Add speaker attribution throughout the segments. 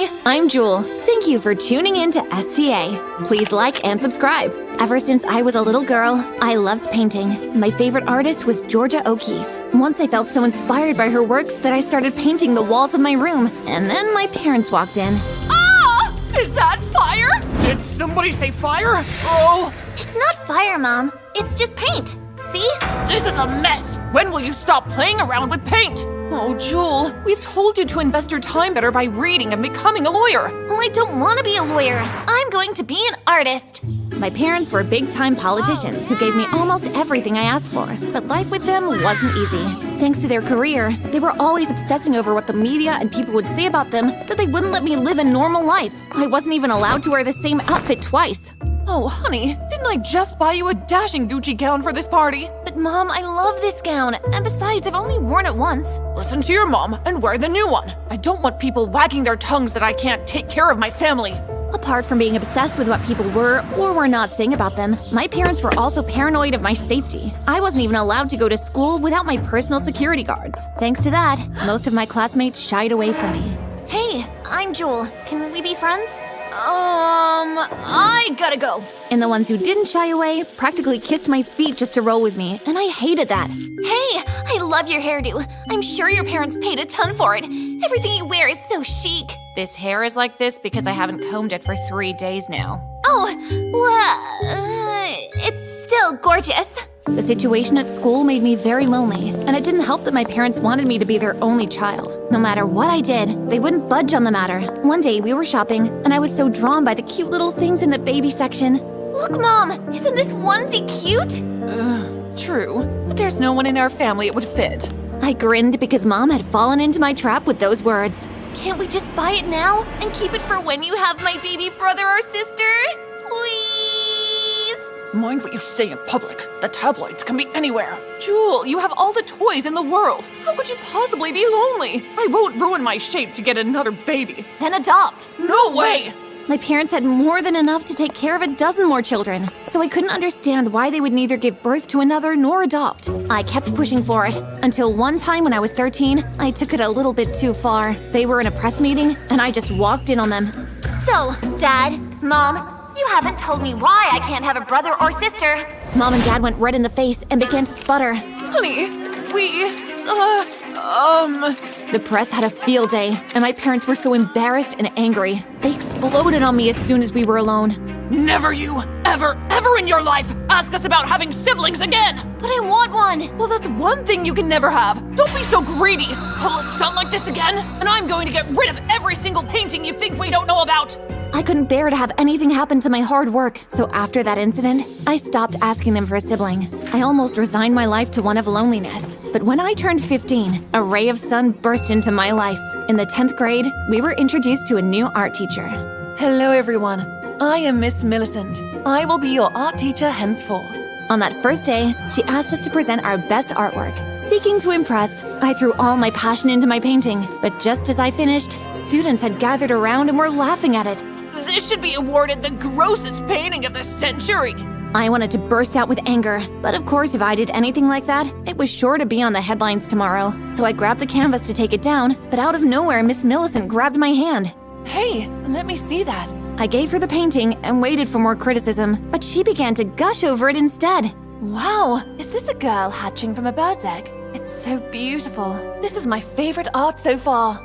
Speaker 1: Hi, I'm Jewel. Thank you for tuning in to STA. Please like and subscribe. Ever since I was a little girl, I loved painting. My favorite artist was Georgia O'Keeffe. Once I felt so inspired by her works that I started painting the walls of my room, and then my parents walked in.
Speaker 2: Ah! Is that fire? Did somebody say fire? Oh!
Speaker 3: It's not fire, Mom. It's just paint. See?
Speaker 2: This is a mess! When will you stop playing around with paint? Oh, Jewel, we've told you to invest your time better by reading and becoming a lawyer.
Speaker 3: Well, I don't want to be a lawyer. I'm going to be an artist.
Speaker 1: My parents were big-time politicians who gave me almost everything I asked for, but life with them wasn't easy. Thanks to their career, they were always obsessing over what the media and people would say about them that they wouldn't let me live a normal life. I wasn't even allowed to wear the same outfit twice.
Speaker 2: Oh, honey, didn't I just buy you a dashing Gucci gown for this party?
Speaker 3: But Mom, I love this gown. And besides, I've only worn it once.
Speaker 2: Listen to your mom and wear the new one. I don't want people wagging their tongues that I can't take care of my family.
Speaker 1: Apart from being obsessed with what people were or were not saying about them, my parents were also paranoid of my safety. I wasn't even allowed to go to school without my personal security guards. Thanks to that, most of my classmates shied away from me.
Speaker 3: Hey, I'm Jewel. Can we be friends?
Speaker 2: I gotta go.
Speaker 1: And the ones who didn't shy away practically kissed my feet just to roll with me, and I hated that.
Speaker 3: Hey, I love your hairdo. I'm sure your parents paid a ton for it. Everything you wear is so chic.
Speaker 2: This hair is like this because I haven't combed it for 3 days now.
Speaker 3: Oh, well, it's still gorgeous.
Speaker 1: The situation at school made me very lonely, and it didn't help that my parents wanted me to be their only child. No matter what I did, they wouldn't budge on the matter. One day we were shopping, and I was so drawn by the cute little things in the baby section.
Speaker 3: Look, Mom, isn't this onesie cute?
Speaker 2: True, but there's no one in our family it would fit.
Speaker 1: I grinned because Mom had fallen into my trap with those words.
Speaker 3: Can't we just buy it now and keep it for when you have my baby brother or sister? Please?
Speaker 2: Mind what you say in public. The tabloids can be anywhere. Jewel, you have all the toys in the world. How could you possibly be lonely? I won't ruin my shape to get another baby.
Speaker 3: Then adopt.
Speaker 2: No way!
Speaker 1: My parents had more than enough to take care of a dozen more children, so I couldn't understand why they would neither give birth to another nor adopt. I kept pushing for it, until one time when I was 13, I took it a little bit too far. They were in a press meeting, and I just walked in on them.
Speaker 3: So, Dad, Mom, you haven't told me why I can't have a brother or sister.
Speaker 1: Mom and Dad went red in the face and began to sputter.
Speaker 2: Honey,
Speaker 1: The press had a field day, and my parents were so embarrassed and angry. They exploded on me as soon as we were alone.
Speaker 2: Never you, ever in your life ask us about having siblings again!
Speaker 3: But I want one.
Speaker 2: Well, that's one thing you can never have. Don't be so greedy. Pull a stunt like this again, and I'm going to get rid of every single painting you think we don't know about.
Speaker 1: I couldn't bear to have anything happen to my hard work, so after that incident, I stopped asking them for a sibling. I almost resigned my life to one of loneliness. But when I turned 15, a ray of sun burst into my life. In the 10th grade, we were introduced to a new art teacher.
Speaker 2: Hello, everyone. I am Miss Millicent. I will be your art teacher henceforth.
Speaker 1: On that first day, she asked us to present our best artwork. Seeking to impress, I threw all my passion into my painting, but just as I finished, students had gathered around and were laughing at it.
Speaker 2: This should be awarded the grossest painting of the century.
Speaker 1: I wanted to burst out with anger, but of course if I did anything like that, it was sure to be on the headlines tomorrow. So I grabbed the canvas to take it down, but out of nowhere Miss Millicent grabbed my hand.
Speaker 2: Hey, let me see that.
Speaker 1: I gave her the painting and waited for more criticism, but she began to gush over it instead.
Speaker 2: Wow, is this a girl hatching from a bird's egg? It's so beautiful. This is my favorite art so far.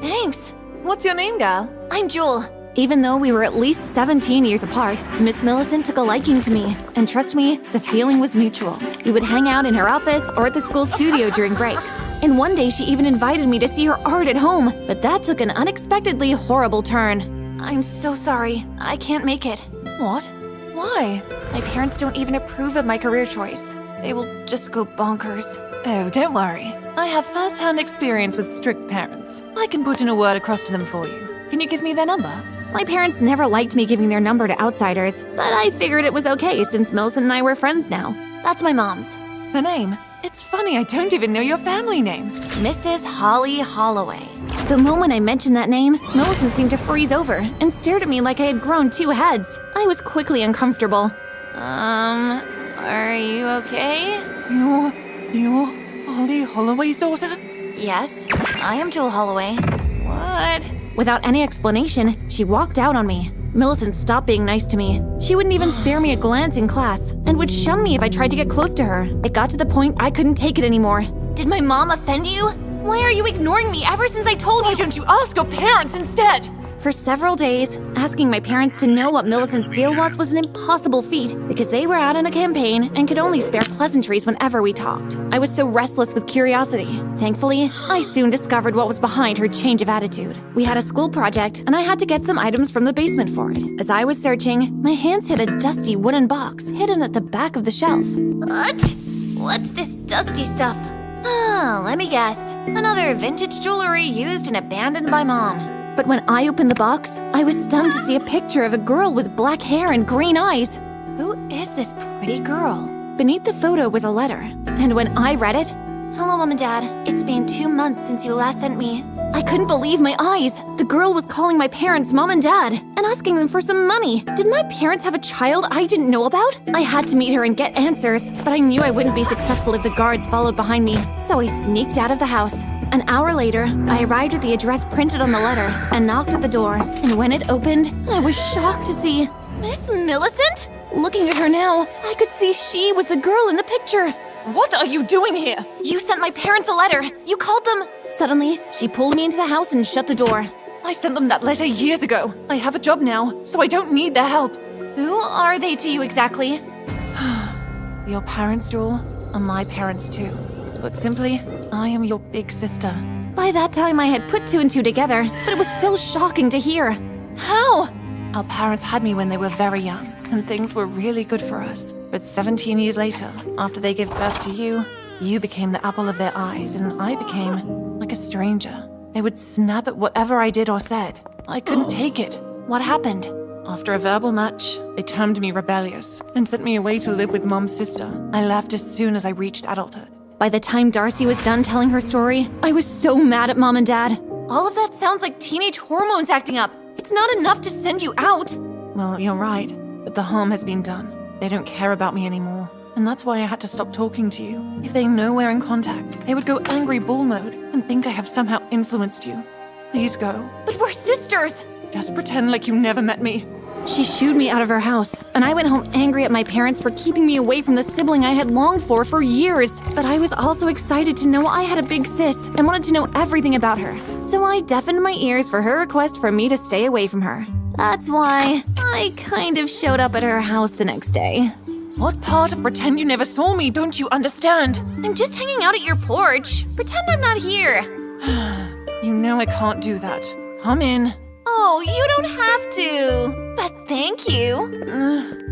Speaker 3: Thanks.
Speaker 2: What's your name, girl?
Speaker 3: I'm Jewel.
Speaker 1: Even though we were at least 17 years apart, Miss Millicent took a liking to me, and trust me, the feeling was mutual. We would hang out in her office or at the school studio during breaks. And one day she even invited me to see her art at home, but that took an unexpectedly horrible turn.
Speaker 3: I'm so sorry. I can't make it.
Speaker 2: What? Why?
Speaker 3: My parents don't even approve of my career choice. They will just go bonkers.
Speaker 2: Oh, don't worry. I have first-hand experience with strict parents. I can put in a word across to them for you. Can you give me their number?
Speaker 1: My parents never liked me giving their number to outsiders, but I figured it was okay since Millicent and I were friends now.
Speaker 3: That's my mom's.
Speaker 2: Her name? It's funny, I don't even know your family name.
Speaker 3: Mrs. Holly Holloway.
Speaker 1: The moment I mentioned that name, Millicent seemed to freeze over and stared at me like I had grown 2 heads. I was quickly uncomfortable.
Speaker 3: Are you okay?
Speaker 2: You're Holly Holloway's daughter?
Speaker 3: Yes, I am Jewel Holloway. What?
Speaker 1: Without any explanation, she walked out on me. Millicent stopped being nice to me. She wouldn't even spare me a glance in class and would shun me if I tried to get close to her. It got to the point I couldn't take it anymore.
Speaker 3: Did my mom offend you? Why are you ignoring me ever since I told
Speaker 2: Why
Speaker 3: you?
Speaker 2: don't you ask your parents instead?
Speaker 1: For several days, asking my parents to know what Millicent's deal was an impossible feat because they were out on a campaign and could only spare pleasantries whenever we talked. I was so restless with curiosity. Thankfully, I soon discovered what was behind her change of attitude. We had a school project, and I had to get some items from the basement for it. As I was searching, my hands hit a dusty wooden box hidden at the back of the shelf.
Speaker 3: What? What's this dusty stuff? Let me guess. Another vintage jewelry used and abandoned by Mom.
Speaker 1: But when I opened the box, I was stunned to see a picture of a girl with black hair and green eyes.
Speaker 3: Who is this pretty girl?
Speaker 1: Beneath the photo was a letter, and when I read it,
Speaker 3: Hello, Mom and Dad. It's been 2 months since you last sent me.
Speaker 1: I couldn't believe my eyes. The girl was calling my parents Mom and Dad and asking them for some money. Did my parents have a child I didn't know about? I had to meet her and get answers, but I knew I wouldn't be successful if the guards followed behind me, so I sneaked out of the house. An hour later, I arrived at the address printed on the letter and knocked at the door. And when it opened, I was shocked to see
Speaker 3: Miss Millicent?
Speaker 1: Looking at her now, I could see she was the girl in the picture.
Speaker 2: What are you doing here?
Speaker 3: You sent my parents a letter. You called them.
Speaker 1: Suddenly, she pulled me into the house and shut the door.
Speaker 2: I sent them that letter years ago. I have a job now, so I don't need their help.
Speaker 3: Who are they to you exactly?
Speaker 2: Your parents, Jewel, are my parents too. But simply, I am your big sister.
Speaker 1: By that time, I had put 2 and 2 together, but it was still shocking to hear.
Speaker 2: How? Our parents had me when they were very young, and things were really good for us. But 17 years later, after they gave birth to you, you became the apple of their eyes, and I became like a stranger. They would snap at whatever I did or said. I couldn't take it.
Speaker 1: What happened?
Speaker 2: After a verbal match, they termed me rebellious and sent me away to live with Mom's sister. I left as soon as I reached adulthood.
Speaker 1: By the time Darcy was done telling her story, I was so mad at Mom and Dad.
Speaker 3: All of that sounds like teenage hormones acting up. It's not enough to send you out.
Speaker 2: Well, you're right, but the harm has been done. They don't care about me anymore, and that's why I had to stop talking to you. If they know we're in contact, they would go angry bull mode and think I have somehow influenced you. Please go.
Speaker 3: But we're sisters.
Speaker 2: Just pretend like you never met me.
Speaker 1: She shooed me out of her house, and I went home angry at my parents for keeping me away from the sibling I had longed for years. But I was also excited to know I had a big sis and wanted to know everything about her. So I deafened my ears for her request for me to stay away from her. That's why I kind of showed up at her house the next day.
Speaker 2: What part of pretend you never saw me don't you understand?
Speaker 3: I'm just hanging out at your porch. Pretend I'm not here.
Speaker 2: You know I can't do that. Come in.
Speaker 3: Oh, you don't have to. But thank you.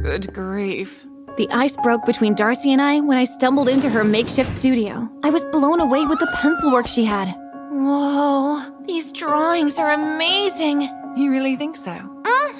Speaker 2: Good grief.
Speaker 1: The ice broke between Darcy and I when I stumbled into her makeshift studio. I was blown away with the pencil work she had.
Speaker 3: Whoa, these drawings are amazing.
Speaker 2: You really think so?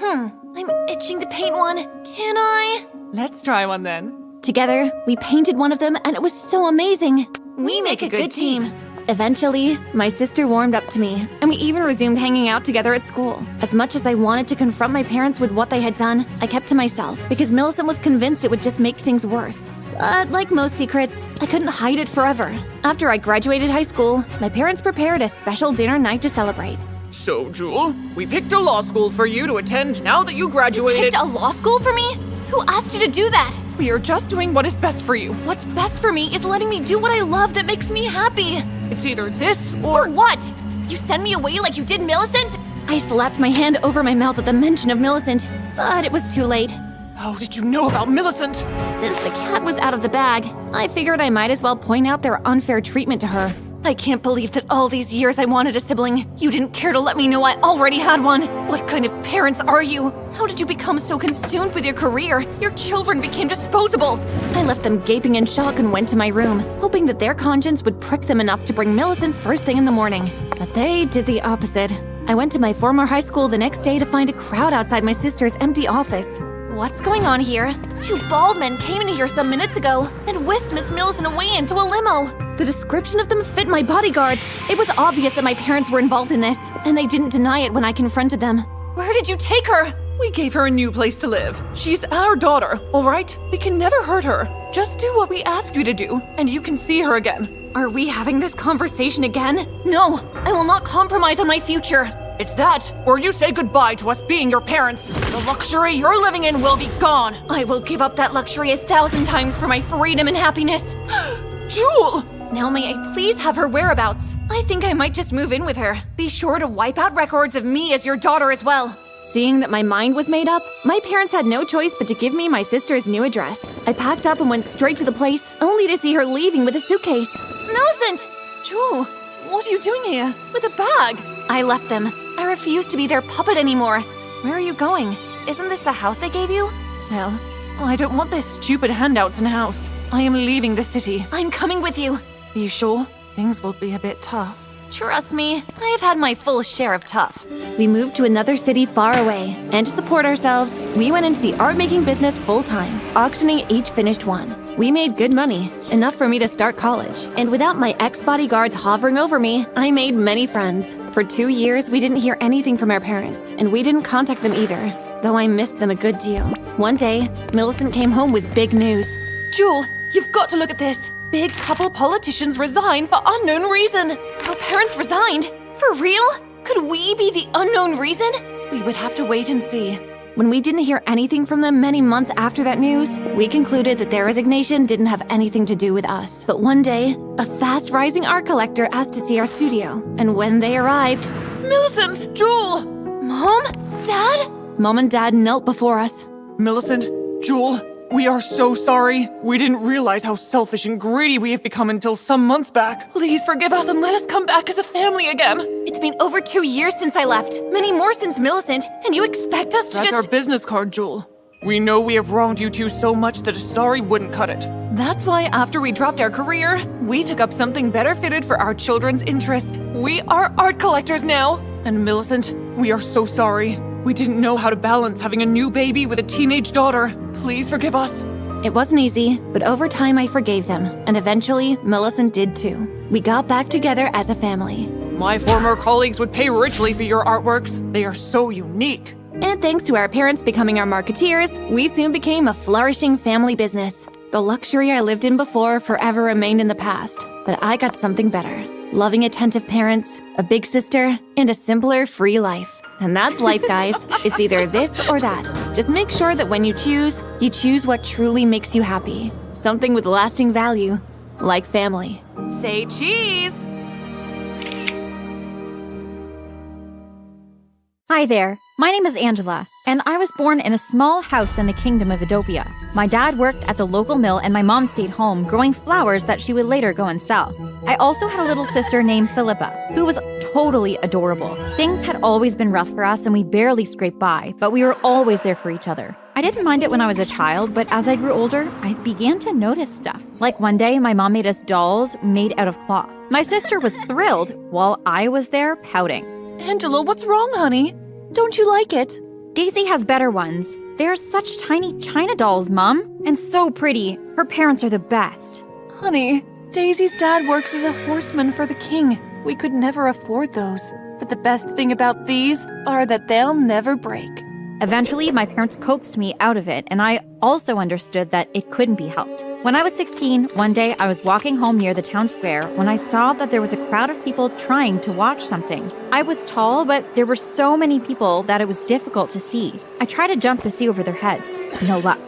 Speaker 3: I'm itching to paint one. Can I?
Speaker 2: Let's try one then.
Speaker 1: Together, we painted one of them and it was so amazing.
Speaker 3: We make a good team.
Speaker 1: Eventually, my sister warmed up to me, and we even resumed hanging out together at school. As much as I wanted to confront my parents with what they had done, I kept to myself because Millicent was convinced it would just make things worse. But like most secrets, I couldn't hide it forever. After I graduated high school, my parents prepared a special dinner night to celebrate.
Speaker 2: So, Jewel, we picked a law school for you to attend now that you graduated.
Speaker 3: Picked a law school for me? Who asked you to do that?
Speaker 2: We are just doing what is best for you.
Speaker 3: What's best for me is letting me do what I love that makes me happy.
Speaker 2: It's either this
Speaker 3: Or
Speaker 2: or...
Speaker 3: what? You send me away like you did Millicent?
Speaker 1: I slapped my hand over my mouth at the mention of Millicent, but it was too late.
Speaker 2: How did you know about Millicent?
Speaker 1: Since the cat was out of the bag, I figured I might as well point out their unfair treatment to her.
Speaker 3: I can't believe that all these years I wanted a sibling. You didn't care to let me know I already had one. What kind of parents are you? How did you become so consumed with your career? Your children became disposable.
Speaker 1: I left them gaping in shock and went to my room, hoping that their conscience would prick them enough to bring Millicent first thing in the morning. But they did the opposite. I went to my former high school the next day to find a crowd outside my sister's empty office.
Speaker 3: What's going on here? 2 bald men came into here some minutes ago and whisked Miss Millicent away into a limo.
Speaker 1: The description of them fit my bodyguards. It was obvious that my parents were involved in this, and they didn't deny it when I confronted them.
Speaker 3: Where did you take her?
Speaker 2: We gave her a new place to live. She's our daughter, all right? We can never hurt her. Just do what we ask you to do, and you can see her again.
Speaker 3: Are we having this conversation again? No, I will not compromise on my future.
Speaker 2: It's that, or you say goodbye to us being your parents. The luxury you're living in will be gone.
Speaker 3: I will give up that luxury 1,000 times for my freedom and happiness.
Speaker 2: Jewel!
Speaker 3: Now may I please have her whereabouts? I think I might just move in with her. Be sure to wipe out records of me as your daughter as well.
Speaker 1: Seeing that my mind was made up, my parents had no choice but to give me my sister's new address. I packed up and went straight to the place, only to see her leaving with a suitcase.
Speaker 3: Millicent!
Speaker 2: Jewel, what are you doing here? With a bag?
Speaker 3: I left them. I refuse to be their puppet anymore. Where are you going? Isn't this the house they gave you?
Speaker 2: Well, I don't want their stupid handouts in a house. I am leaving the city.
Speaker 3: I'm coming with you.
Speaker 2: Are you sure? Things will be a bit tough.
Speaker 3: Trust me, I have had my full share of tough.
Speaker 1: We moved to another city far away, and to support ourselves, we went into the art-making business full-time, auctioning each finished one. We made good money, enough for me to start college, and without my ex-bodyguards hovering over me, I made many friends. For 2 years, we didn't hear anything from our parents, and we didn't contact them either, though I missed them a good deal. One day, Millicent came home with big news.
Speaker 2: Jewel, you've got to look at this. Big couple politicians resign for unknown reason.
Speaker 3: Our parents resigned? For real? Could we be the unknown reason?
Speaker 2: We would have to wait and see.
Speaker 1: When we didn't hear anything from them many months after that news, we concluded that their resignation didn't have anything to do with us. But one day, a fast-rising art collector asked to see our studio, and when they arrived,
Speaker 2: Millicent! Jewel!
Speaker 3: Mom? Dad?
Speaker 1: Mom and Dad knelt before us.
Speaker 2: Millicent, Jewel, we are so sorry. We didn't realize how selfish and greedy we have become until some months back. Please forgive us and let us come back as a family again.
Speaker 3: It's been over 2 years since I left, many more since Millicent, and you expect us to
Speaker 2: That's our business card, Jewel. We know we have wronged you two so much that a sorry wouldn't cut it. That's why after we dropped our career, we took up something better fitted for our children's interest. We are art collectors now. And Millicent, we are so sorry. We didn't know how to balance having a new baby with a teenage daughter. Please forgive us.
Speaker 1: It wasn't easy, but over time I forgave them, and eventually Millicent did too. We got back together as a family.
Speaker 2: My former colleagues would pay richly for your artworks. They are so unique.
Speaker 1: And thanks to our parents becoming our marketeers, we soon became a flourishing family business. The luxury I lived in before forever remained in the past, but I got something better. Loving, attentive parents, a big sister, and a simpler, free life. And that's life, guys. It's either this or that. Just make sure that when you choose what truly makes you happy. Something with lasting value, like family.
Speaker 2: Say cheese!
Speaker 4: Hi there, my name is Angela, and I was born in a small house in the kingdom of Edopia. My dad worked at the local mill and my mom stayed home growing flowers that she would later go and sell. I also had a little sister named Philippa, who was totally adorable. Things had always been rough for us and we barely scraped by, but we were always there for each other. I didn't mind it when I was a child, but as I grew older, I began to notice stuff. Like one day, my mom made us dolls made out of cloth. My sister was thrilled, while I was there pouting.
Speaker 2: Angela, what's wrong, honey? Don't you like it?
Speaker 4: Daisy has better ones. They're such tiny China dolls, Mom, and so pretty. Her parents are the best.
Speaker 2: Honey, Daisy's dad works as a horseman for the king. We could never afford those. But the best thing about these are that they'll never break.
Speaker 4: Eventually, my parents coaxed me out of it, and I also understood that it couldn't be helped. When I was 16, one day I was walking home near the town square when I saw that there was a crowd of people trying to watch something. I was tall, but there were so many people that it was difficult to see. I tried to jump to see over their heads. No luck.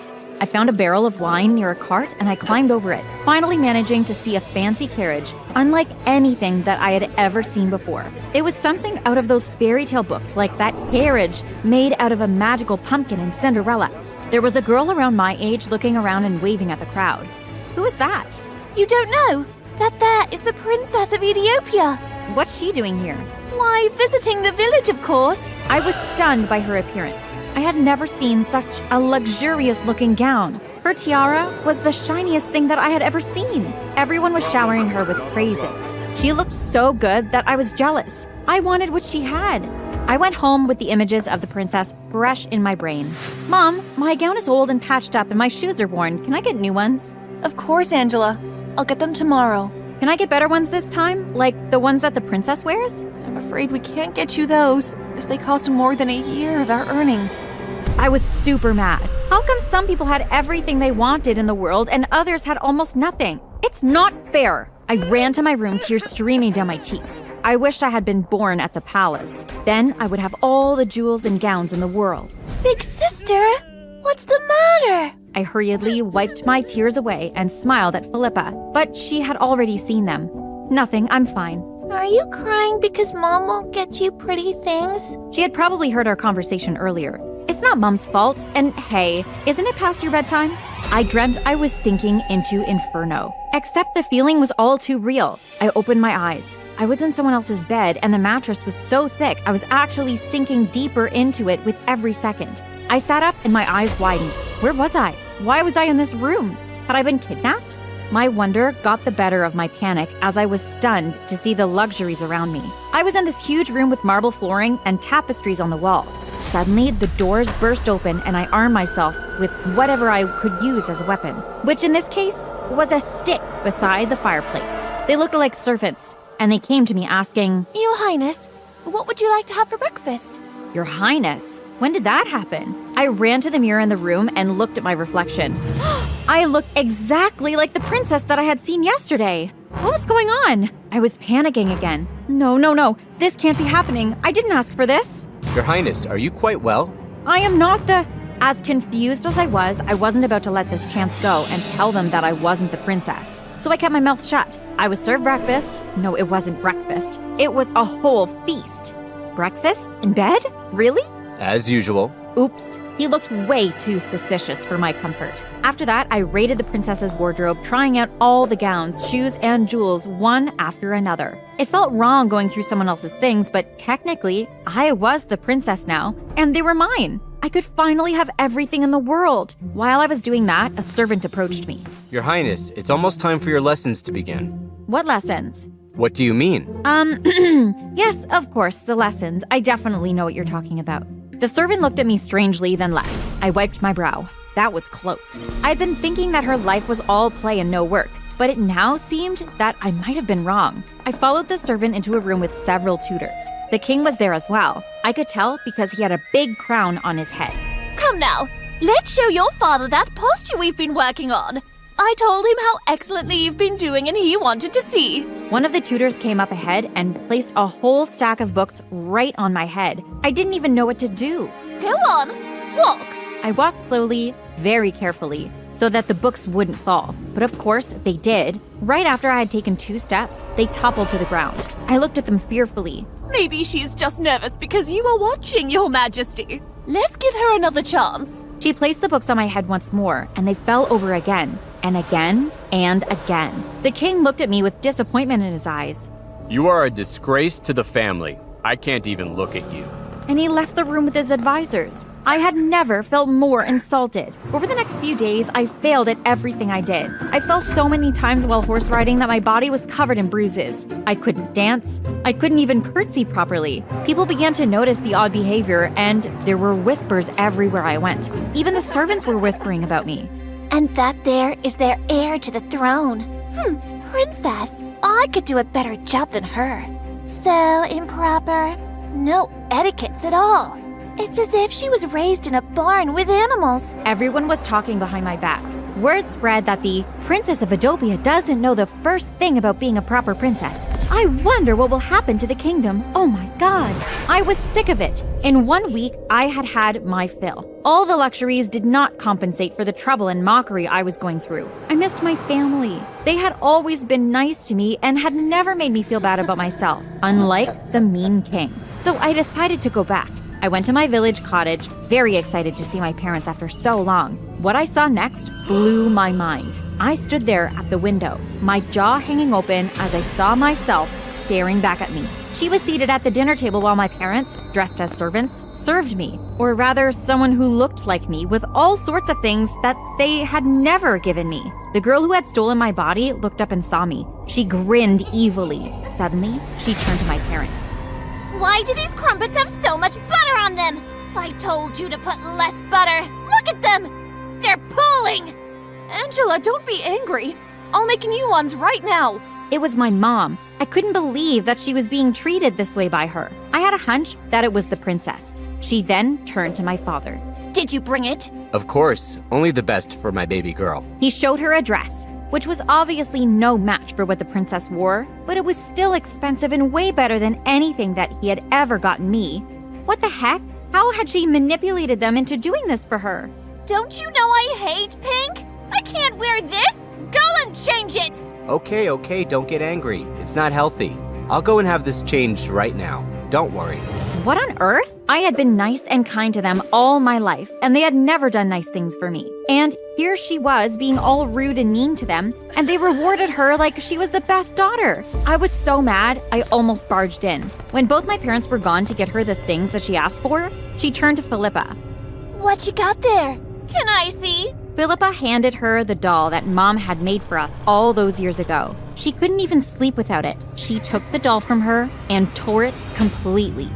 Speaker 4: I found a barrel of wine near a cart and I climbed over it, finally managing to see a fancy carriage, unlike anything that I had ever seen before. It was something out of those fairy tale books, like that carriage made out of a magical pumpkin in Cinderella. There was a girl around my age looking around and waving at the crowd. Who is that?
Speaker 3: You don't know? That is the Princess of Ethiopia.
Speaker 4: What's she doing here?
Speaker 3: Why, visiting the village, of course.
Speaker 4: I was stunned by her appearance. I had never seen such a luxurious-looking gown. Her tiara was the shiniest thing that I had ever seen. Everyone was showering her with praises. She looked so good that I was jealous. I wanted what she had. I went home with the images of the princess fresh in my brain. Mom, my gown is old and patched up and my shoes are worn. Can I get new ones?
Speaker 3: Of course, Angela. I'll get them tomorrow.
Speaker 4: Can I get better ones this time? Like the ones that the princess wears?
Speaker 3: I'm afraid we can't get you those, as they cost more than a year of our earnings.
Speaker 4: I was super mad. How come some people had everything they wanted in the world and others had almost nothing? It's not fair. I ran to my room, tears streaming down my cheeks. I wished I had been born at the palace. Then I would have all the jewels and gowns in the world.
Speaker 1: Big sister, what's the matter?
Speaker 4: I hurriedly wiped my tears away and smiled at Philippa, but she had already seen them. Nothing, I'm fine.
Speaker 1: Are you crying because Mom won't get you pretty things?
Speaker 4: She had probably heard our conversation earlier. It's not Mom's fault, and hey, isn't it past your bedtime? I dreamt I was sinking into Inferno, except the feeling was all too real. I opened my eyes. I was in someone else's bed, and the mattress was so thick I was actually sinking deeper into it with every second. I sat up and my eyes widened. Where was I? Why was I in this room? Had I been kidnapped? My wonder got the better of my panic as I was stunned to see the luxuries around me. I was in this huge room with marble flooring and tapestries on the walls. Suddenly, the doors burst open and I armed myself with whatever I could use as a weapon, which in this case was a stick beside the fireplace. They looked like servants, and they came to me asking,
Speaker 1: Your Highness, what would you like to have for breakfast?
Speaker 4: Your Highness, when did that happen? I ran to the mirror in the room and looked at my reflection. I looked exactly like the princess that I had seen yesterday. What was going on? I was panicking again. No. This can't be happening. I didn't ask for this.
Speaker 5: Your Highness, are you quite well?
Speaker 4: I am not the... As confused as I wasn't about to let this chance go and tell them that I wasn't the princess. So I kept my mouth shut. I was served breakfast. No, it wasn't breakfast. It was a whole feast. Breakfast? In bed? Really?
Speaker 5: As usual.
Speaker 4: Oops. He looked way too suspicious for my comfort. After that, I raided the princess's wardrobe, trying out all the gowns, shoes, and jewels one after another. It felt wrong going through someone else's things, but technically, I was the princess now, and they were mine. I could finally have everything in the world. While I was doing that, a servant approached me.
Speaker 5: Your Highness, it's almost time for your lessons to begin.
Speaker 4: What lessons?
Speaker 5: What do you mean?
Speaker 4: Yes, of course, the lessons. I definitely know what you're talking about. The servant looked at me strangely, then left. I wiped my brow. That was close. I'd been thinking that her life was all play and no work, but it now seemed that I might have been wrong. I followed the servant into a room with several tutors. The king was there as well. I could tell because he had a big crown on his head.
Speaker 3: Come now, let's show your father that posture we've been working on. I told him how excellently you've been doing and he wanted to see.
Speaker 4: One of the tutors came up ahead and placed a whole stack of books right on my head. I didn't even know what to do.
Speaker 3: Go on, walk.
Speaker 4: I walked slowly, very carefully, so that the books wouldn't fall. But of course, they did. Right after I had taken 2 steps, they toppled to the ground. I looked at them fearfully.
Speaker 3: Maybe she's just nervous because you were watching, Your Majesty. Let's give her another chance.
Speaker 4: She placed the books on my head once more, and they fell over again, and again, and again. The king looked at me with disappointment in his eyes.
Speaker 5: You are a disgrace to the family. I can't even look at you.
Speaker 4: And he left the room with his advisors. I had never felt more insulted. Over the next few days, I failed at everything I did. I fell so many times while horse riding that my body was covered in bruises. I couldn't dance. I couldn't even curtsy properly. People began to notice the odd behavior, and there were whispers everywhere I went. Even the servants were whispering about me.
Speaker 1: And that there is their heir to the throne. Princess, I could do a better job than her. So improper. No etiquettes at all. It's as if she was raised in a barn with animals.
Speaker 4: Everyone was talking behind my back. Word spread that the Princess of Adopia doesn't know the first thing about being a proper princess. I wonder what will happen to the kingdom. Oh my god. I was sick of it. In 1 week, I had had my fill. All the luxuries did not compensate for the trouble and mockery I was going through. I missed my family. They had always been nice to me and had never made me feel bad about myself, unlike the mean king. So I decided to go back. I went to my village cottage, very excited to see my parents after so long. What I saw next blew my mind. I stood there at the window, my jaw hanging open as I saw myself staring back at me. She was seated at the dinner table while my parents, dressed as servants, served me. Or rather, someone who looked like me with all sorts of things that they had never given me. The girl who had stolen my body looked up and saw me. She grinned evilly. Suddenly, she turned to my parents.
Speaker 3: Why do these crumpets have so much butter on them? I told you to put less butter. Look at them. They're pulling.
Speaker 2: Angela, don't be angry. I'll make new ones right now.
Speaker 4: It was my mom. I couldn't believe that she was being treated this way by her. I had a hunch that it was the princess. She then turned to my father.
Speaker 3: Did you bring it?
Speaker 5: Of course, only the best for my baby girl.
Speaker 4: He showed her a dress. which was obviously no match for what the princess wore, but it was still expensive and way better than anything that he had ever gotten me. What the heck? How had she manipulated them into doing this for her?
Speaker 3: Don't you know I hate pink? I can't wear this! Go and change it!
Speaker 6: Okay, don't get angry. It's not healthy. I'll go and have this changed right now. Don't worry.
Speaker 4: What on earth? I had been nice and kind to them all my life, and they had never done nice things for me. And here she was being all rude and mean to them, and they rewarded her like she was the best daughter. I was so mad, I almost barged in. When both my parents were gone to get her the things that she asked for, she turned to Philippa.
Speaker 3: What you got there? Can I see?
Speaker 4: Philippa handed her the doll that Mom had made for us all those years ago. She couldn't even sleep without it. She took the doll from her and tore it completely.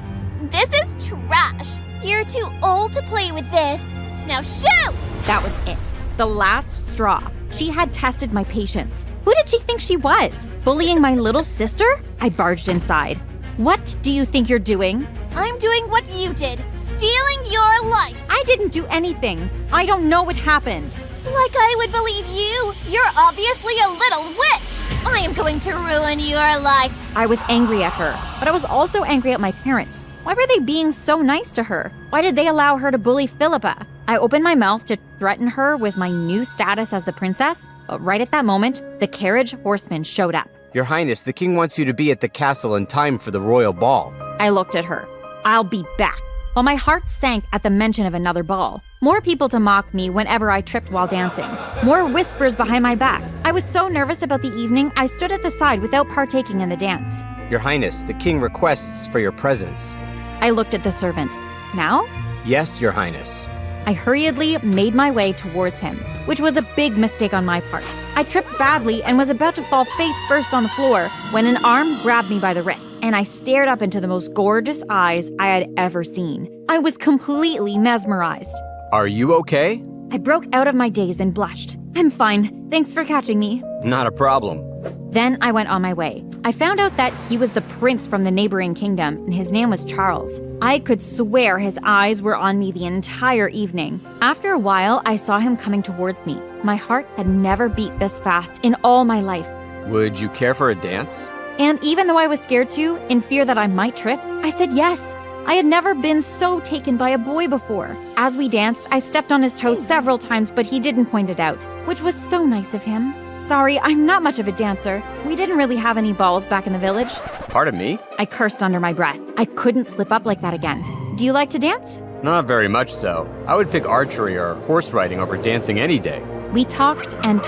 Speaker 3: This is trash. You're too old to play with this. Now shoot!
Speaker 4: That was it. The last straw. She had tested my patience. Who did she think she was? Bullying my little sister? I barged inside. What do you think you're doing?
Speaker 3: I'm doing what you did. Stealing your life.
Speaker 4: I didn't do anything. I don't know what happened.
Speaker 3: Like I would believe you. You're obviously a little witch. I am going to ruin your life.
Speaker 4: I was angry at her, but I was also angry at my parents. Why were they being so nice to her? Why did they allow her to bully Philippa? I opened my mouth to threaten her with my new status as the princess, but right at that moment, the carriage horseman showed up.
Speaker 6: Your Highness, the king wants you to be at the castle in time for the royal ball.
Speaker 4: I looked at her. I'll be back. While my heart sank at the mention of another ball. More people to mock me whenever I tripped while dancing. More whispers behind my back. I was so nervous about the evening, I stood at the side without partaking in the dance.
Speaker 6: Your Highness, the king requests for your presence.
Speaker 4: I looked at the servant. Now?
Speaker 6: Yes, Your Highness.
Speaker 4: I hurriedly made my way towards him, which was a big mistake on my part. I tripped badly and was about to fall face first on the floor when an arm grabbed me by the wrist, and I stared up into the most gorgeous eyes I had ever seen. I was completely mesmerized.
Speaker 5: Are you okay?
Speaker 4: I broke out of my daze and blushed. I'm fine. Thanks for catching me.
Speaker 5: Not a problem.
Speaker 4: Then I went on my way. I found out that he was the prince from the neighboring kingdom, and his name was Charles. I could swear his eyes were on me the entire evening. After a while, I saw him coming towards me. My heart had never beat this fast in all my life.
Speaker 5: Would you care for a dance?
Speaker 4: And even though I was scared to, in fear that I might trip, I said yes. I had never been so taken by a boy before. As we danced, I stepped on his toes several times, but he didn't point it out, which was so nice of him. Sorry, I'm not much of a dancer. We didn't really have any balls back in the village.
Speaker 5: Pardon me?
Speaker 4: I cursed under my breath. I couldn't slip up like that again. Do you like to dance?
Speaker 5: Not very much so. I would pick archery or horse riding over dancing any day.
Speaker 4: We talked and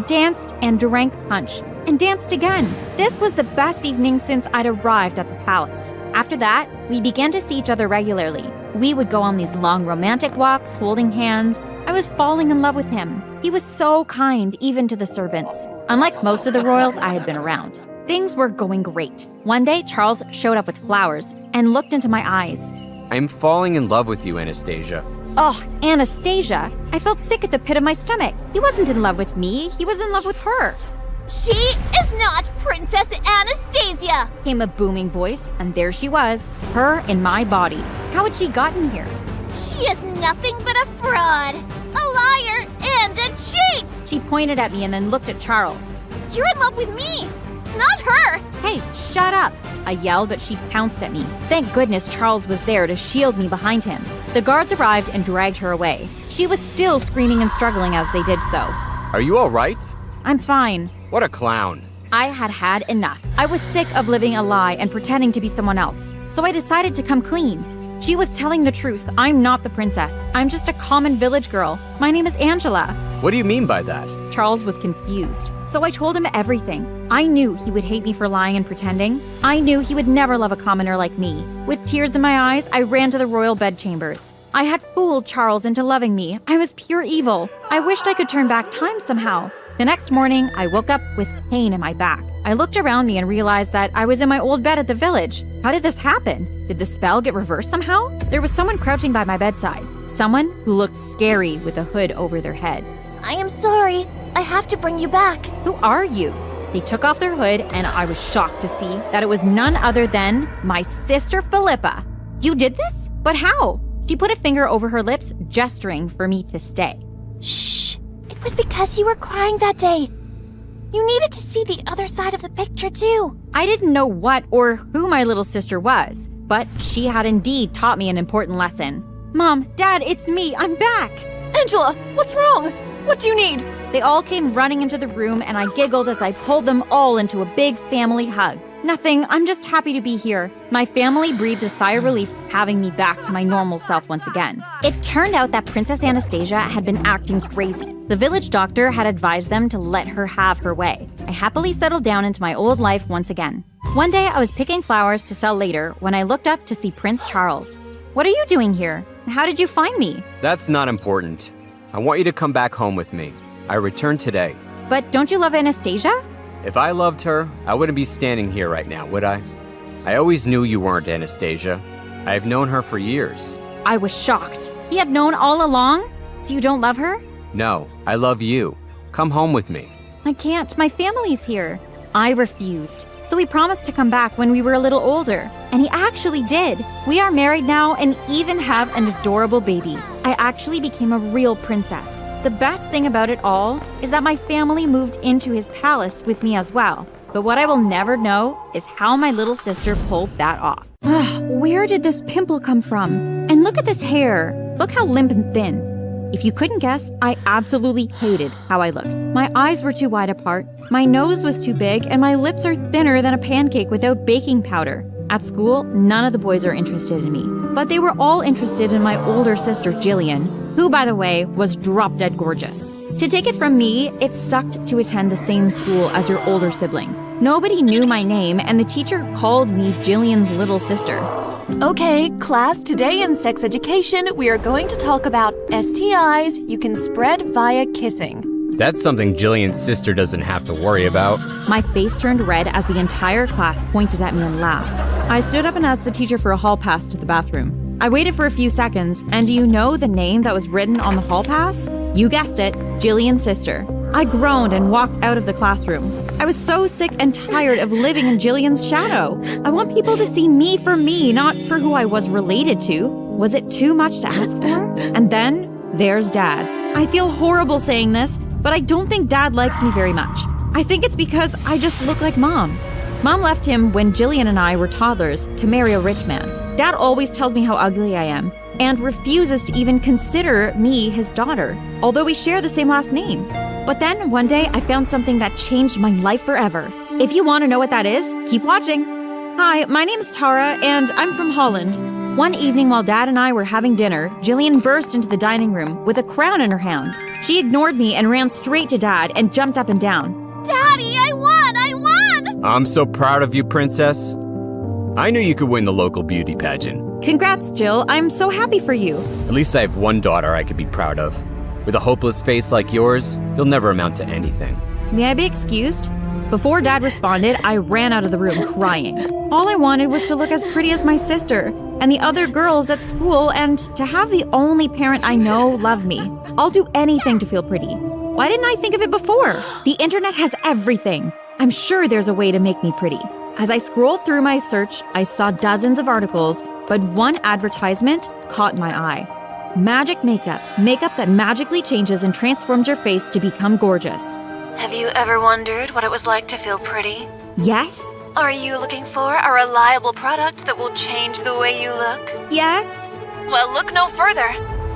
Speaker 4: danced and drank punch, and danced again. This was the best evening since I'd arrived at the palace. After that, we began to see each other regularly. We would go on these long romantic walks, holding hands. I was falling in love with him. He was so kind, even to the servants. Unlike most of the royals I had been around, things were going great. One day, Charles showed up with flowers and looked into my eyes.
Speaker 5: I'm falling in love with you, Anastasia.
Speaker 4: Oh, Anastasia. I felt sick at the pit of my stomach. He wasn't in love with me. He was in love with her.
Speaker 3: She is not Princess Anastasia!
Speaker 4: Came a booming voice, and there she was, her in my body. How had she gotten here?
Speaker 3: She is nothing but a fraud, a liar, and a cheat!
Speaker 4: She pointed at me and then looked at Charles.
Speaker 3: You're in love with me, not her!
Speaker 4: Hey, shut up! I yelled, but she pounced at me. Thank goodness Charles was there to shield me behind him. The guards arrived and dragged her away. She was still screaming and struggling as they did so.
Speaker 5: Are you all right?
Speaker 4: I'm fine.
Speaker 5: What a clown.
Speaker 4: I had had enough. I was sick of living a lie and pretending to be someone else, so I decided to come clean. She was telling the truth. I'm not the princess. I'm just a common village girl. My name is Angela.
Speaker 5: What do you mean by that?
Speaker 4: Charles was confused, so I told him everything. I knew he would hate me for lying and pretending. I knew he would never love a commoner like me. With tears in my eyes, I ran to the royal bedchambers. I had fooled Charles into loving me. I was pure evil. I wished I could turn back time somehow. The next morning, I woke up with pain in my back. I looked around me and realized that I was in my old bed at the village. How did this happen? Did the spell get reversed somehow? There was someone crouching by my bedside. Someone who looked scary with a hood over their head.
Speaker 3: I am sorry. I have to bring you back.
Speaker 4: Who are you? They took off their hood, and I was shocked to see that it was none other than my sister Philippa. You did this? But how? She put a finger over her lips, gesturing for me to stay.
Speaker 3: Shh.
Speaker 1: It was because you were crying that day. You needed to see the other side of the picture, too.
Speaker 4: I didn't know what or who my little sister was, but she had indeed taught me an important lesson. Mom, Dad, it's me. I'm back.
Speaker 3: Angela, what's wrong? What do you need?
Speaker 4: They all came running into the room, and I giggled as I pulled them all into a big family hug. Nothing, I'm just happy to be here. My family breathed a sigh of relief having me back to my normal self once again. It turned out that Princess Anastasia had been acting crazy. The village doctor had advised them to let her have her way. I happily settled down into my old life once again. One day I was picking flowers to sell later when I looked up to see Prince Charles. What are you doing here? How did you find me?
Speaker 5: That's not important. I want you to come back home with me. I returned today.
Speaker 4: But don't you love Anastasia?
Speaker 5: If I loved her, I wouldn't be standing here right now, would I? I always knew you weren't Anastasia. I have known her for years.
Speaker 4: I was shocked. He had known all along? So you don't love her?
Speaker 5: No, I love you. Come home with me.
Speaker 4: I can't. My family's here. I refused. So he promised to come back when we were a little older. And he actually did. We are married now and even have an adorable baby. I actually became a real princess. The best thing about it all is that my family moved into his palace with me as well. But what I will never know is how my little sister pulled that off. Where did this pimple come from? And look at this hair. Look how limp and thin. If you couldn't guess, I absolutely hated how I looked. My eyes were too wide apart, my nose was too big, and my lips are thinner than a pancake without baking powder. At school, none of the boys are interested in me, but they were all interested in my older sister, Jillian, who, by the way, was drop-dead gorgeous. To take it from me, it sucked to attend the same school as your older sibling. Nobody knew my name, and the teacher called me Jillian's little sister.
Speaker 3: Okay, class, today in sex education, we are going to talk about STIs you can spread via kissing.
Speaker 5: That's something Jillian's sister doesn't have to worry about.
Speaker 4: My face turned red as the entire class pointed at me and laughed. I stood up and asked the teacher for a hall pass to the bathroom. I waited for a few seconds, and do you know the name that was written on the hall pass? You guessed it, Jillian's sister. I groaned and walked out of the classroom. I was so sick and tired of living in Jillian's shadow. I want people to see me for me, not for who I was related to. Was it too much to ask for? And then, there's Dad. I feel horrible saying this, but I don't think Dad likes me very much. I think it's because I just look like Mom. Mom left him when Jillian and I were toddlers to marry a rich man. Dad always tells me how ugly I am and refuses to even consider me his daughter, although we share the same last name. But then one day I found something that changed my life forever. If you want to know what that is, keep watching. Hi, my name's Tara and I'm from Holland. One evening while Dad and I were having dinner, Jillian burst into the dining room with a crown in her hand. She ignored me and ran straight to Dad and jumped up and down.
Speaker 1: Daddy, I won!
Speaker 5: I'm so proud of you, Princess. I knew you could win the local beauty pageant.
Speaker 4: Congrats, Jill. I'm so happy for you.
Speaker 5: At least I have one daughter I could be proud of. With a hopeless face like yours, you'll never amount to anything.
Speaker 4: May I be excused? Before Dad responded, I ran out of the room crying. All I wanted was to look as pretty as my sister and the other girls at school and to have the only parent I know love me. I'll do anything to feel pretty. Why didn't I think of it before? The internet has everything. I'm sure there's a way to make me pretty. As I scrolled through my search, I saw dozens of articles, but one advertisement caught my eye. Magic makeup. Makeup that magically changes and transforms your face to become gorgeous.
Speaker 3: Have you ever wondered what it was like to feel pretty?
Speaker 4: Yes?
Speaker 3: Are you looking for a reliable product that will change the way you look?
Speaker 4: Yes?
Speaker 3: Well, look no further.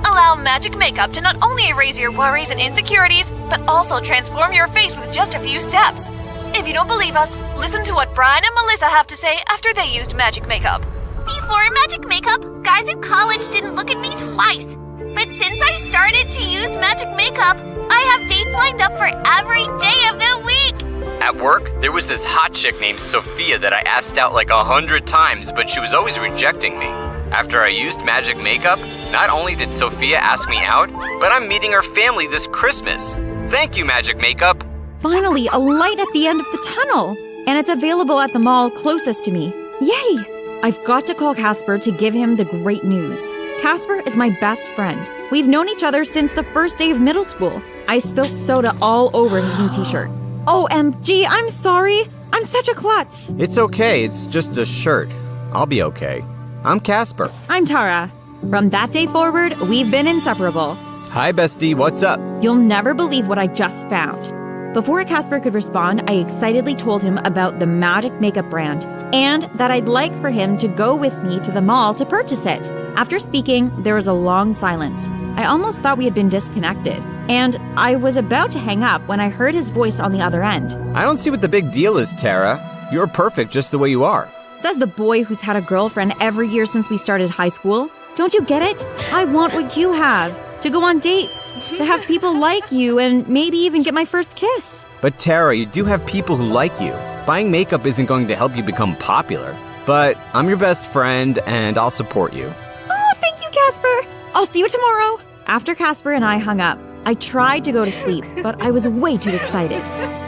Speaker 3: Allow Magic Makeup to not only erase your worries and insecurities, but also transform your face with just a few steps. If you don't believe us, listen to what Brian and Melissa have to say after they used Magic Makeup.
Speaker 1: Before Magic Makeup, guys in college didn't look at me twice. But since I started to use Magic Makeup, I have dates lined up for every day of the week.
Speaker 5: At work, there was this hot chick named Sophia that I asked out like 100 times, but she was always rejecting me. After I used Magic Makeup, not only did Sophia ask me out, but I'm meeting her family this Christmas. Thank you, Magic Makeup.
Speaker 4: Finally, a light at the end of the tunnel. And it's available at the mall closest to me. Yay! I've got to call Casper to give him the great news. Casper is my best friend. We've known each other since the first day of middle school. I spilt soda all over his new t-shirt. OMG, I'm sorry. I'm such a klutz.
Speaker 5: It's okay, it's just a shirt. I'll be okay. I'm Casper.
Speaker 4: I'm Tara. From that day forward, we've been inseparable.
Speaker 6: Hi, bestie, what's up?
Speaker 4: You'll never believe what I just found. Before Casper could respond, I excitedly told him about the Magic Makeup brand and that I'd like for him to go with me to the mall to purchase it. After speaking, there was a long silence. I almost thought we had been disconnected, and I was about to hang up when I heard his voice on the other end.
Speaker 6: I don't see what the big deal is, Tara. You're perfect just the way you are.
Speaker 4: Says the boy who's had a girlfriend every year since we started high school. Don't you get it? I want what you have. To go on dates, to have people like you, and maybe even get my first kiss.
Speaker 6: But Tara, you do have people who like you. Buying makeup isn't going to help you become popular. But I'm your best friend, and I'll support you.
Speaker 4: Oh, thank you, Casper. I'll see you tomorrow. After Casper and I hung up, I tried to go to sleep, but I was way too excited.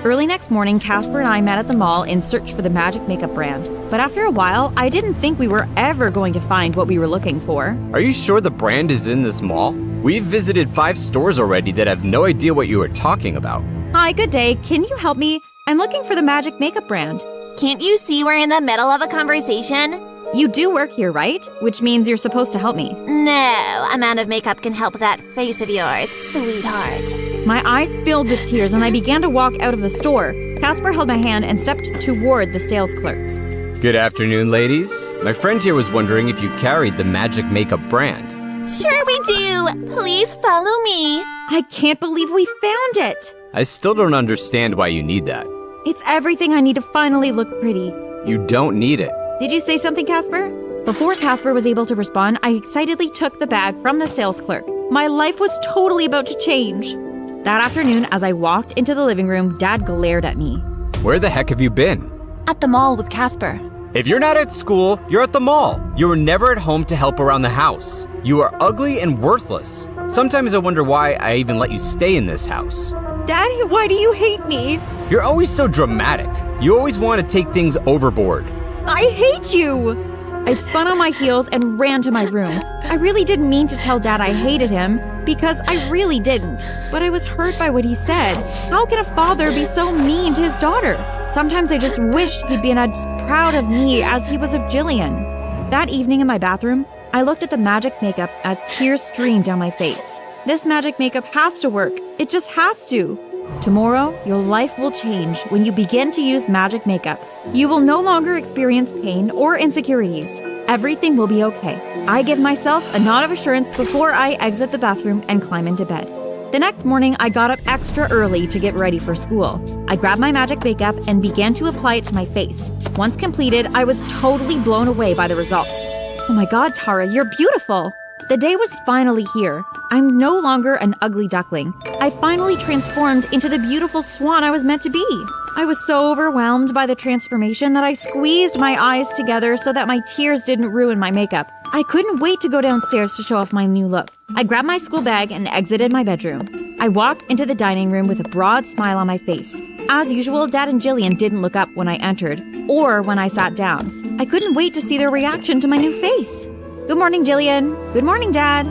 Speaker 4: Early next morning, Casper and I met at the mall in search for the Magic Makeup brand. But after a while, I didn't think we were ever going to find what we were looking for.
Speaker 6: Are you sure the brand is in this mall? We've visited 5 stores already that have no idea what you are talking about.
Speaker 4: Hi, good day. Can you help me? I'm looking for the Magic Makeup brand.
Speaker 1: Can't you see we're in the middle of a conversation?
Speaker 4: You do work here, right? Which means you're supposed to help me.
Speaker 1: No, amount of makeup can help that face of yours, sweetheart.
Speaker 4: My eyes filled with tears and I began to walk out of the store. Casper held my hand and stepped toward the sales clerks.
Speaker 6: Good afternoon, ladies. My friend here was wondering if you carried the Magic Makeup brand.
Speaker 1: Sure we do. Please follow me.
Speaker 4: I can't believe we found it.
Speaker 6: I still don't understand why you need that.
Speaker 4: It's everything I need to finally look pretty.
Speaker 6: You don't need it.
Speaker 4: Did you say something, Casper? Before Casper was able to respond, I excitedly took the bag from the sales clerk. My life was totally about to change. That afternoon, as I walked into the living room, Dad glared at me.
Speaker 6: Where the heck have you been?
Speaker 2: At the mall with Casper.
Speaker 6: If you're not at school, you're at the mall. You were never at home to help around the house. You are ugly and worthless. Sometimes I wonder why I even let you stay in this house.
Speaker 4: Daddy, why do you hate me?
Speaker 6: You're always so dramatic. You always want to take things overboard.
Speaker 4: I hate you! I spun on my heels and ran to my room. I really didn't mean to tell Dad I hated him, because I really didn't. But I was hurt by what he said. How can a father be so mean to his daughter? Sometimes I just wished he'd been as proud of me as he was of Jillian. That evening in my bathroom, I looked at the Magic Makeup as tears streamed down my face. This Magic Makeup has to work. It just has to. Tomorrow, your life will change when you begin to use Magic Makeup. You will no longer experience pain or insecurities. Everything will be okay. I give myself a nod of assurance before I exit the bathroom and climb into bed. The next morning, I got up extra early to get ready for school. I grabbed my Magic Makeup and began to apply it to my face. Once completed, I was totally blown away by the results. Oh my God, Tara, you're beautiful! The day was finally here. I'm no longer an ugly duckling. I finally transformed into the beautiful swan I was meant to be. I was so overwhelmed by the transformation that I squeezed my eyes together so that my tears didn't ruin my makeup. I couldn't wait to go downstairs to show off my new look. I grabbed my school bag and exited my bedroom. I walked into the dining room with a broad smile on my face. As usual, Dad and Jillian didn't look up when I entered, or when I sat down. I couldn't wait to see their reaction to my new face. Good morning, Jillian. Good morning, Dad.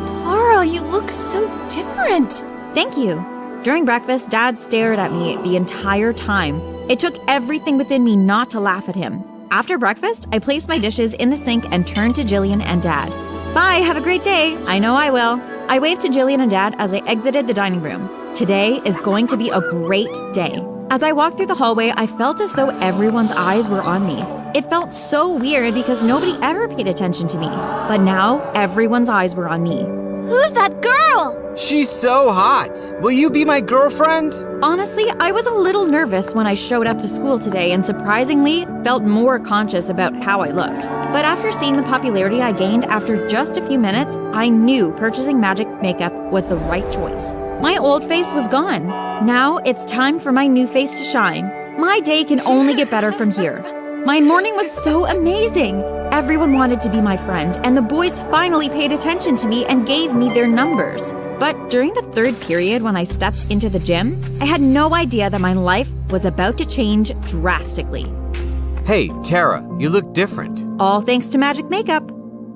Speaker 2: Tara, you look so different.
Speaker 4: Thank you. During breakfast, Dad stared at me the entire time. It took everything within me not to laugh at him. After breakfast, I placed my dishes in the sink and turned to Jillian and Dad. Bye, have a great day. I know I will. I waved to Jillian and Dad as I exited the dining room. Today is going to be a great day. As I walked through the hallway, I felt as though everyone's eyes were on me. It felt so weird because nobody ever paid attention to me. But now, everyone's eyes were on me.
Speaker 1: Who's that girl?
Speaker 6: She's so hot. Will you be my girlfriend?
Speaker 4: Honestly, I was a little nervous when I showed up to school today and surprisingly felt more conscious about how I looked. But after seeing the popularity I gained after just a few minutes, I knew purchasing Magic Makeup was the right choice. My old face was gone. Now it's time for my new face to shine. My day can only get better from here. My morning was so amazing. Everyone wanted to be my friend, and the boys finally paid attention to me and gave me their numbers. But during the third period, when I stepped into the gym, I had no idea that my life was about to change drastically.
Speaker 6: Hey, Tara, you look different.
Speaker 4: All thanks to Magic Makeup.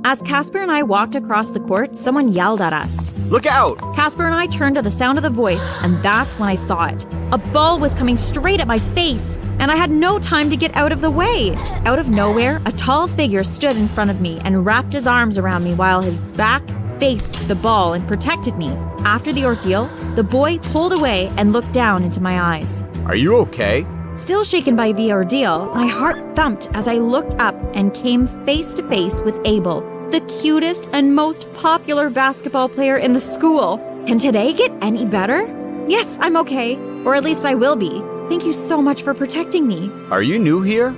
Speaker 4: As Casper and I walked across the court, someone yelled at us.
Speaker 6: Look out!
Speaker 4: Casper and I turned to the sound of the voice, and that's when I saw it. A ball was coming straight at my face, and I had no time to get out of the way. Out of nowhere, a tall figure stood in front of me and wrapped his arms around me while his back faced the ball and protected me. After the ordeal, the boy pulled away and looked down into my eyes.
Speaker 6: Are you okay?
Speaker 4: Still shaken by the ordeal, my heart thumped as I looked up and came face to face with Abel, the cutest and most popular basketball player in the school. Can today get any better? Yes, I'm okay, or at least I will be. Thank you so much for protecting me.
Speaker 6: Are you new here?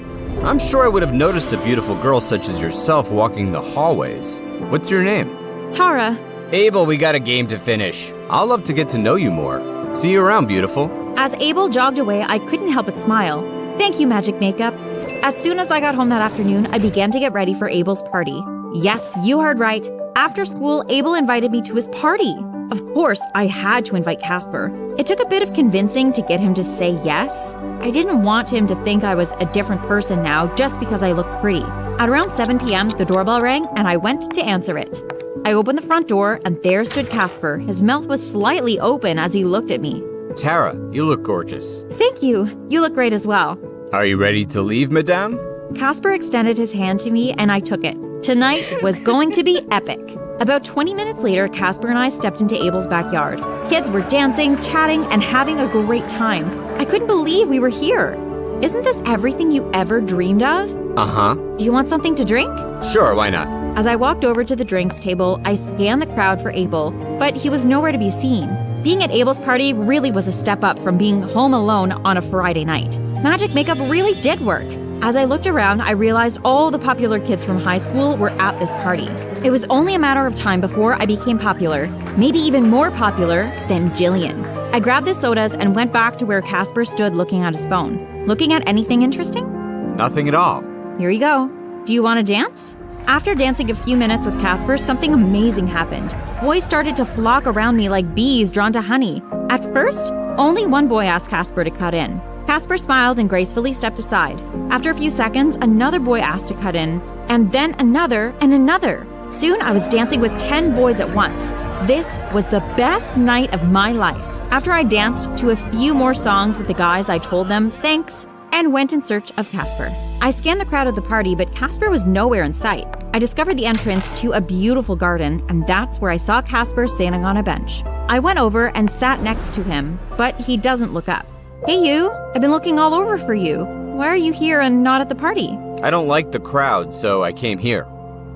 Speaker 6: I'm sure I would have noticed a beautiful girl such as yourself walking the hallways. What's your name?
Speaker 4: Tara.
Speaker 6: Abel, we got a game to finish. I'll love to get to know you more. See you around, beautiful.
Speaker 4: As Abel jogged away, I couldn't help but smile. Thank you, Magic Makeup. As soon as I got home that afternoon, I began to get ready for Abel's party. Yes, you heard right. After school, Abel invited me to his party. Of course, I had to invite Casper. It took a bit of convincing to get him to say yes. I didn't want him to think I was a different person now just because I looked pretty. At around 7 p.m., the doorbell rang and I went to answer it. I opened the front door and there stood Casper. His mouth was slightly open as he looked at me.
Speaker 6: Tara, you look gorgeous.
Speaker 4: Thank you. You look great as well.
Speaker 6: Are you ready to leave, madame?
Speaker 4: Casper extended his hand to me and I took it. Tonight was going to be epic. About 20 minutes later, Casper and I stepped into Abel's backyard. Kids were dancing, chatting, and having a great time. I couldn't believe we were here. Isn't this everything you ever dreamed of?
Speaker 6: Uh-huh.
Speaker 4: Do you want something to drink?
Speaker 6: Sure, why not?
Speaker 4: As I walked over to the drinks table, I scanned the crowd for Abel, but he was nowhere to be seen. Being at Abel's party really was a step up from being home alone on a Friday night. Magic Makeup really did work. As I looked around, I realized all the popular kids from high school were at this party. It was only a matter of time before I became popular, maybe even more popular than Jillian. I grabbed the sodas and went back to where Casper stood looking at his phone. Looking at anything interesting?
Speaker 6: Nothing at all.
Speaker 4: Here you go. Do you want to dance? After dancing a few minutes with Casper, something amazing happened. Boys started to flock around me like bees drawn to honey. At first, only one boy asked Casper to cut in. Casper smiled and gracefully stepped aside. After a few seconds, another boy asked to cut in, and then another and another. Soon I was dancing with 10 boys at once. This was the best night of my life. After I danced to a few more songs with the guys, I told them thanks and went in search of Casper. I scanned the crowd at the party, but Casper was nowhere in sight. I discovered the entrance to a beautiful garden, and that's where I saw Casper standing on a bench. I went over and sat next to him, but he doesn't look up. Hey you, I've been looking all over for you. Why are you here and not at the party?
Speaker 6: I don't like the crowd, so I came here.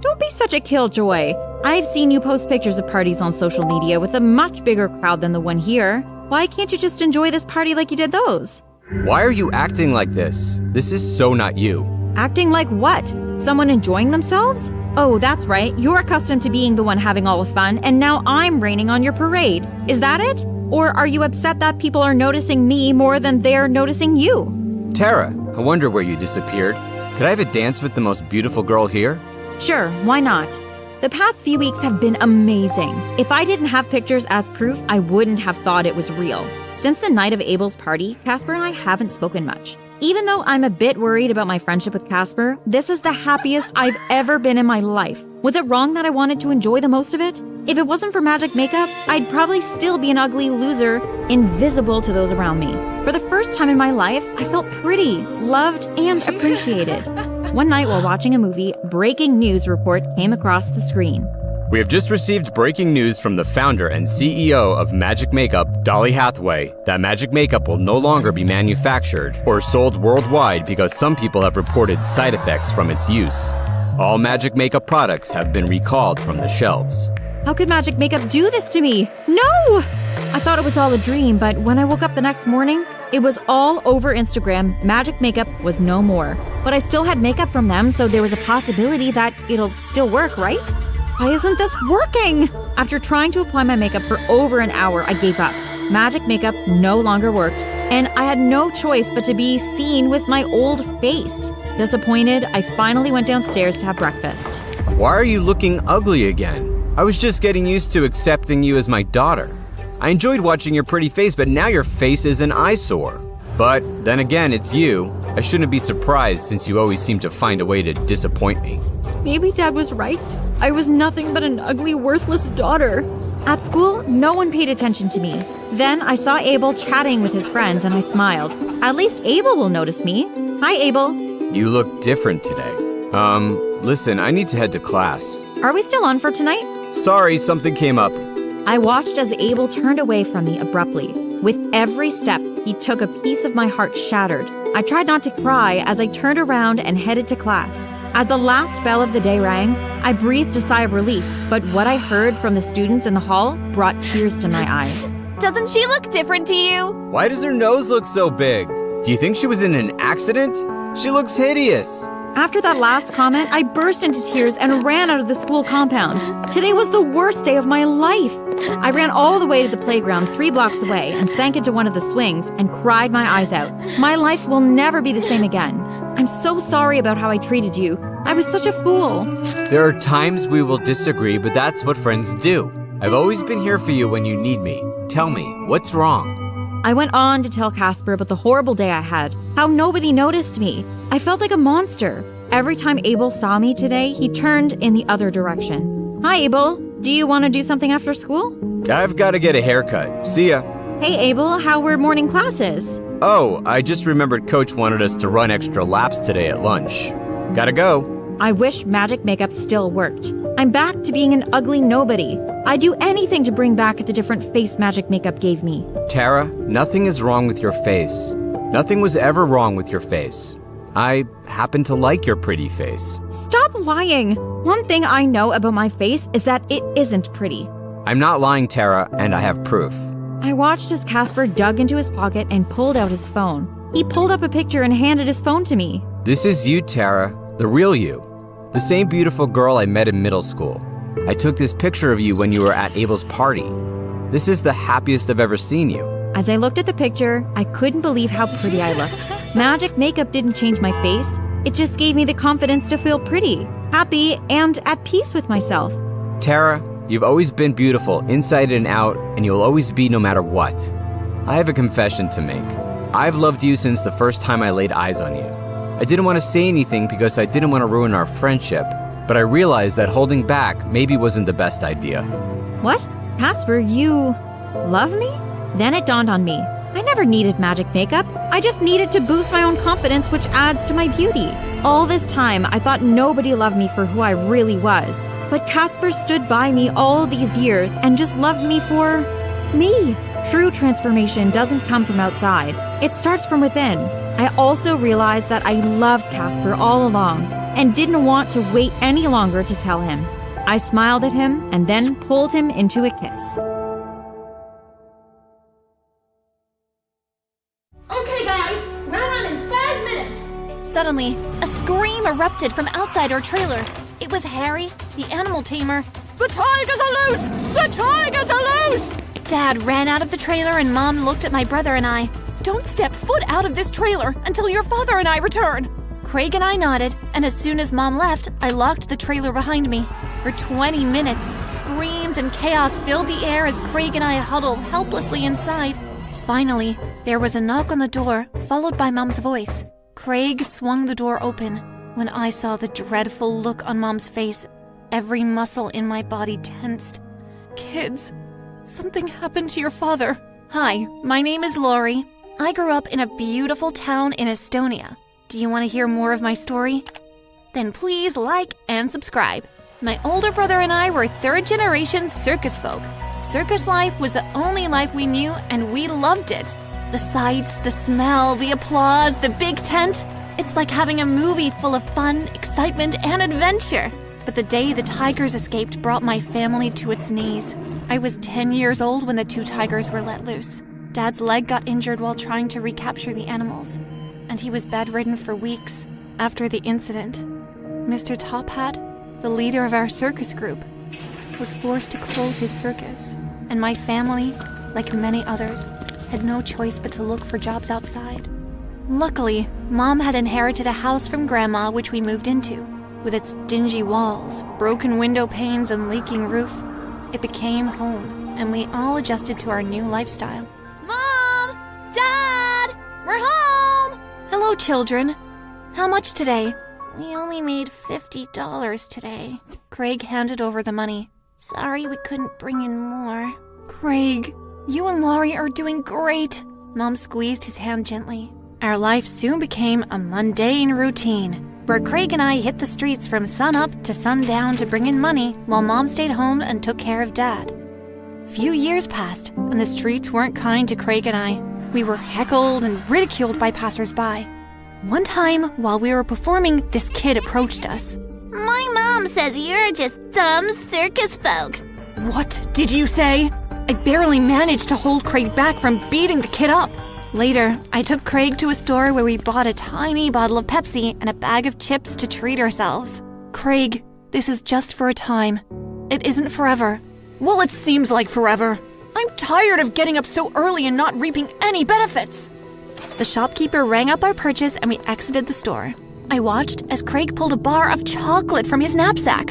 Speaker 4: Don't be such a killjoy. I've seen you post pictures of parties on social media with a much bigger crowd than the one here. Why can't you just enjoy this party like you did those?
Speaker 6: Why are you acting like this? This is so not you.
Speaker 4: Acting like what? Someone enjoying themselves? Oh, that's right. You're accustomed to being the one having all the fun, and now I'm raining on your parade. Is that it? Or are you upset that people are noticing me more than they're noticing you?
Speaker 6: Tara, I wonder where you disappeared. Could I have a dance with the most beautiful girl here?
Speaker 4: Sure, why not? The past few weeks have been amazing. If I didn't have pictures as proof, I wouldn't have thought it was real. Since the night of Abel's party, Casper and I haven't spoken much. Even though I'm a bit worried about my friendship with Casper, this is the happiest I've ever been in my life. Was it wrong that I wanted to enjoy the most of it? If it wasn't for Magic Makeup, I'd probably still be an ugly loser, invisible to those around me. For the first time in my life, I felt pretty, loved, and appreciated. One night while watching a movie, breaking news report came across the screen.
Speaker 6: We have just received breaking news from the founder and CEO of Magic Makeup, Dolly Hathaway, that Magic Makeup will no longer be manufactured or sold worldwide because some people have reported side effects from its use. All Magic Makeup products have been recalled from the shelves.
Speaker 4: How could Magic Makeup do this to me? No! I thought it was all a dream, but when I woke up the next morning, it was all over Instagram. Magic Makeup was no more. But I still had makeup from them, so there was a possibility that it'll still work, right? Why isn't this working? After trying to apply my makeup for over an hour, I gave up. Magic Makeup no longer worked, and I had no choice but to be seen with my old face. Disappointed, I finally went downstairs to have breakfast.
Speaker 6: Why are you looking ugly again? I was just getting used to accepting you as my daughter. I enjoyed watching your pretty face, but now your face is an eyesore. But then again, it's you. I shouldn't be surprised since you always seem to find a way to disappoint me.
Speaker 4: Maybe Dad was right. I was nothing but an ugly, worthless daughter. At school, no one paid attention to me. Then I saw Abel chatting with his friends and I smiled. At least Abel will notice me. Hi, Abel.
Speaker 6: You look different today. Listen, I need to head to class.
Speaker 4: Are we still on for tonight?
Speaker 6: Sorry, something came up.
Speaker 4: I watched as Abel turned away from me abruptly. With every step, he took a piece of my heart shattered. I tried not to cry as I turned around and headed to class. As the last bell of the day rang, I breathed a sigh of relief, but what I heard from the students in the hall brought tears to my eyes.
Speaker 1: Doesn't she look different to you?
Speaker 6: Why does her nose look so big? Do you think she was in an accident? She looks hideous.
Speaker 4: After that last comment, I burst into tears and ran out of the school compound. Today was the worst day of my life. I ran all the way to the playground 3 blocks away and sank into one of the swings and cried my eyes out. My life will never be the same again. I'm so sorry about how I treated you. I was such a fool.
Speaker 6: There are times we will disagree, but that's what friends do. I've always been here for you when you need me. Tell me, what's wrong?
Speaker 4: I went on to tell Casper about the horrible day I had, how nobody noticed me. I felt like a monster. Every time Abel saw me today, he turned in the other direction. Hi, Abel. Do you want to do something after school?
Speaker 6: I've got to get a haircut. See ya.
Speaker 4: Hey, Abel, how were morning classes?
Speaker 6: Oh, I just remembered Coach wanted us to run extra laps today at lunch. Gotta go.
Speaker 4: I wish magic makeup still worked. I'm back to being an ugly nobody. I'd do anything to bring back the different face magic makeup gave me.
Speaker 6: Tara, nothing is wrong with your face. Nothing was ever wrong with your face. I happen to like your pretty face.
Speaker 4: Stop lying. One thing I know about my face is that it isn't pretty.
Speaker 6: I'm not lying, Tara, and I have proof.
Speaker 4: I watched as Casper dug into his pocket and pulled out his phone. He pulled up a picture and handed his phone to me.
Speaker 6: This is you, Tara, the real you. The same beautiful girl I met in middle school. I took this picture of you when you were at Abel's party. This is the happiest I've ever seen you.
Speaker 4: As I looked at the picture, I couldn't believe how pretty I looked. Magic makeup didn't change my face. It just gave me the confidence to feel pretty, happy, and at peace with myself.
Speaker 6: Tara, you've always been beautiful inside and out, and you'll always be no matter what. I have a confession to make. I've loved you since the first time I laid eyes on you. I didn't want to say anything because I didn't want to ruin our friendship, but I realized that holding back maybe wasn't the best idea.
Speaker 4: What? Casper, you love me? Then it dawned on me. I never needed magic makeup. I just needed to boost my own confidence, which adds to my beauty. All this time, I thought nobody loved me for who I really was. But Casper stood by me all these years and just loved me for me. True transformation doesn't come from outside. It starts from within. I also realized that I loved Casper all along and didn't want to wait any longer to tell him. I smiled at him and then pulled him into a kiss.
Speaker 1: Okay, guys, run on in 5 minutes. Suddenly, a scream erupted from outside our trailer. It was Harry, the animal tamer.
Speaker 2: The tigers are loose! The tigers are loose!
Speaker 1: Dad ran out of the trailer and Mom looked at my brother and I.
Speaker 3: Don't step foot out of this trailer until your father and I return.
Speaker 1: Craig and I nodded, and as soon as Mom left, I locked the trailer behind me. For 20 minutes, screams and chaos filled the air as Craig and I huddled helplessly inside. Finally, there was a knock on the door, followed by Mom's voice. Craig swung the door open. When I saw the dreadful look on Mom's face, every muscle in my body tensed.
Speaker 3: Kids, something happened to your father.
Speaker 1: Hi, my name is Lori. I grew up in a beautiful town in Estonia. Do you want to hear more of my story? Then please like and subscribe. My older brother and I were third-generation circus folk. Circus life was the only life we knew, and we loved it. The sights, the smell, the applause, the big tent. It's like having a movie full of fun, excitement, and adventure. But the day the tigers escaped brought my family to its knees. I was 10 years old when the 2 tigers were let loose. Dad's leg got injured while trying to recapture the animals, and he was bedridden for weeks. After the incident, Mr. Top Hat, the leader of our circus group, was forced to close his circus, and my family, like many others, had no choice but to look for jobs outside. Luckily, Mom had inherited a house from Grandma which we moved into. With its dingy walls, broken window panes, and leaking roof, it became home, and we all adjusted to our new lifestyle. Mom! Dad! We're home! Hello, children. How much today? We only made $50 today. Craig handed over the money. Sorry we couldn't bring in more.
Speaker 3: Craig, you and Laurie are doing great.
Speaker 1: Mom squeezed his hand gently. Our life soon became a mundane routine.
Speaker 2: where Craig and I hit the streets from sunup to sundown to bring in money while Mom stayed home and took care of Dad. Few years passed, and the streets weren't kind to Craig and I. We were heckled and ridiculed by passersby. One time, while we were performing, this kid approached us.
Speaker 1: My mom says you're just dumb circus folk.
Speaker 2: What did you say? I barely managed to hold Craig back from beating the kid up. Later, I took Craig to a store where we bought a tiny bottle of Pepsi and a bag of chips to treat ourselves. Craig, this is just for a time. It isn't forever. Well, it seems like forever. I'm tired of getting up so early and not reaping any benefits. The shopkeeper rang up our purchase and we exited the store. I watched as Craig pulled a bar of chocolate from his knapsack.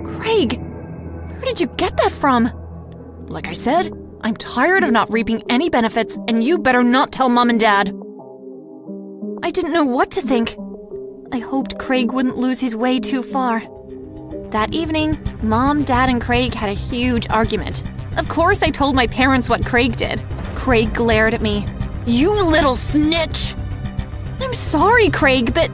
Speaker 2: Craig, where did you get that from? Like I said, I'm tired of not reaping any benefits, and you better not tell Mom and Dad. I didn't know what to think. I hoped Craig wouldn't lose his way too far. That evening, Mom, Dad, and Craig had a huge argument. Of course, I told my parents what Craig did. Craig glared at me. You little snitch! I'm sorry, Craig, but...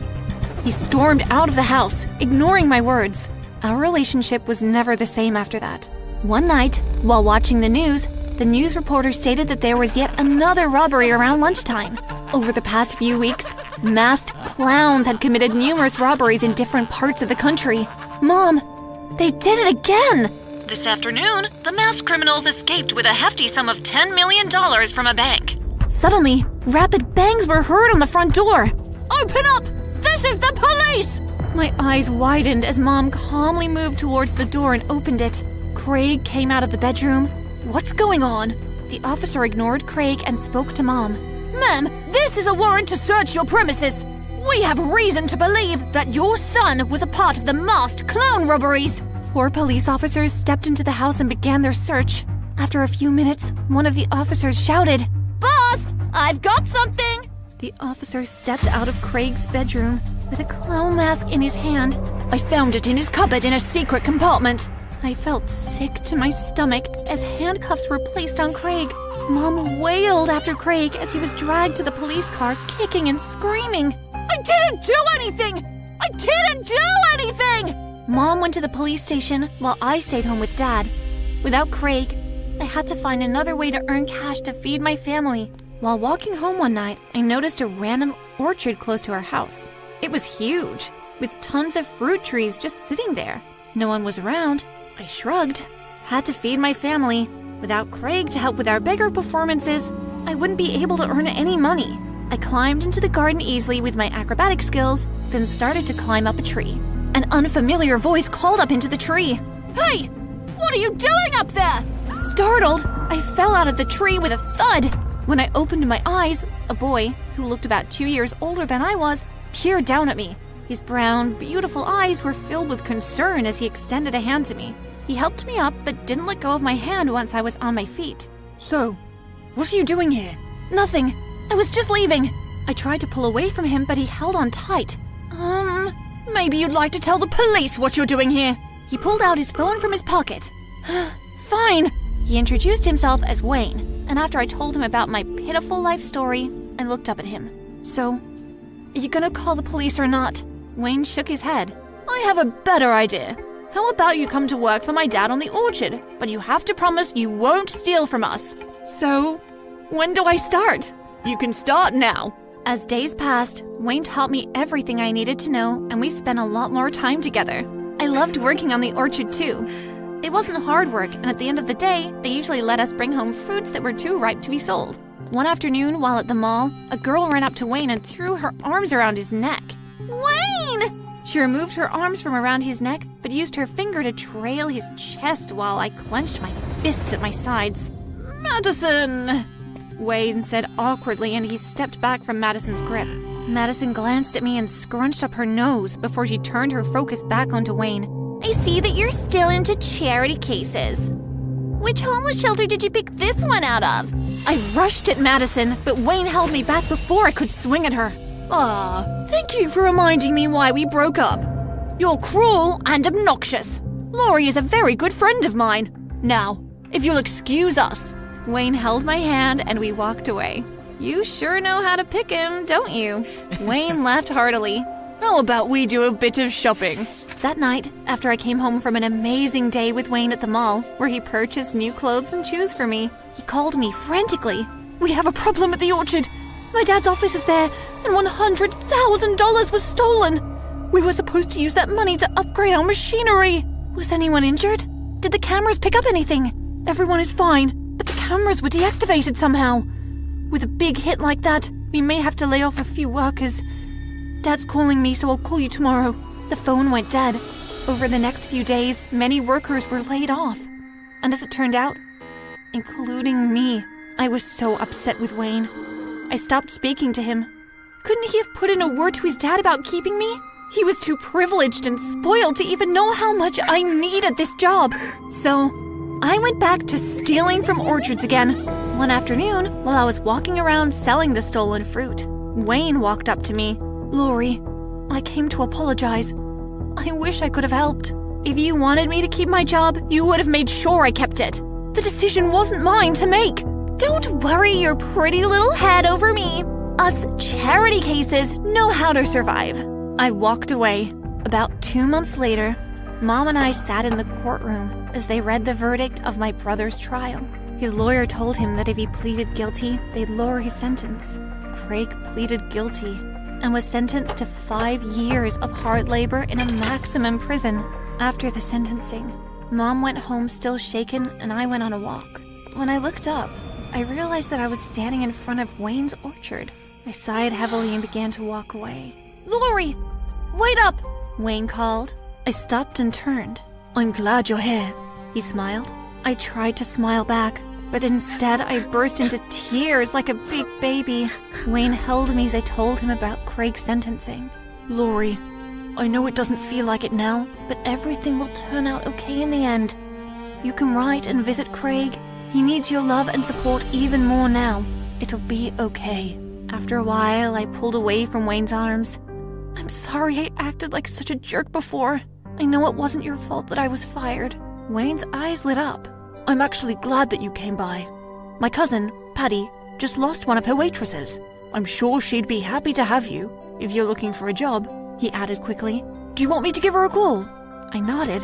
Speaker 2: He stormed out of the house, ignoring my words. Our relationship was never the same after that. One night, while watching the news reporter stated that there was yet another robbery around lunchtime. Over the past few weeks, masked clowns had committed numerous robberies in different parts of the country. Mom, they did it again!
Speaker 3: This afternoon, the masked criminals escaped with a hefty sum of $10 million from a bank.
Speaker 2: Suddenly, rapid bangs were heard on the front door. Open up! This is the police! My eyes widened as Mom calmly moved towards the door and opened it. Craig came out of the bedroom. What's going on? The officer ignored Craig and spoke to Mom. Ma'am, this is a warrant to search your premises. We have reason to believe that your son was a part of the masked clown robberies. 4 police officers stepped into the house and began their search. After a few minutes, one of the officers shouted, "Boss, I've got something!" The officer stepped out of Craig's bedroom with a clown mask in his hand. I found it in his cupboard in a secret compartment. I felt sick to my stomach as handcuffs were placed on Craig. Mom wailed after Craig as he was dragged to the police car, kicking and screaming. I didn't do anything! I didn't do anything! Mom went to the police station while I stayed home with Dad. Without Craig, I had to find another way to earn cash to feed my family. While walking home one night, I noticed a random orchard close to our house. It was huge, with tons of fruit trees just sitting there. No one was around. I shrugged. Had to feed my family. Without Craig to help with our bigger performances, I wouldn't be able to earn any money. I climbed into the garden easily with my acrobatic skills, then started to climb up a tree. An unfamiliar voice called up into the tree. Hey! What are you doing up there? Startled, I fell out of the tree with a thud. When I opened my eyes, a boy, who looked about 2 years older than I was, peered down at me. His brown, beautiful eyes were filled with concern as he extended a hand to me. He helped me up, but didn't let go of my hand once I was on my feet. So, what are you doing here? Nothing. I was just leaving. I tried to pull away from him, but he held on tight. Maybe you'd like to tell the police what you're doing here. He pulled out his phone from his pocket. Fine. He introduced himself as Wayne, and after I told him about my pitiful life story, I looked up at him. So, are you gonna call the police or not? Wayne shook his head. I have a better idea. How about you come to work for my dad on the orchard, but you have to promise you won't steal from us. So, when do I start? You can start now. As days passed, Wayne taught me everything I needed to know, and we spent a lot more time together. I loved working on the orchard too. It wasn't hard work, and at the end of the day, they usually let us bring home fruits that were too ripe to be sold. One afternoon, while at the mall, a girl ran up to Wayne and threw her arms around his neck. Wayne! She removed her arms from around his neck, but used her finger to trail his chest while I clenched my fists at my sides. Madison! Wayne said awkwardly, and he stepped back from Madison's grip. Madison glanced at me and scrunched up her nose before she turned her focus back onto Wayne.
Speaker 1: I see that you're still into charity cases. Which homeless shelter did you pick this one out of?
Speaker 2: I rushed at Madison, but Wayne held me back before I could swing at her. Thank you for reminding me why we broke up. You're cruel and obnoxious. Laurie is a very good friend of mine. Now, if you'll excuse us. Wayne held my hand and we walked away. You sure know how to pick him, don't you? Wayne laughed heartily.
Speaker 3: How about we do a bit of shopping?
Speaker 1: That night, after I came home from an amazing day with Wayne at the mall, where he purchased new clothes and shoes for me, he called me frantically.
Speaker 3: We have a problem at the orchard. My dad's office is there, and $100,000 was stolen. We were supposed to use that money to upgrade our machinery. Was anyone injured? Did the cameras pick up anything? Everyone is fine, but the cameras were deactivated somehow. With a big hit like that, we may have to lay off a few workers. Dad's calling me, so I'll call you tomorrow. The phone went dead. Over the next few days, many workers were laid off. And as it turned out, including me, I was so upset with Wayne. I stopped speaking to him. Couldn't he have put in a word to his dad about keeping me? He was too privileged and spoiled to even know how much I needed this job. So, I went back to stealing from orchards again. One afternoon, while I was walking around selling the stolen fruit, Wayne walked up to me. Lori, I came to apologize. I wish I could have helped. If you wanted me to keep my job, you would have made sure I kept it. The decision wasn't mine to make.
Speaker 1: Don't worry your pretty little head over me. Us charity cases know how to survive.
Speaker 3: I walked away. About 2 months later, Mom and I sat in the courtroom as they read the verdict of my brother's trial. His lawyer told him that if he pleaded guilty, they'd lower his sentence. Craig pleaded guilty and was sentenced to 5 years of hard labor in a maximum prison. After the sentencing, Mom went home still shaken and I went on a walk. When I looked up, I realized that I was standing in front of Wayne's orchard. I sighed heavily and began to walk away. Lori, wait up, Wayne called. I stopped and turned. I'm glad you're here, he smiled. I tried to smile back, but instead I burst into tears like a big baby. Wayne held me as I told him about Craig's sentencing. Lori, I know it doesn't feel like it now, but everything will turn out okay in the end. You can write and visit Craig. He needs your love and support even more now. It'll be okay. After a while, I pulled away from Wayne's arms. I'm sorry I acted like such a jerk before. I know it wasn't your fault that I was fired. Wayne's eyes lit up. I'm actually glad that you came by. My cousin, Patty, just lost one of her waitresses. I'm sure she'd be happy to have you, if you're looking for a job, he added quickly. Do you want me to give her a call? I nodded.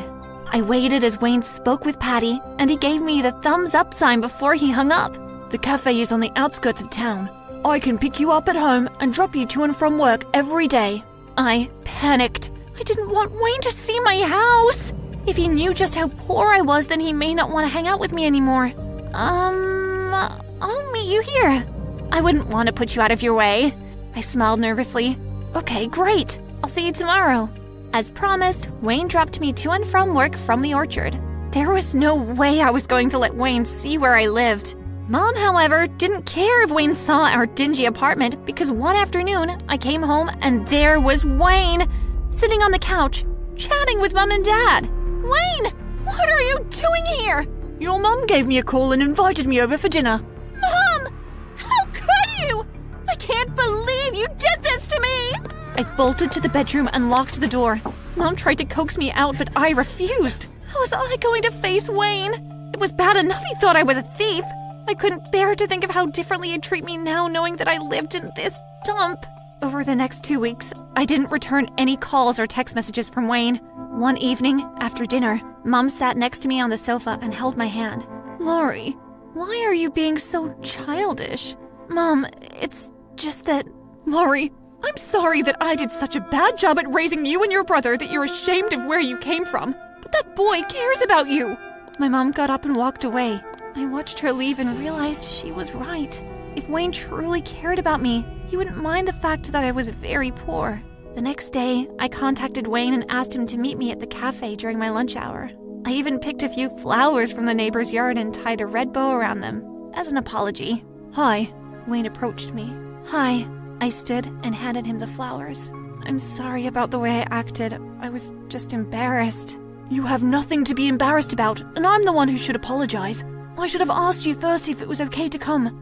Speaker 3: I waited as Wayne spoke with Patty, and he gave me the thumbs up sign before he hung up. The cafe is on the outskirts of town. I can pick you up at home and drop you to and from work every day. I panicked. I didn't want Wayne to see my house. If he knew just how poor I was, then he may not want to hang out with me anymore. I'll meet you here. I wouldn't want to put you out of your way. I smiled nervously. Okay, great. I'll see you tomorrow. As promised, Wayne dropped me to and from work from the orchard. There was no way I was going to let Wayne see where I lived. Mom, however, didn't care if Wayne saw our dingy apartment because one afternoon I came home and there was Wayne sitting on the couch, chatting with Mom and Dad. Wayne, what are you doing here? Your mom gave me a call and invited me over for dinner. Mom, how could you? I can't believe you did this to me. I bolted to the bedroom and locked the door. Mom tried to coax me out, but I refused. How was I going to face Wayne? It was bad enough he thought I was a thief. I couldn't bear to think of how differently he'd treat me now, knowing that I lived in this dump. Over the next 2 weeks, I didn't return any calls or text messages from Wayne. One evening, after dinner, Mom sat next to me on the sofa and held my hand. Lori, why are you being so childish? Mom, it's just that... Lori, I'm sorry that I did such a bad job at raising you and your brother that you're ashamed of where you came from. But that boy cares about you. My mom got up and walked away. I watched her leave and realized she was right. If Wayne truly cared about me, he wouldn't mind the fact that I was very poor. The next day, I contacted Wayne and asked him to meet me at the cafe during my lunch hour. I even picked a few flowers from the neighbor's yard and tied a red bow around them, as an apology. Hi, Wayne approached me. Hi, I stood and handed him the flowers. I'm sorry about the way I acted. I was just embarrassed. You have nothing to be embarrassed about, and I'm the one who should apologize. I should have asked you first if it was okay to come.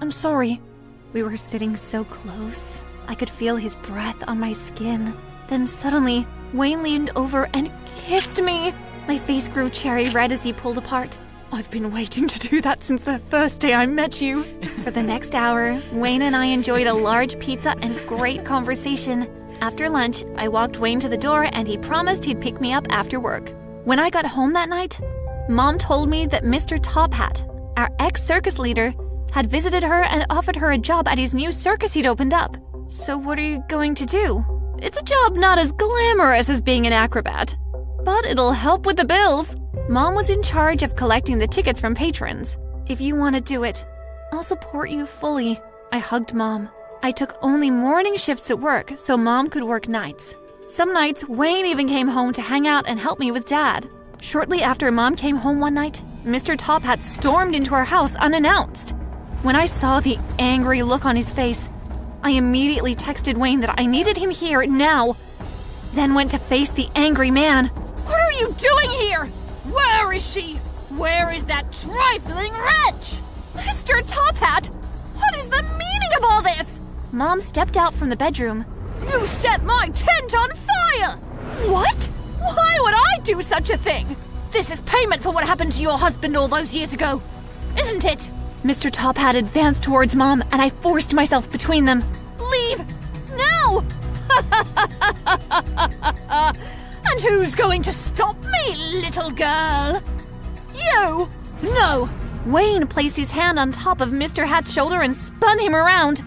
Speaker 3: I'm sorry. We were sitting so close. I could feel his breath on my skin. Then suddenly, Wayne leaned over and kissed me. My face grew cherry red as he pulled apart. I've been waiting to do that since the first day I met you. For the next hour, Wayne and I enjoyed a large pizza and great conversation.
Speaker 1: After lunch, I walked Wayne to the door and he promised he'd pick me up after work. When I got home that night, Mom told me that Mr. Top Hat, our ex-circus leader, had visited her and offered her a job at his new circus he'd opened up. So what are you going to do? It's a job not as glamorous as being an acrobat, but it'll help with the bills. Mom was in charge of collecting the tickets from patrons. If you want to do it, I'll support you fully. I hugged Mom. I took only morning shifts at work so Mom could work nights. Some nights, Wayne even came home to hang out and help me with Dad. Shortly after Mom came home one night, Mr. Top Hat stormed into our house unannounced. When I saw the angry look on his face, I immediately texted Wayne that I needed him here now, then went to face the angry man. What are you doing here? Where is she? Where is that trifling wretch? Mr. Top Hat, what is the meaning of all this? Mom stepped out from the bedroom. You set my tent on fire! What? Why would I do such a thing? This is payment for what happened to your husband all those years ago, isn't it? Mr. Top Hat advanced towards Mom, and I forced myself between them. Leave! Now! And who's going to stop me, little girl? You! No! Wayne placed his hand on top of Mr. Hat's shoulder and spun him around.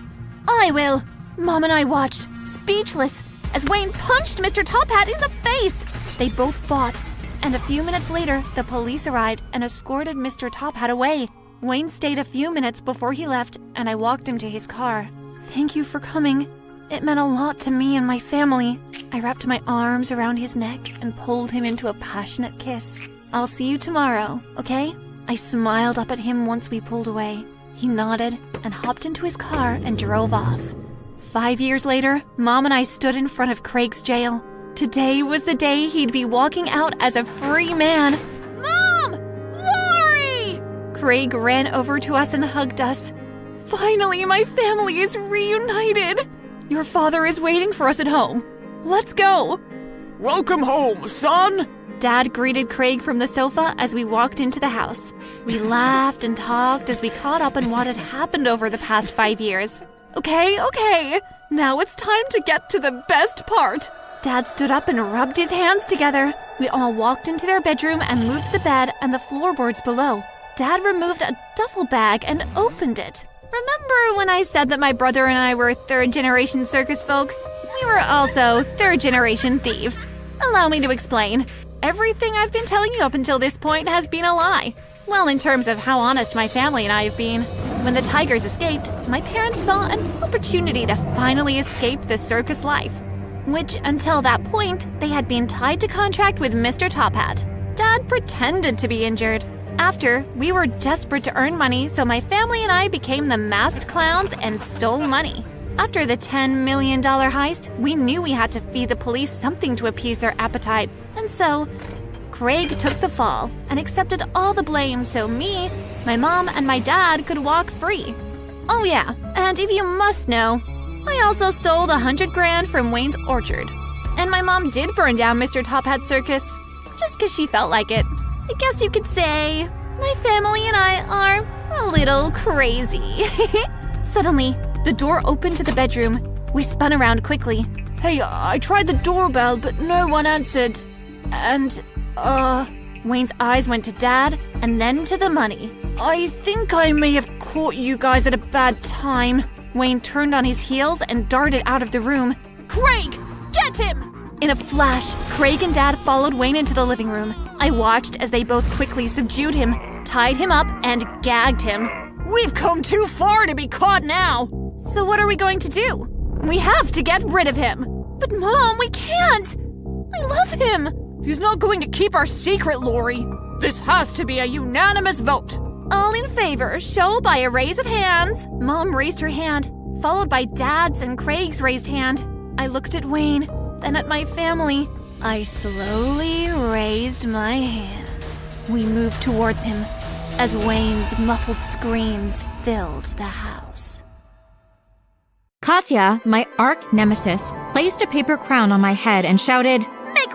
Speaker 1: I will. Mom and I watched, speechless, as Wayne punched Mr. Top Hat in the face. They both fought, and a few minutes later, the police arrived and escorted Mr. Top Hat away. Wayne stayed a few minutes before he left, and I walked him to his car. Thank you for coming. It meant a lot to me and my family. I wrapped my arms around his neck and pulled him into a passionate kiss. I'll see you tomorrow, okay? I smiled up at him once we pulled away. He nodded and hopped into his car and drove off. 5 years later, Mom and I stood in front of Craig's jail. Today was the day he'd be walking out as a free man. Mom! Laurie! Craig ran over to us and hugged us. Finally, my family is reunited. Your father is waiting for us at home. Let's go.
Speaker 7: Welcome home, son.
Speaker 1: Dad greeted Craig from the sofa as we walked into the house. We laughed and talked as we caught up on what had happened over the past 5 years. Okay. Now it's time to get to the best part. Dad stood up and rubbed his hands together. We all walked into their bedroom and moved the bed and the floorboards below. Dad removed a duffel bag and opened it. Remember when I said that my brother and I were third-generation circus folk? We were also third-generation thieves. Allow me to explain. Everything I've been telling you up until this point has been a lie. Well, in terms of how honest my family and I have been. When the tigers escaped, my parents saw an opportunity to finally escape the circus life, which, until that point, they had been tied to contract with Mr. Top Hat. Dad pretended to be injured. After, we were desperate to earn money, so my family and I became the masked clowns and stole money. After the $10 million heist, we knew we had to feed the police something to appease their appetite, and so Craig took the fall and accepted all the blame so me, my mom, and my dad could walk free. Oh yeah, and if you must know, I also stole the $100,000 from Wayne's orchard. And my mom did burn down Mr. Top Hat Circus, just 'cause she felt like it. I guess you could say my family and I are a little crazy. Suddenly, the door opened to the bedroom. We spun around quickly. Hey, I tried the doorbell, but no one answered. And, Wayne's eyes went to Dad and then to the money. I think I may have caught you guys at a bad time. Wayne turned on his heels and darted out of the room. Craig, get him! In a flash, Craig and Dad followed Wayne into the living room. I watched as they both quickly subdued him, tied him up, and gagged him. We've come too far to be caught now. So what are we going to do? We have to get rid of him. But Mom, we can't. I love him. He's not going to keep our secret, Laurie. This has to be a unanimous vote. All in favor, show by a raise of hands. Mom raised her hand, followed by Dad's and Craig's raised hand. I looked at Wayne, then at my family. I slowly raised my hand. We moved towards him as Wayne's muffled screams filled the house.
Speaker 4: Katya, my arch nemesis, placed a paper crown on my head and shouted,
Speaker 1: Make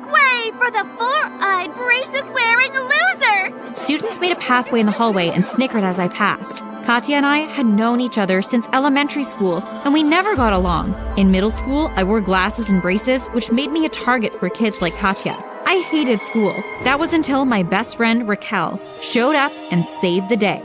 Speaker 1: way for the four-eyed braces-wearing loser!
Speaker 4: Students made a pathway in the hallway and snickered as I passed. Katya and I had known each other since elementary school, and we never got along. In middle school, I wore glasses and braces, which made me a target for kids like Katya. I hated school. That was until my best friend, Raquel, showed up and saved the day.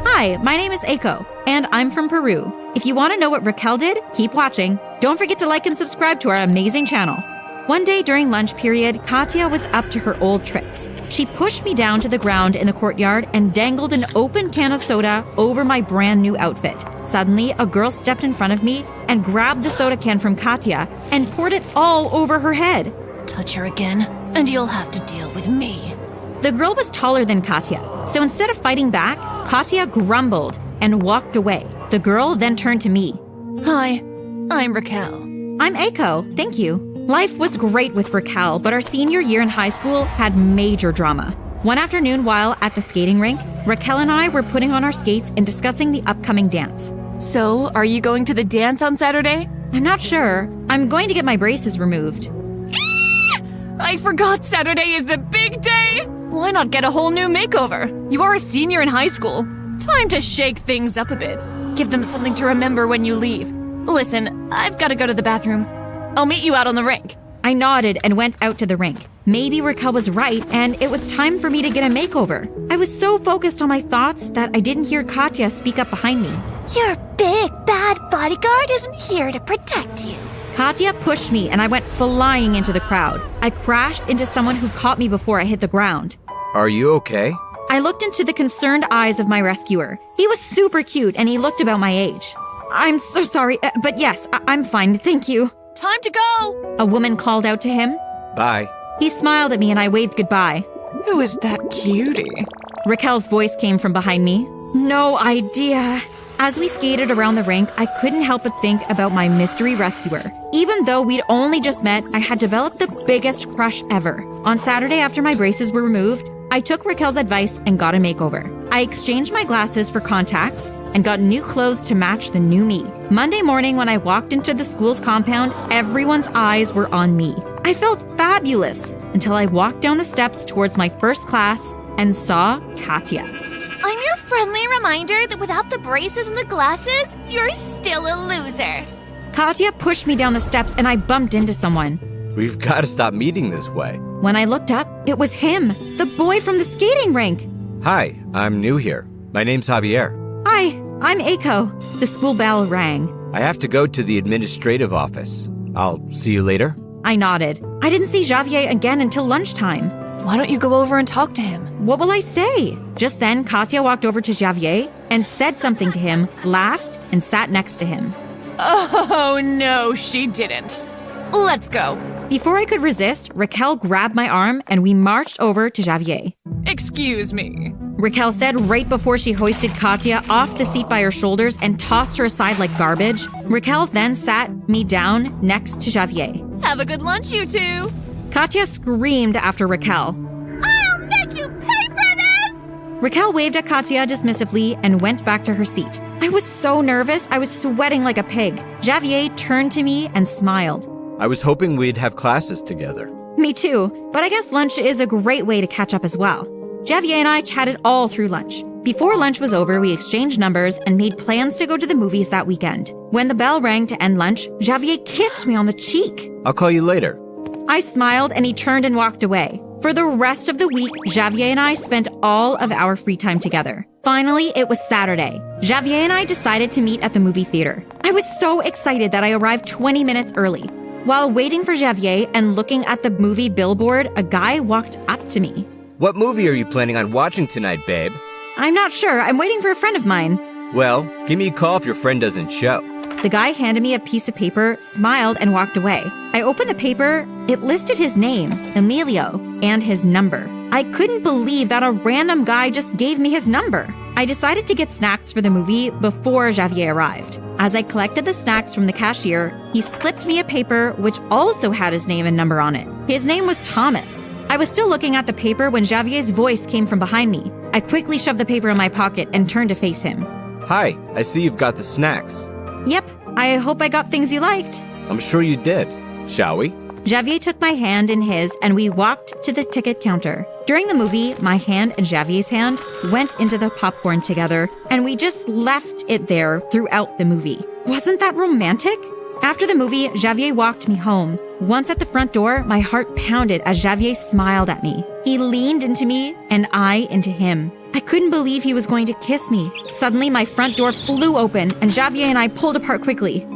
Speaker 4: Hi, my name is Eiko, and I'm from Peru. If you want to know what Raquel did, keep watching. Don't forget to like and subscribe to our amazing channel. One day during lunch period, Katya was up to her old tricks. She pushed me down to the ground in the courtyard and dangled an open can of soda over my brand new outfit. Suddenly, a girl stepped in front of me and grabbed the soda can from Katya and poured it all over her head.
Speaker 2: Touch her again, and you'll have to deal with me.
Speaker 4: The girl was taller than Katya, so instead of fighting back, Katya grumbled and walked away. The girl then turned to me.
Speaker 2: Hi, I'm Raquel.
Speaker 4: I'm Eiko, thank you. Life was great with Raquel, but our senior year in high school had major drama. One afternoon while at the skating rink, Raquel and I were putting on our skates and discussing the upcoming dance.
Speaker 2: So, are you going to the dance on Saturday?
Speaker 4: I'm not sure. I'm going to get my braces removed.
Speaker 2: I forgot Saturday is the big day! Why not get a whole new makeover? You are a senior in high school. Time to shake things up a bit. Give them something to remember when you leave. Listen, I've got to go to the bathroom. I'll meet you out on the rink.
Speaker 4: I nodded and went out to the rink. Maybe Raquel was right, and it was time for me to get a makeover. I was so focused on my thoughts that I didn't hear Katya speak up behind me.
Speaker 1: Your big bad bodyguard isn't here to protect you.
Speaker 4: Katya pushed me and I went flying into the crowd. I crashed into someone who caught me before I hit the ground.
Speaker 6: Are you okay?
Speaker 4: I looked into the concerned eyes of my rescuer. He was super cute and he looked about my age. I'm so sorry, but yes, I'm fine, thank you.
Speaker 2: Time to go!
Speaker 4: A woman called out to him.
Speaker 6: Bye.
Speaker 4: He smiled at me and I waved goodbye.
Speaker 2: Who is that cutie?
Speaker 4: Raquel's voice came from behind me. No idea. As we skated around the rink, I couldn't help but think about my mystery rescuer. Even though we'd only just met, I had developed the biggest crush ever. On Saturday, after my braces were removed, I took Raquel's advice and got a makeover. I exchanged my glasses for contacts and got new clothes to match the new me. Monday morning, when I walked into the school's compound, everyone's eyes were on me. I felt fabulous until I walked down the steps towards my first class and saw Katya.
Speaker 1: I'm your friendly reminder that without the braces and the glasses, you're still a loser.
Speaker 4: Katya pushed me down the steps and I bumped into someone.
Speaker 6: We've got to stop meeting this way.
Speaker 4: When I looked up, it was him, the boy from the skating rink.
Speaker 6: Hi, I'm new here. My name's Javier.
Speaker 4: Hi, I'm Eiko. The school bell rang.
Speaker 6: I have to go to the administrative office. I'll see you later.
Speaker 4: I nodded. I didn't see Javier again until lunchtime.
Speaker 2: Why don't you go over and talk to him?
Speaker 4: What will I say? Just then, Katya walked over to Javier and said something to him, laughed, and sat next to him.
Speaker 2: Oh, no, she didn't. Let's go.
Speaker 4: Before I could resist, Raquel grabbed my arm and we marched over to Javier.
Speaker 2: Excuse me.
Speaker 4: Raquel said right before she hoisted Katya off the seat by her shoulders and tossed her aside like garbage. Raquel then sat me down next to Javier.
Speaker 3: Have a good lunch, you two.
Speaker 4: Katya screamed after Raquel.
Speaker 1: I'll make you pay for this!
Speaker 4: Raquel waved at Katya dismissively and went back to her seat. I was so nervous, I was sweating like a pig. Javier turned to me and smiled.
Speaker 6: I was hoping we'd have classes together.
Speaker 4: Me too, but I guess lunch is a great way to catch up as well. Javier and I chatted all through lunch. Before lunch was over, we exchanged numbers and made plans to go to the movies that weekend. When the bell rang to end lunch, Javier kissed me on the cheek.
Speaker 6: I'll call you later.
Speaker 4: I smiled and he turned and walked away. For the rest of the week, Javier and I spent all of our free time together. Finally, it was Saturday. Javier and I decided to meet at the movie theater. I was so excited that I arrived 20 minutes early. While waiting for Javier and looking at the movie billboard, a guy walked up to me.
Speaker 6: What movie are you planning on watching tonight, babe?
Speaker 4: I'm not sure. I'm waiting for a friend of mine.
Speaker 6: Well, give me a call if your friend doesn't show.
Speaker 4: The guy handed me a piece of paper, smiled, and walked away. I opened the paper. It listed his name, Emilio, and his number. I couldn't believe that a random guy just gave me his number. I decided to get snacks for the movie before Javier arrived. As I collected the snacks from the cashier, he slipped me a paper which also had his name and number on it. His name was Thomas. I was still looking at the paper when Javier's voice came from behind me. I quickly shoved the paper in my pocket and turned to face him.
Speaker 6: Hi, I see you've got the snacks.
Speaker 4: Yep, I hope I got things you liked.
Speaker 6: I'm sure you did. Shall we?
Speaker 4: Javier took my hand in his and we walked to the ticket counter. During the movie, my hand and Javier's hand went into the popcorn together and we just left it there throughout the movie. Wasn't that romantic? After the movie, Javier walked me home. Once at the front door, my heart pounded as Javier smiled at me. He leaned into me and I into him. I couldn't believe he was going to kiss me. Suddenly, my front door flew open and Javier and I pulled apart quickly.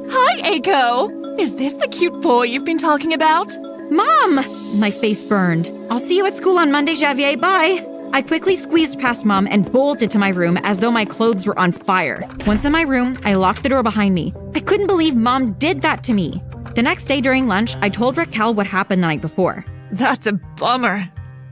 Speaker 2: Hi, Eiko! Is this the cute boy you've been talking about?
Speaker 4: Mom! My face burned. I'll see you at school on Monday, Javier. Bye! I quickly squeezed past Mom and bolted to my room as though my clothes were on fire. Once in my room, I locked the door behind me. I couldn't believe Mom did that to me. The next day during lunch, I told Raquel what happened the night before.
Speaker 2: That's a bummer.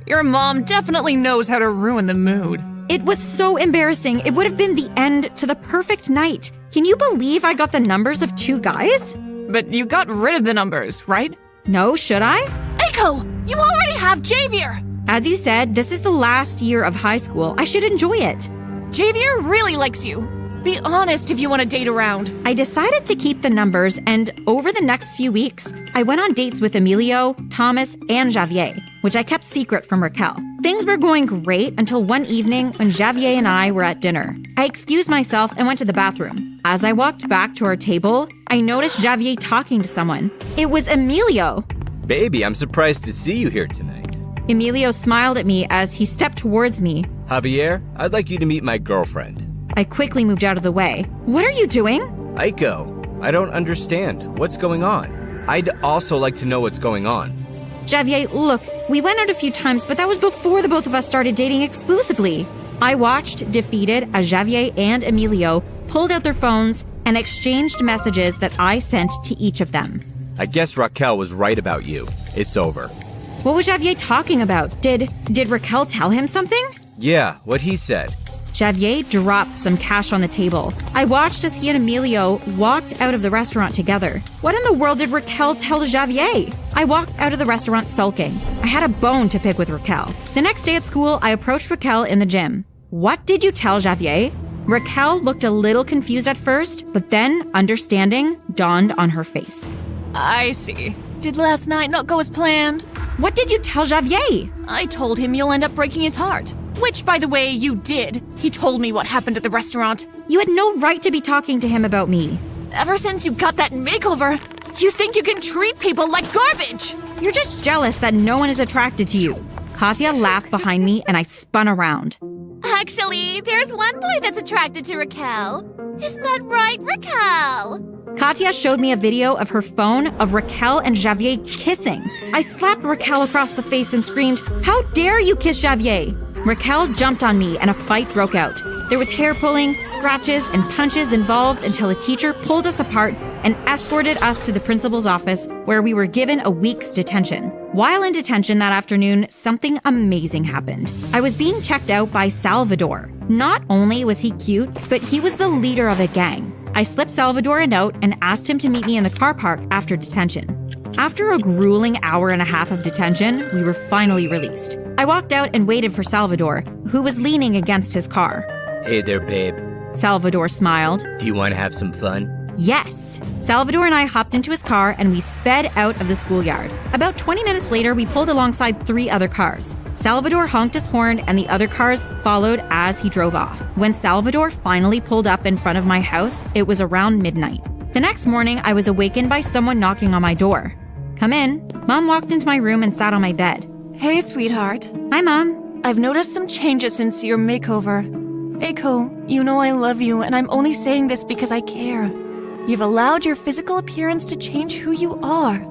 Speaker 2: Your mom definitely knows how to ruin the mood.
Speaker 4: It was so embarrassing. It would have been the end to the perfect night. Can you believe I got the numbers of 2 guys?
Speaker 2: But you got rid of the numbers, right?
Speaker 4: No, should I?
Speaker 3: Eiko, you already have Javier!
Speaker 4: As you said, this is the last year of high school. I should enjoy it.
Speaker 3: Javier really likes you. Be honest if you want to date around.
Speaker 4: I decided to keep the numbers, and over the next few weeks, I went on dates with Emilio, Thomas, and Javier, which I kept secret from Raquel. Things were going great until one evening when Javier and I were at dinner. I excused myself and went to the bathroom. As I walked back to our table, I noticed Javier talking to someone. It was Emilio.
Speaker 6: Baby, I'm surprised to see you here tonight.
Speaker 4: Emilio smiled at me as he stepped towards me.
Speaker 6: Javier, I'd like you to meet my girlfriend.
Speaker 4: I quickly moved out of the way. What are you doing?
Speaker 6: Eiko, I don't understand. What's going on? I'd also like to know what's going on.
Speaker 4: Javier, look, we went out a few times, but that was before the both of us started dating exclusively. I watched, defeated, as Javier and Emilio pulled out their phones and exchanged messages that I sent to each of them.
Speaker 6: I guess Raquel was right about you. It's over.
Speaker 4: What was Javier talking about? Did Raquel tell him something?
Speaker 6: Yeah, what he said.
Speaker 4: Javier dropped some cash on the table. I watched as he and Emilio walked out of the restaurant together. What in the world did Raquel tell Javier? I walked out of the restaurant sulking. I had a bone to pick with Raquel. The next day at school, I approached Raquel in the gym. What did you tell Javier? Raquel looked a little confused at first, but then understanding dawned on her face.
Speaker 3: I see. Did last night not go as planned?
Speaker 4: What did you tell Javier?
Speaker 3: I told him you'll end up breaking his heart. Which, by the way, you did. He told me what happened at the restaurant.
Speaker 4: You had no right to be talking to him about me.
Speaker 3: Ever since you got that makeover, you think you can treat people like garbage!
Speaker 4: You're just jealous that no one is attracted to you. Katya laughed behind me and I spun around.
Speaker 3: Actually, there's one boy that's attracted to Raquel. Isn't that right, Raquel?
Speaker 4: Katya showed me a video of her phone of Raquel and Javier kissing. I slapped Raquel across the face and screamed, "How dare you kiss Javier!" Raquel jumped on me and a fight broke out. There was hair pulling, scratches, and punches involved until a teacher pulled us apart and escorted us to the principal's office where we were given a week's detention. While in detention that afternoon, something amazing happened. I was being checked out by Salvador. Not only was he cute, but he was the leader of a gang. I slipped Salvador a note and asked him to meet me in the car park after detention. After a grueling hour and a half of detention, we were finally released. I walked out and waited for Salvador, who was leaning against his car.
Speaker 6: Hey there, babe.
Speaker 4: Salvador smiled.
Speaker 6: Do you want to have some fun?
Speaker 4: Yes! Salvador and I hopped into his car and we sped out of the schoolyard. About 20 minutes later, we pulled alongside 3 other cars. Salvador honked his horn and the other cars followed as he drove off. When Salvador finally pulled up in front of my house, it was around midnight. The next morning, I was awakened by someone knocking on my door. Come in. Mom walked into my room and sat on my bed.
Speaker 3: Hey, sweetheart.
Speaker 4: Hi, Mom.
Speaker 3: I've noticed some changes since your makeover. Eiko, you know I love you, and I'm only saying this because I care. You've allowed your physical appearance to change who you are.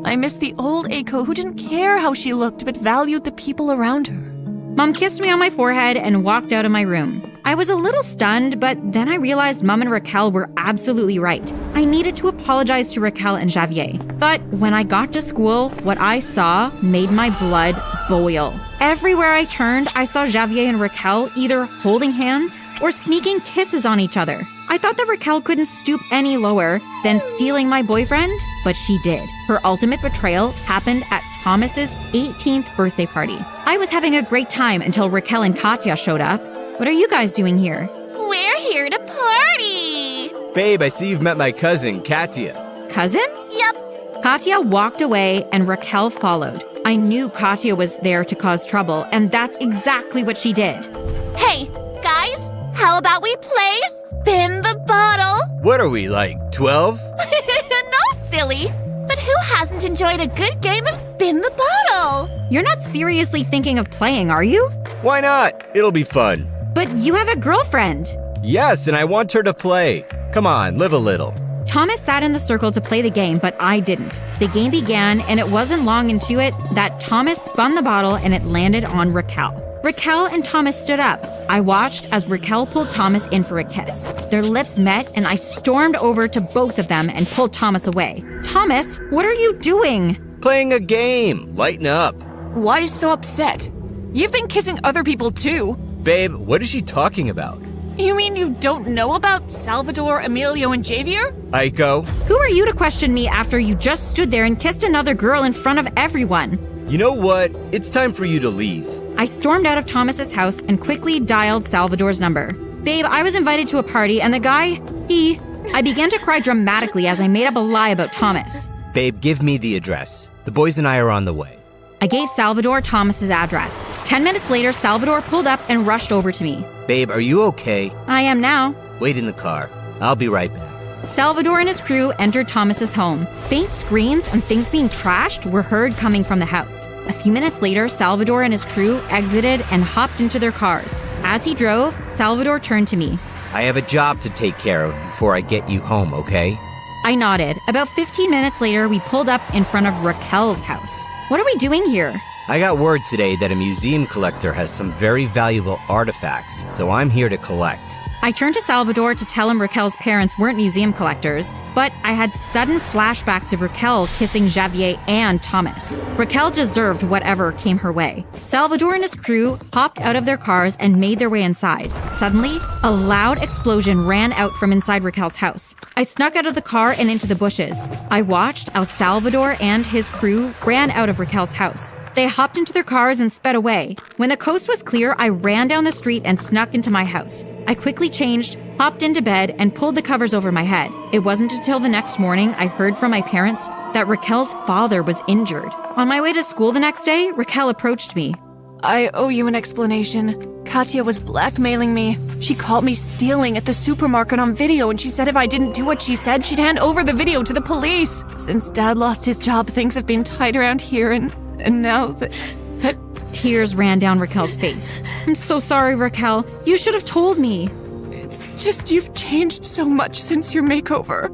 Speaker 3: I miss the old Eiko who didn't care how she looked but valued the people around her.
Speaker 4: Mom kissed me on my forehead and walked out of my room. I was a little stunned, but then I realized Mom and Raquel were absolutely right. I needed to apologize to Raquel and Javier. But when I got to school, what I saw made my blood boil. Everywhere I turned, I saw Javier and Raquel either holding hands or sneaking kisses on each other. I thought that Raquel couldn't stoop any lower than stealing my boyfriend, but she did. Her ultimate betrayal happened at Thomas's 18th birthday party. I was having a great time until Raquel and Katya showed up. What are you guys doing here?
Speaker 3: We're here to party!
Speaker 6: Babe, I see you've met my cousin, Katya.
Speaker 4: Cousin?
Speaker 3: Yep.
Speaker 4: Katya walked away and Raquel followed. I knew Katya was there to cause trouble, and that's exactly what she did.
Speaker 1: Hey, guys, how about we play Spin the Bottle?
Speaker 6: What are we, like 12?
Speaker 1: No, silly. But who hasn't enjoyed a good game of Spin the Bottle?
Speaker 4: You're not seriously thinking of playing, are you?
Speaker 6: Why not? It'll be fun.
Speaker 4: But you have a girlfriend.
Speaker 6: Yes, and I want her to play. Come on, live a little.
Speaker 4: Thomas sat in the circle to play the game, but I didn't. The game began, and it wasn't long into it that Thomas spun the bottle and it landed on Raquel. Raquel and Thomas stood up. I watched as Raquel pulled Thomas in for a kiss. Their lips met, and I stormed over to both of them and pulled Thomas away. Thomas, what are you doing?
Speaker 6: Playing a game. Lighten up.
Speaker 2: Why so upset? You've been kissing other people too.
Speaker 6: Babe, what is she talking about?
Speaker 2: You mean you don't know about Salvador, Emilio, and Javier?
Speaker 6: Aiko?
Speaker 4: Who are you to question me after you just stood there and kissed another girl in front of everyone?
Speaker 6: You know what? It's time for you to leave.
Speaker 4: I stormed out of Thomas's house and quickly dialed Salvador's number. Babe, I was invited to a party and the guy, I began to cry dramatically as I made up a lie about Thomas.
Speaker 6: Babe, give me the address. The boys and I are on the way.
Speaker 4: I gave Salvador Thomas's address. 10 minutes later, Salvador pulled up and rushed over to me.
Speaker 6: Babe, are you okay?
Speaker 4: I am now.
Speaker 6: Wait in the car. I'll be right back.
Speaker 4: Salvador and his crew entered Thomas's home. Faint screams and things being trashed were heard coming from the house. A few minutes later, Salvador and his crew exited and hopped into their cars. As he drove, Salvador turned to me.
Speaker 6: I have a job to take care of before I get you home, okay?
Speaker 4: I nodded. About 15 minutes later, we pulled up in front of Raquel's house. What are we doing here?
Speaker 6: I got word today that a museum collector has some very valuable artifacts, so I'm here to collect.
Speaker 4: I turned to Salvador to tell him Raquel's parents weren't museum collectors, but I had sudden flashbacks of Raquel kissing Javier and Thomas. Raquel deserved whatever came her way. Salvador and his crew hopped out of their cars and made their way inside. Suddenly, a loud explosion ran out from inside Raquel's house. I snuck out of the car and into the bushes. I watched as Salvador and his crew ran out of Raquel's house. They hopped into their cars and sped away. When the coast was clear, I ran down the street and snuck into my house. I quickly changed, hopped into bed, and pulled the covers over my head. It wasn't until the next morning I heard from my parents that Raquel's father was injured. On my way to school the next day, Raquel approached me.
Speaker 2: I owe you an explanation. Katya was blackmailing me. She caught me stealing at the supermarket on video, and she said if I didn't do what she said, she'd hand over the video to the police. Since Dad lost his job, things have been tight around here, and now that
Speaker 4: Tears ran down Raquel's face. I'm so sorry, Raquel. You should have told me.
Speaker 2: it's just you've changed so much since your makeover.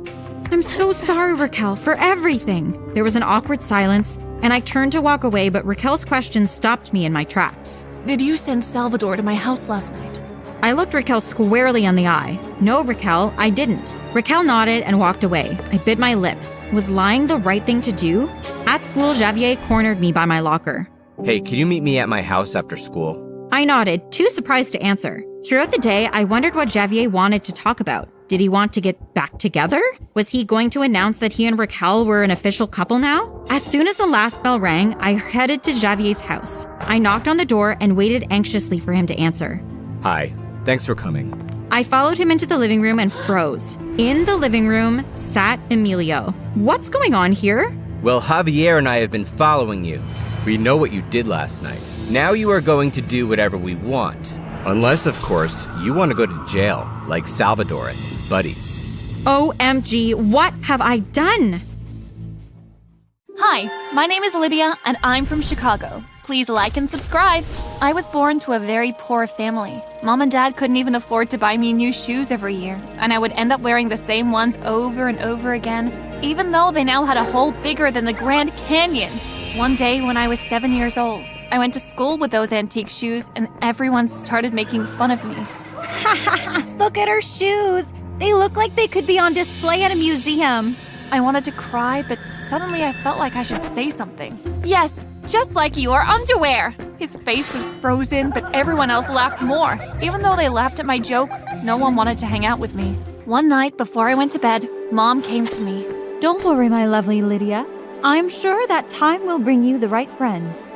Speaker 4: I'm so sorry, Raquel, for everything. There was an awkward silence, and I turned to walk away, but Raquel's question stopped me in my tracks.
Speaker 2: Did you send Salvador to my house last night?
Speaker 4: I looked Raquel squarely in the eye. No, Raquel, I didn't. Raquel nodded and walked away. I bit my lip. Was lying the right thing to do? At school, Javier cornered me by my locker.
Speaker 6: Hey, can you meet me at my house after school?
Speaker 4: I nodded, too surprised to answer. Throughout the day, I wondered what Javier wanted to talk about. Did he want to get back together? Was he going to announce that he and Raquel were an official couple now? As soon as the last bell rang, I headed to Javier's house. I knocked on the door and waited anxiously for him to answer.
Speaker 6: Hi, thanks for coming.
Speaker 4: I followed him into the living room and froze. In the living room sat Emilio. What's going on here?
Speaker 6: Well, Javier and I have been following you. We know what you did last night. Now you are going to do whatever we want. Unless, of course, you want to go to jail, like Salvador and his buddies.
Speaker 4: OMG, what have I done?
Speaker 3: Hi, my name is Lydia, and I'm from Chicago. Please like and subscribe. I was born to a very poor family. Mom and Dad couldn't even afford to buy me new shoes every year, and I would end up wearing the same ones over and over again, even though they now had a hole bigger than the Grand Canyon. One day when I was 7 years old, I went to school with those antique shoes, and everyone started making fun of me.
Speaker 4: Look at her shoes. They look like they could be on display at a museum.
Speaker 3: I wanted to cry, but suddenly I felt like I should say something. Yes, just like your underwear. His face was frozen, but everyone else laughed more. Even though they laughed at my joke, no one wanted to hang out with me. One night before I went to bed, Mom came to me.
Speaker 8: Don't worry, my lovely Lydia. I'm sure that time will bring you the right friends.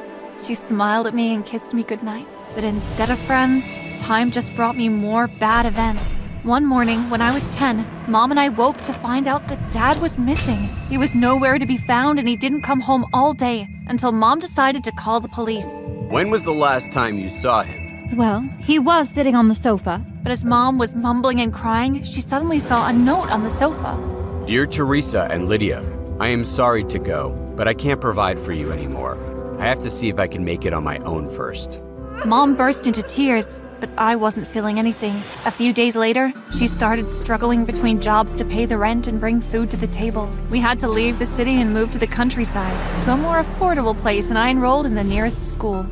Speaker 3: She smiled at me and kissed me goodnight. But instead of friends, time just brought me more bad events.
Speaker 2: One morning, when I was 10, Mom and I woke to find out that Dad was missing. He was nowhere to be found and he didn't come home all day until Mom decided to call the police.
Speaker 6: When was the last time you saw him?
Speaker 8: Well, he was sitting on the sofa.
Speaker 2: But as Mom was mumbling and crying, she suddenly saw a note on the sofa.
Speaker 6: Dear Teresa and Lydia, I am sorry to go, but I can't provide for you anymore. I have to see if I can make it on my own first.
Speaker 2: Mom burst into tears, but I wasn't feeling anything. A few days later, she started struggling between jobs to pay the rent and bring food to the table. We had to leave the city and move to the countryside, to a more affordable place, and I enrolled in the nearest school.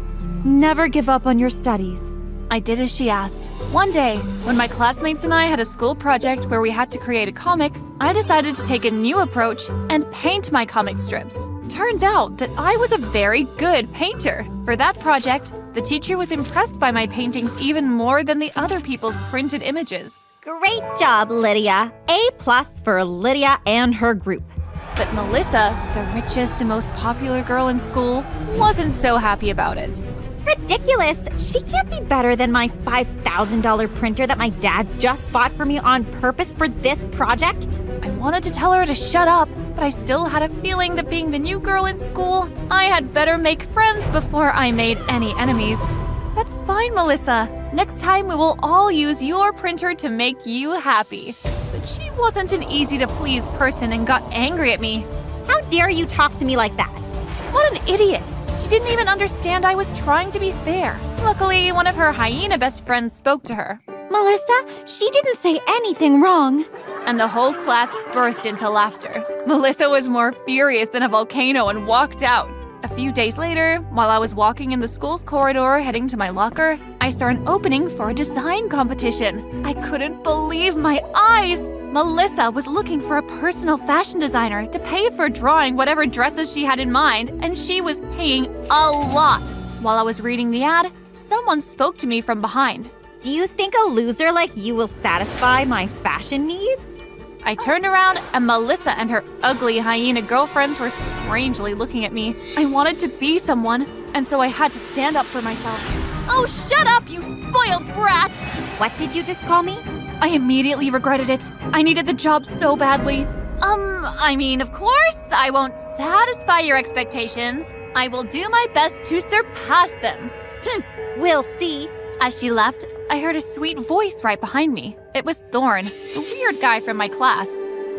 Speaker 8: Never give up on your studies.
Speaker 2: I did as she asked. One day, when my classmates and I had a school project where we had to create a comic, I decided to take a new approach and paint my comic strips. Turns out that I was a very good painter. For that project, the teacher was impressed by my paintings even more than the other people's printed images.
Speaker 4: Great job, Lydia. A+ for Lydia and her group.
Speaker 2: But Melissa, the richest and most popular girl in school, wasn't so happy about it.
Speaker 4: Ridiculous! She can't be better than my $5,000 printer that my dad just bought for me on purpose for this project.
Speaker 2: I wanted to tell her to shut up, but I still had a feeling that being the new girl in school, I had better make friends before I made any enemies. That's fine, Melissa. Next time we will all use your printer to make you happy. But she wasn't an easy-to-please person and got angry at me.
Speaker 4: How dare you talk to me like that?
Speaker 2: What an idiot! She didn't even understand I was trying to be fair. Luckily, one of her hyena best friends spoke to her.
Speaker 8: Melissa, she didn't say anything wrong.
Speaker 2: And the whole class burst into laughter. Melissa was more furious than a volcano and walked out. A few days later, while I was walking in the school's corridor heading to my locker, I saw an opening for a design competition. I couldn't believe my eyes! Melissa was looking for a personal fashion designer to pay for drawing whatever dresses she had in mind, and she was paying a lot. While I was reading the ad, someone spoke to me from behind.
Speaker 4: Do you think a loser like you will satisfy my fashion needs?
Speaker 2: I turned around and Melissa and her ugly hyena girlfriends were strangely looking at me. I wanted to be someone, and so I had to stand up for myself. Oh, shut up, you spoiled brat!
Speaker 4: What did you just call me?
Speaker 2: I immediately regretted it. I needed the job so badly. Of course, I won't satisfy your expectations. I will do my best to surpass them.
Speaker 4: We'll see.
Speaker 2: As she left, I heard a sweet voice right behind me. It was Thorn, the weird guy from my class.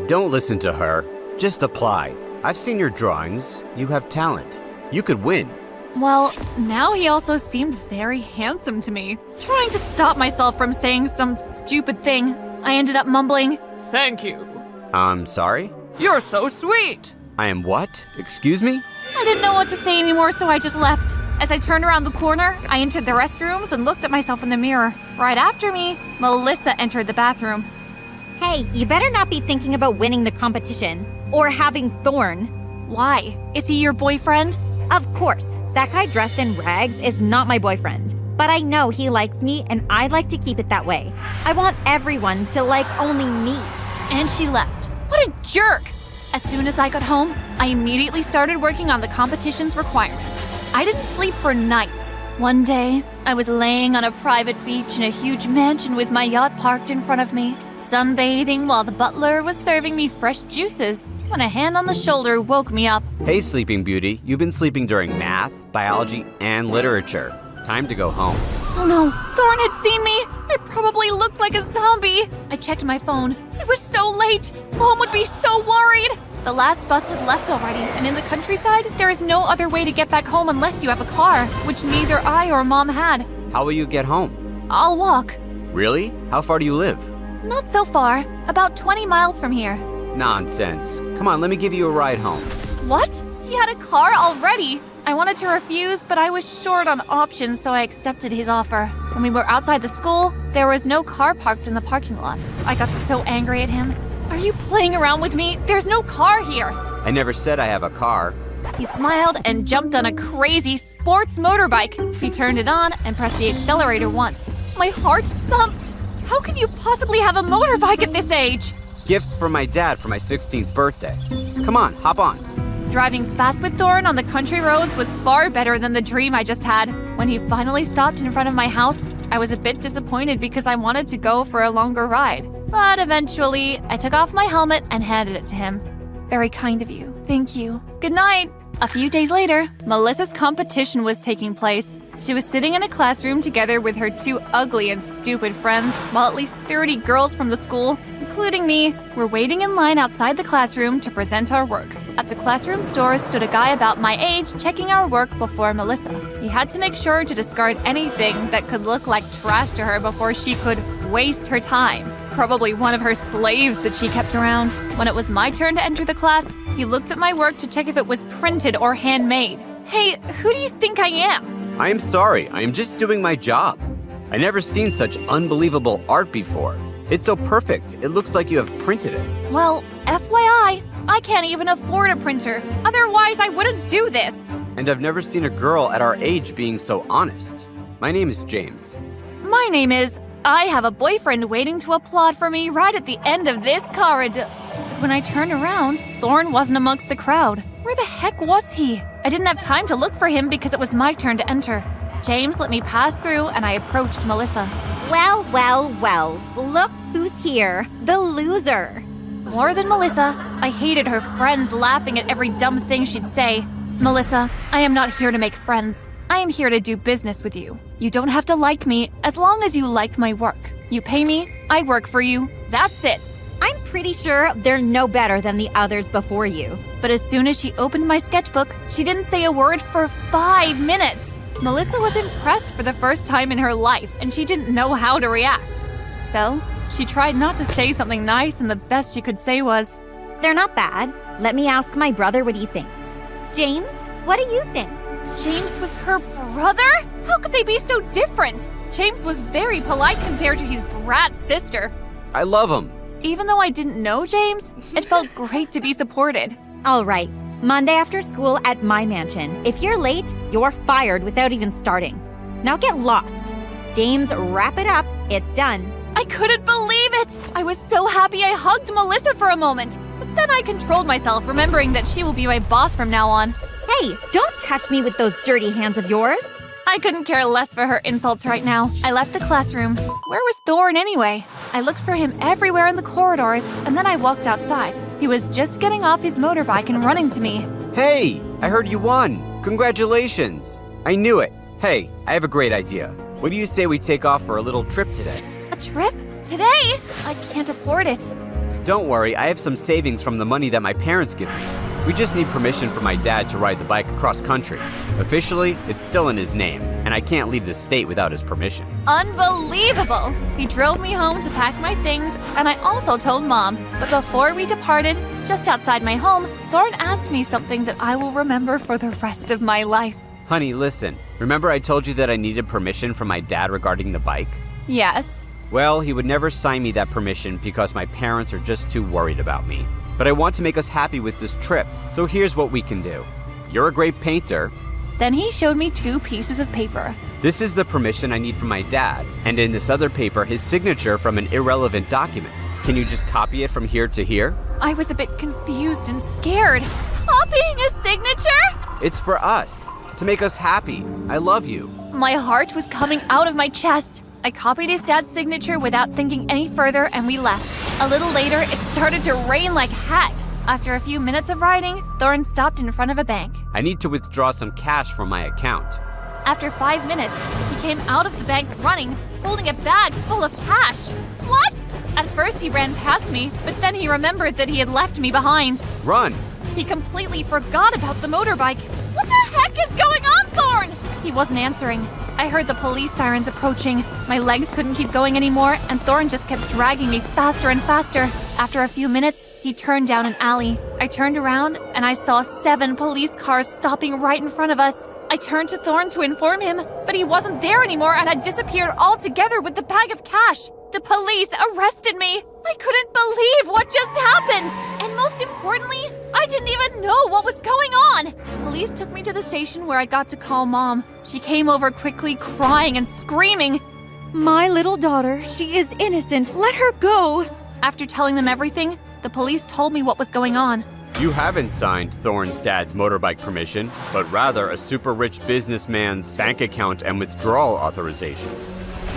Speaker 6: Don't listen to her. Just apply. I've seen your drawings. You have talent. You could win.
Speaker 2: Well, now he also seemed very handsome to me. Trying to stop myself from saying some stupid thing, I ended up mumbling,
Speaker 7: Thank you.
Speaker 6: I'm sorry?
Speaker 7: You're so sweet.
Speaker 6: I am what? Excuse me?
Speaker 2: I didn't know what to say anymore, so I just left. As I turned around the corner, I entered the restrooms and looked at myself in the mirror. Right after me, Melissa entered the bathroom.
Speaker 4: Hey, you better not be thinking about winning the competition or having Thorn.
Speaker 2: Why? Is he your boyfriend?
Speaker 4: Of course, that guy dressed in rags is not my boyfriend. But I know he likes me and I'd like to keep it that way. I want everyone to like only me.
Speaker 2: And she left. What a jerk! As soon as I got home, I immediately started working on the competition's requirements. I didn't sleep for nights. One day, I was laying on a private beach in a huge mansion with my yacht parked in front of me, sunbathing while the butler was serving me fresh juices, when a hand on the shoulder woke me up.
Speaker 6: Hey, Sleeping Beauty. You've been sleeping during math, biology, and literature. Time to go home.
Speaker 2: Oh no, Thorn had seen me! I probably looked like a zombie! I checked my phone. It was so late! Mom would be so worried! The last bus had left already, and in the countryside, there is no other way to get back home unless you have a car, which neither I or Mom had.
Speaker 6: How will you get home?
Speaker 2: I'll walk.
Speaker 6: Really? How far do you live?
Speaker 2: Not so far. About 20 miles from here.
Speaker 6: Nonsense. Come on, let me give you a ride home.
Speaker 2: What? He had a car already! I wanted to refuse, but I was short on options, so I accepted his offer. When we were outside the school, there was no car parked in the parking lot. I got so angry at him. Are you playing around with me? There's no car here!
Speaker 6: I never said I have a car.
Speaker 2: He smiled and jumped on a crazy sports motorbike. He turned it on and pressed the accelerator once. My heart thumped. How can you possibly have a motorbike at this age?
Speaker 6: Gift from my dad for my 16th birthday. Come on, hop on.
Speaker 2: Driving fast with Thorn on the country roads was far better than the dream I just had. When he finally stopped in front of my house, I was a bit disappointed because I wanted to go for a longer ride. But eventually, I took off my helmet and handed it to him. Very kind of you. Thank you. Good night. A few days later, Melissa's competition was taking place. She was sitting in a classroom together with her two ugly and stupid friends, while at least 30 girls from the school, including me, were waiting in line outside the classroom to present our work. At the classroom's door stood a guy about my age checking our work before Melissa. He had to make sure to discard anything that could look like trash to her before she could waste her time. Probably one of her slaves that she kept around. When it was my turn to enter the class, he looked at my work to check if it was printed or handmade. Hey, who do you think I am?
Speaker 6: I am sorry, I am just doing my job. I never seen such unbelievable art before. It's so perfect, it looks like you have printed it.
Speaker 2: Well, FYI, I can't even afford a printer. Otherwise, I wouldn't do this.
Speaker 6: And I've never seen a girl at our age being so honest. My name is James.
Speaker 2: My name is... I have a boyfriend waiting to applaud for me right at the end of this corridor. But when I turned around, Thorn wasn't amongst the crowd. Where the heck was he? I didn't have time to look for him because it was my turn to enter. James let me pass through and I approached Melissa.
Speaker 4: Well, well, well. Look who's here. The loser.
Speaker 2: More than Melissa, I hated her friends laughing at every dumb thing she'd say. Melissa, I am not here to make friends. I am here to do business with you. You don't have to like me as long as you like my work. You pay me, I work for you. That's it.
Speaker 4: I'm pretty sure they're no better than the others before you.
Speaker 2: But as soon as she opened my sketchbook, she didn't say a word for 5 minutes. Melissa was impressed for the first time in her life, and she didn't know how to react. So, she tried not to say something nice, and the best she could say was,
Speaker 4: They're not bad. Let me ask my brother what he thinks. James, what do you think?
Speaker 2: James was her brother? How could they be so different? James was very polite compared to his brat sister.
Speaker 6: I love him.
Speaker 2: Even though I didn't know James, it felt great to be supported.
Speaker 4: All right, Monday after school at my mansion. If you're late, you're fired without even starting. Now get lost. James, wrap it up. It's done.
Speaker 2: I couldn't believe it! I was so happy I hugged Melissa for a moment. But then I controlled myself, remembering that she will be my boss from now on.
Speaker 4: Hey, don't touch me with those dirty hands of yours.
Speaker 2: I couldn't care less for her insults right now. I left the classroom. Where was Thorn anyway? I looked for him everywhere in the corridors, and then I walked outside. He was just getting off his motorbike and running to me.
Speaker 6: Hey, I heard you won. Congratulations. I knew it. Hey, I have a great idea. What do you say we take off for a little trip today?
Speaker 2: A trip? Today? I can't afford it.
Speaker 6: Don't worry, I have some savings from the money that my parents give me. We just need permission from my dad to ride the bike across country. Officially, it's still in his name, and I can't leave the state without his permission.
Speaker 2: Unbelievable! He drove me home to pack my things, and I also told Mom. But before we departed, just outside my home, Thorn asked me something that I will remember for the rest of my life.
Speaker 6: Honey, listen. Remember I told you that I needed permission from my dad regarding the bike?
Speaker 2: Yes.
Speaker 6: Well, he would never sign me that permission because my parents are just too worried about me. But I want to make us happy with this trip, so here's what we can do. You're a great painter.
Speaker 2: Then he showed me 2 pieces of paper.
Speaker 6: This is the permission I need from my dad, and in this other paper, his signature from an irrelevant document. Can you just copy it from here to here?
Speaker 2: I was a bit confused and scared. Copying a signature?
Speaker 6: It's for us, to make us happy. I love you.
Speaker 2: My heart was coming out of my chest. I copied his dad's signature without thinking any further, and we left. A little later, it started to rain like heck. After a few minutes of riding, Thorn stopped in front of a bank.
Speaker 6: I need to withdraw some cash from my account.
Speaker 2: After 5 minutes, he came out of the bank running, holding a bag full of cash. What? At first, he ran past me, but then he remembered that he had left me behind.
Speaker 6: Run!
Speaker 2: He completely forgot about the motorbike. What the heck is going on, Thorn? He wasn't answering. I heard the police sirens approaching. My legs couldn't keep going anymore, and Thorn just kept dragging me faster and faster. After a few minutes, he turned down an alley. I turned around, and I saw 7 police cars stopping right in front of us. I turned to Thorn to inform him, but he wasn't there anymore and had disappeared altogether with the bag of cash. The police arrested me. I couldn't believe what just happened. And most importantly, I didn't even know what was going on. Police took me to the station where I got to call Mom. She came over quickly, crying and screaming.
Speaker 8: My little daughter, she is innocent. Let her go.
Speaker 2: After telling them everything, the police told me what was going on.
Speaker 6: You haven't signed Thorn's dad's motorbike permission, but rather a super rich businessman's bank account and withdrawal authorization.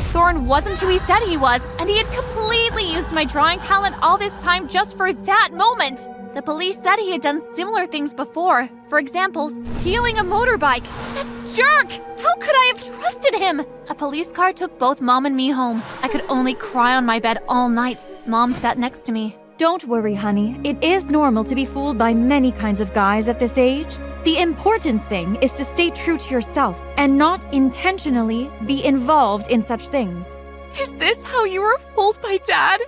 Speaker 1: Thorn wasn't who he said he was, and he had completely used my drawing talent all this time just for that moment. The police said he had done similar things before. For example, stealing a motorbike. That jerk! How could I have trusted him? A police car took both Mom and me home. I could only cry on my bed all night. Mom sat next to me.
Speaker 8: Don't worry, honey. It is normal to be fooled by many kinds of guys at this age. The important thing is to stay true to yourself and not intentionally be involved in such things.
Speaker 2: Is this how you were fooled by Dad?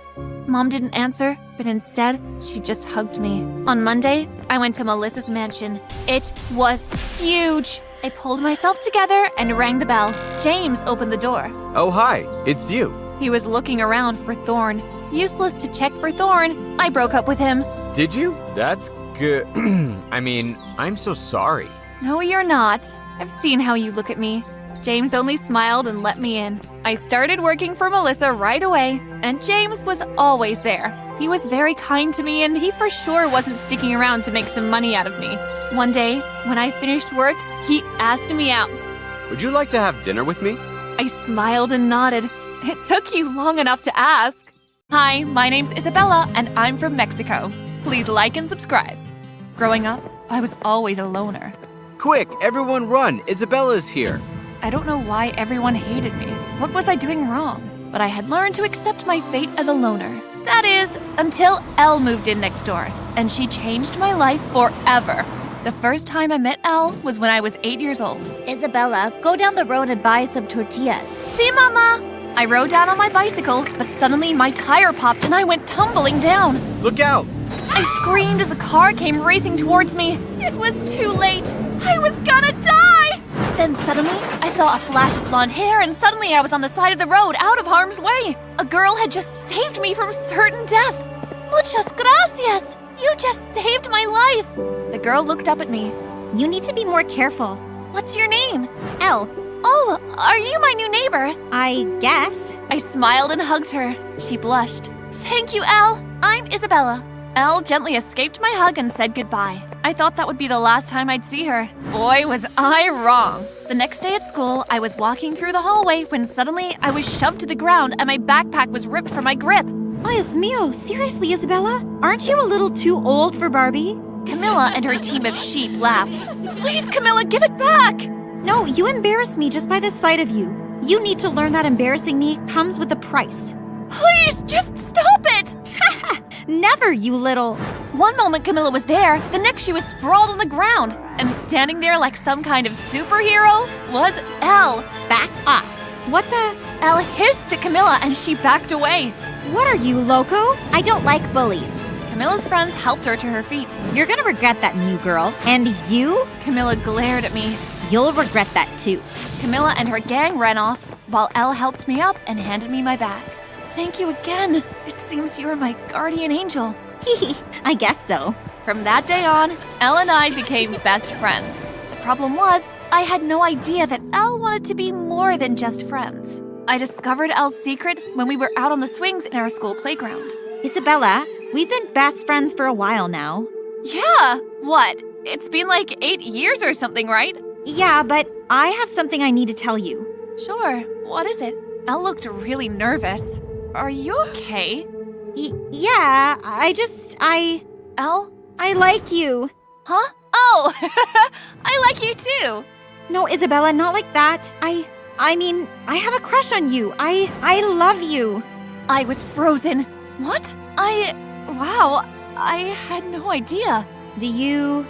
Speaker 1: Mom didn't answer, but instead, she just hugged me. On Monday, I went to Melissa's mansion. It was huge. I pulled myself together and rang the bell. James opened the door.
Speaker 6: Oh, hi, it's you.
Speaker 1: He was looking around for Thorn. Useless to check for Thorn. I broke up with him.
Speaker 6: Did you? That's good. I mean, I'm so sorry.
Speaker 1: No, you're not. I've seen how you look at me. James only smiled and let me in. I started working for Melissa right away, and James was always there. He was very kind to me, and he for sure wasn't sticking around to make some money out of me. One day, when I finished work, he asked me out.
Speaker 6: Would you like to have dinner with me?
Speaker 1: I smiled and nodded. It took you long enough to ask.
Speaker 2: Hi, my name's Isabella, and I'm from Mexico. Please like and subscribe. Growing up, I was always a loner.
Speaker 6: Quick, everyone run! Isabella's here!
Speaker 2: I don't know why everyone hated me. What was I doing wrong? But I had learned to accept my fate as a loner.
Speaker 1: That is, until Elle moved in next door, and she changed my life forever.
Speaker 2: The first time I met Elle was when I was 8 years old.
Speaker 8: Isabella, go down the road and buy some tortillas.
Speaker 1: See, Mama?
Speaker 2: I rode down on my bicycle, but suddenly my tire popped and I went tumbling down.
Speaker 6: Look out!
Speaker 2: I screamed as the car came racing towards me. It was too late. I was gonna die! Then suddenly, I saw a flash of blonde hair and suddenly I was on the side of the road, out of harm's way. A girl had just saved me from certain death. Muchas gracias! You just saved my life! The girl looked up at me.
Speaker 8: You need to be more careful.
Speaker 2: What's your name?
Speaker 8: Elle,
Speaker 2: Oh, are you my new neighbor?
Speaker 8: I guess.
Speaker 2: I smiled and hugged her. She blushed. Thank you, Elle. I'm Isabella. Elle gently escaped my hug and said goodbye. I thought that would be the last time I'd see her. Boy, was I wrong. The next day at school, I was walking through the hallway when suddenly I was shoved to the ground and my backpack was ripped from my grip.
Speaker 8: Dios mío, seriously, Isabella? Aren't you a little too old for Barbie?
Speaker 2: Camilla and her team of sheep laughed. Please, Camilla, give it back!
Speaker 8: No, you embarrass me just by the sight of you. You need to learn that embarrassing me comes with a price.
Speaker 2: Please, just stop it!
Speaker 8: Never, you little...
Speaker 2: One moment Camilla was there, the next she was sprawled on the ground. And standing there like some kind of superhero was Elle.
Speaker 8: Back off. What the...
Speaker 2: Elle hissed at Camilla and she backed away.
Speaker 8: What are you, loco? I don't like bullies.
Speaker 2: Camilla's friends helped her to her feet.
Speaker 8: You're gonna regret that, new girl. And you?
Speaker 2: Camilla glared at me.
Speaker 8: You'll regret that too.
Speaker 2: Camilla and her gang ran off, while Elle helped me up and handed me my bag. Thank you again. It seems you are my guardian angel.
Speaker 8: I guess so.
Speaker 2: From that day on, Elle and I became best friends. The problem was, I had no idea that Elle wanted to be more than just friends. I discovered Elle's secret when we were out on the swings in our school playground.
Speaker 8: Isabella, we've been best friends for a while now.
Speaker 2: Yeah! What? It's been like 8 years or something, right?
Speaker 8: Yeah, but I have something I need to tell you.
Speaker 2: Sure. What is it? Elle looked really nervous. Are you okay?
Speaker 8: Yeah,
Speaker 2: Elle?
Speaker 8: I like you.
Speaker 2: Huh? Oh! I like you too!
Speaker 8: No, Isabella, not like that. I mean, I have a crush on you. I love you.
Speaker 2: I was frozen. What? Wow, I had no idea.
Speaker 8: Do you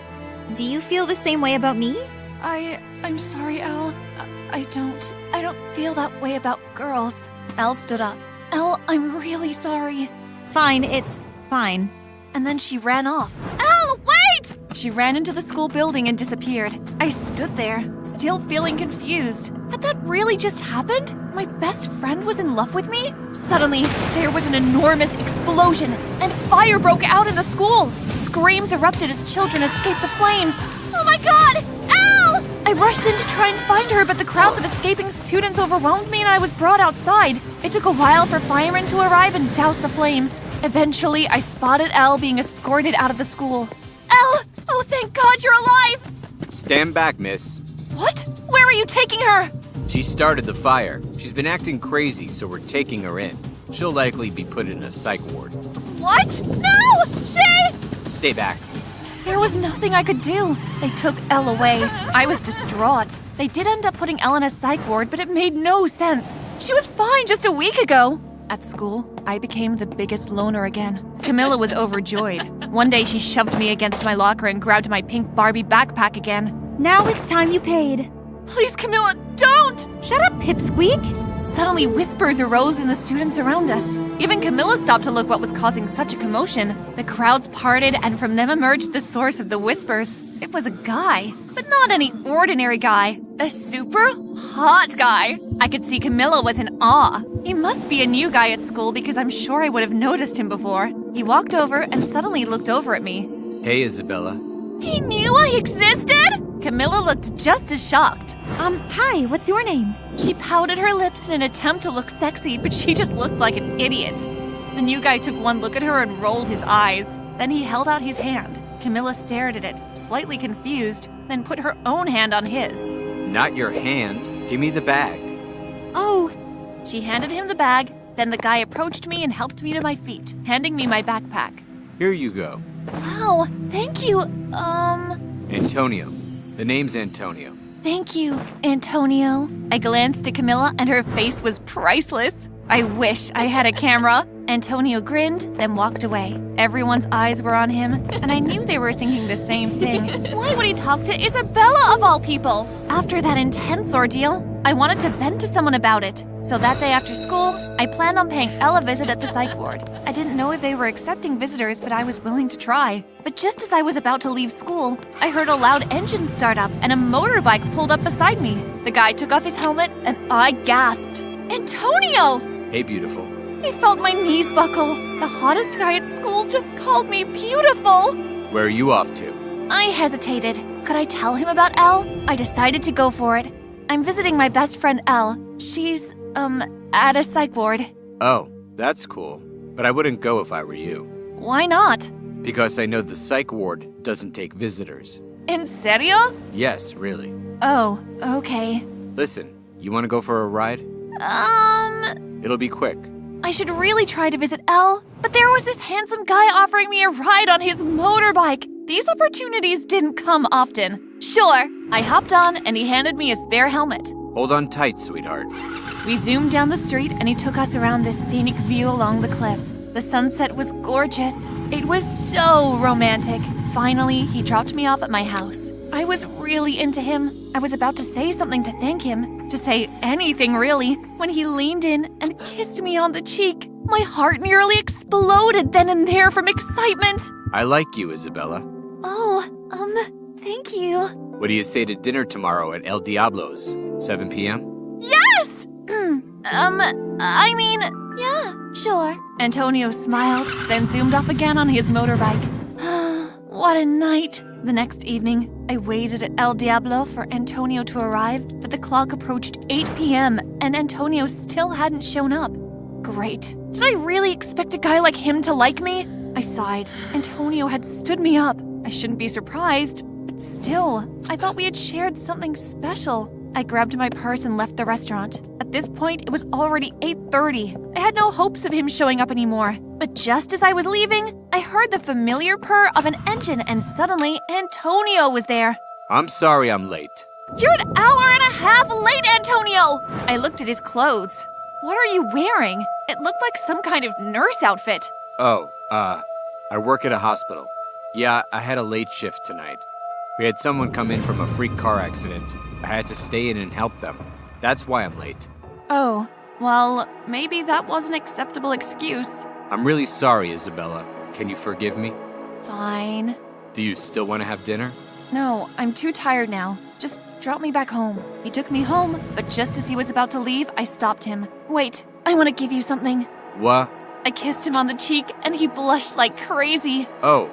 Speaker 8: feel the same way about me?
Speaker 2: I'm sorry, Elle. I don't feel that way about girls. Elle stood up. Elle, I'm really sorry.
Speaker 8: Fine, it's fine.
Speaker 2: And then she ran off. Elle, wait! She ran into the school building and disappeared. I stood there, still feeling confused. Had that really just happened? My best friend was in love with me? Suddenly, there was an enormous explosion, and fire broke out in the school. Screams erupted as children escaped the flames. Oh my god! Elle! I rushed in to try and find her, but the crowds of escaping students overwhelmed me and I was brought outside. It took a while for firemen to arrive and douse the flames. Eventually, I spotted Elle being escorted out of the school. Elle! Oh, thank God you're alive!
Speaker 6: Stand back, miss.
Speaker 2: What? Where are you taking her?
Speaker 6: She started the fire. She's been acting crazy, so we're taking her in. She'll likely be put in a psych ward.
Speaker 3: What? No! She!
Speaker 6: Stay back.
Speaker 2: There was nothing I could do. They took Elle away. I was distraught. They did end up putting Elle in a psych ward, but it made no sense. She was fine just a week ago. At school, I became the biggest loner again. Camilla was overjoyed. One day she shoved me against my locker and grabbed my pink Barbie backpack again.
Speaker 8: Now it's time you paid.
Speaker 2: Please, Camilla, don't!
Speaker 8: Shut up, Pipsqueak.
Speaker 2: Suddenly, whispers arose in the students around us. Even Camilla stopped to look what was causing such a commotion. The crowds parted, and from them emerged the source of the whispers. It was a guy, but not any ordinary guy. A super hot guy. I could see Camilla was in awe. He must be a new guy at school because I'm sure I would have noticed him before. He walked over and suddenly looked over at me.
Speaker 6: Hey, Isabella.
Speaker 3: He knew I existed?
Speaker 2: Camilla looked just as shocked.
Speaker 8: Hi, what's your name?
Speaker 2: She pouted her lips in an attempt to look sexy, but she just looked like an idiot. The new guy took one look at her and rolled his eyes. Then he held out his hand. Camilla stared at it, slightly confused, then put her own hand on his.
Speaker 6: Not your hand. Give me the bag.
Speaker 8: Oh,
Speaker 2: She handed him the bag, then the guy approached me and helped me to my feet, handing me my backpack.
Speaker 6: Here you go.
Speaker 2: Wow, thank you,
Speaker 6: Antonio. The name's Antonio.
Speaker 2: Thank you, Antonio. I glanced at Camilla and her face was priceless. I wish I had a camera. Antonio grinned, then walked away. Everyone's eyes were on him, and I knew they were thinking the same thing. Why would he talk to Isabella of all people? After that intense ordeal, I wanted to vent to someone about it. So that day after school, I planned on paying Elle a visit at the psych ward. I didn't know if they were accepting visitors, but I was willing to try. But just as I was about to leave school, I heard a loud engine start up and a motorbike pulled up beside me. The guy took off his helmet and I gasped. Antonio!
Speaker 6: Hey, beautiful.
Speaker 2: I felt my knees buckle. The hottest guy at school just called me beautiful.
Speaker 6: Where are you off to?
Speaker 2: I hesitated. Could I tell him about Elle? I decided to go for it. I'm visiting my best friend Elle. She's, at a psych ward.
Speaker 6: Oh, that's cool. But I wouldn't go if I were you.
Speaker 2: Why not?
Speaker 6: Because I know the psych ward doesn't take visitors.
Speaker 2: En serio?
Speaker 6: Yes, really.
Speaker 2: Oh, okay.
Speaker 6: Listen, you want to go for a ride? It'll be quick.
Speaker 2: I should really try to visit Elle, but there was this handsome guy offering me a ride on his motorbike. These opportunities didn't come often. Sure, I hopped on and he handed me a spare helmet.
Speaker 6: Hold on tight, sweetheart.
Speaker 2: We zoomed down the street and he took us around this scenic view along the cliff. The sunset was gorgeous. It was so romantic. Finally, he dropped me off at my house. I was really into him. I was about to say something to thank him, to say anything really, when he leaned in and kissed me on the cheek. My heart nearly exploded then and there from excitement.
Speaker 6: I like you, Isabella.
Speaker 2: Oh, thank you.
Speaker 6: What do you say to dinner tomorrow at El Diablo's? 7 p.m.?
Speaker 2: Yes! Yeah, sure. Antonio smiled, then zoomed off again on his motorbike. What a night. The next evening, I waited at El Diablo for Antonio to arrive, but the clock approached 8 p.m. and Antonio still hadn't shown up. Great. Did I really expect a guy like him to like me? I sighed. Antonio had stood me up. I shouldn't be surprised, but still, I thought we had shared something special. I grabbed my purse and left the restaurant. At this point, it was already 8:30. I had no hopes of him showing up anymore. But just as I was leaving, I heard the familiar purr of an engine and suddenly Antonio was there.
Speaker 6: I'm sorry I'm late.
Speaker 2: You're an hour and a half late, Antonio! I looked at his clothes. What are you wearing? It looked like some kind of nurse outfit.
Speaker 6: Oh, I work at a hospital. Yeah, I had a late shift tonight. We had someone come in from a freak car accident. I had to stay in and help them. That's why I'm late.
Speaker 2: Oh, well, maybe that was an acceptable excuse.
Speaker 6: I'm really sorry, Isabella. Can you forgive me?
Speaker 2: Fine.
Speaker 6: Do you still want to have dinner?
Speaker 2: No, I'm too tired now. Just drop me back home. He took me home, but just as he was about to leave, I stopped him. Wait, I want to give you something.
Speaker 6: What?
Speaker 2: I kissed him on the cheek, and he blushed like crazy.
Speaker 6: Oh,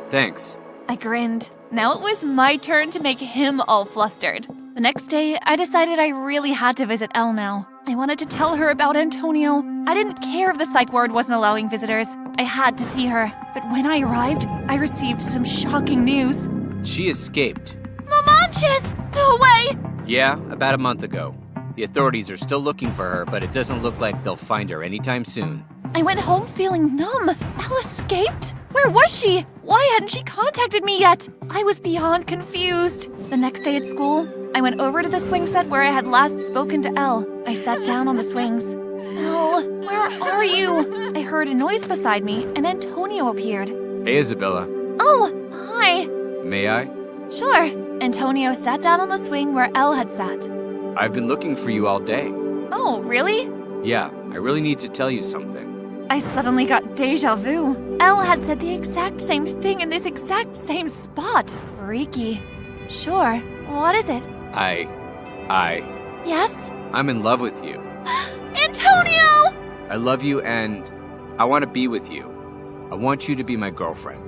Speaker 6: thanks.
Speaker 2: I grinned. Now it was my turn to make him all flustered. The next day, I decided I really had to visit Elle now. I wanted to tell her about Antonio. I didn't care if the psych ward wasn't allowing visitors. I had to see her. But when I arrived, I received some shocking news.
Speaker 6: She escaped.
Speaker 2: No manches! No way!
Speaker 6: Yeah, about a month ago. The authorities are still looking for her, but it doesn't look like they'll find her anytime soon.
Speaker 2: I went home feeling numb. Elle escaped? Where was she? Why hadn't she contacted me yet? I was beyond confused. The next day at school, I went over to the swing set where I had last spoken to Elle. I sat down on the swings. Elle, where are you? I heard a noise beside me, and Antonio appeared.
Speaker 6: Hey, Isabella.
Speaker 2: Oh, hi.
Speaker 6: May I?
Speaker 2: Sure. Antonio sat down on the swing where Elle had sat.
Speaker 6: I've been looking for you all day.
Speaker 2: Oh, really?
Speaker 6: Yeah, I really need to tell you something.
Speaker 2: I suddenly got deja vu. Elle had said the exact same thing in this exact same spot. Freaky. Sure. What is it? Yes?
Speaker 6: I'm in love with you.
Speaker 2: Antonio!
Speaker 6: I love you and I want to be with you. I want you to be my girlfriend.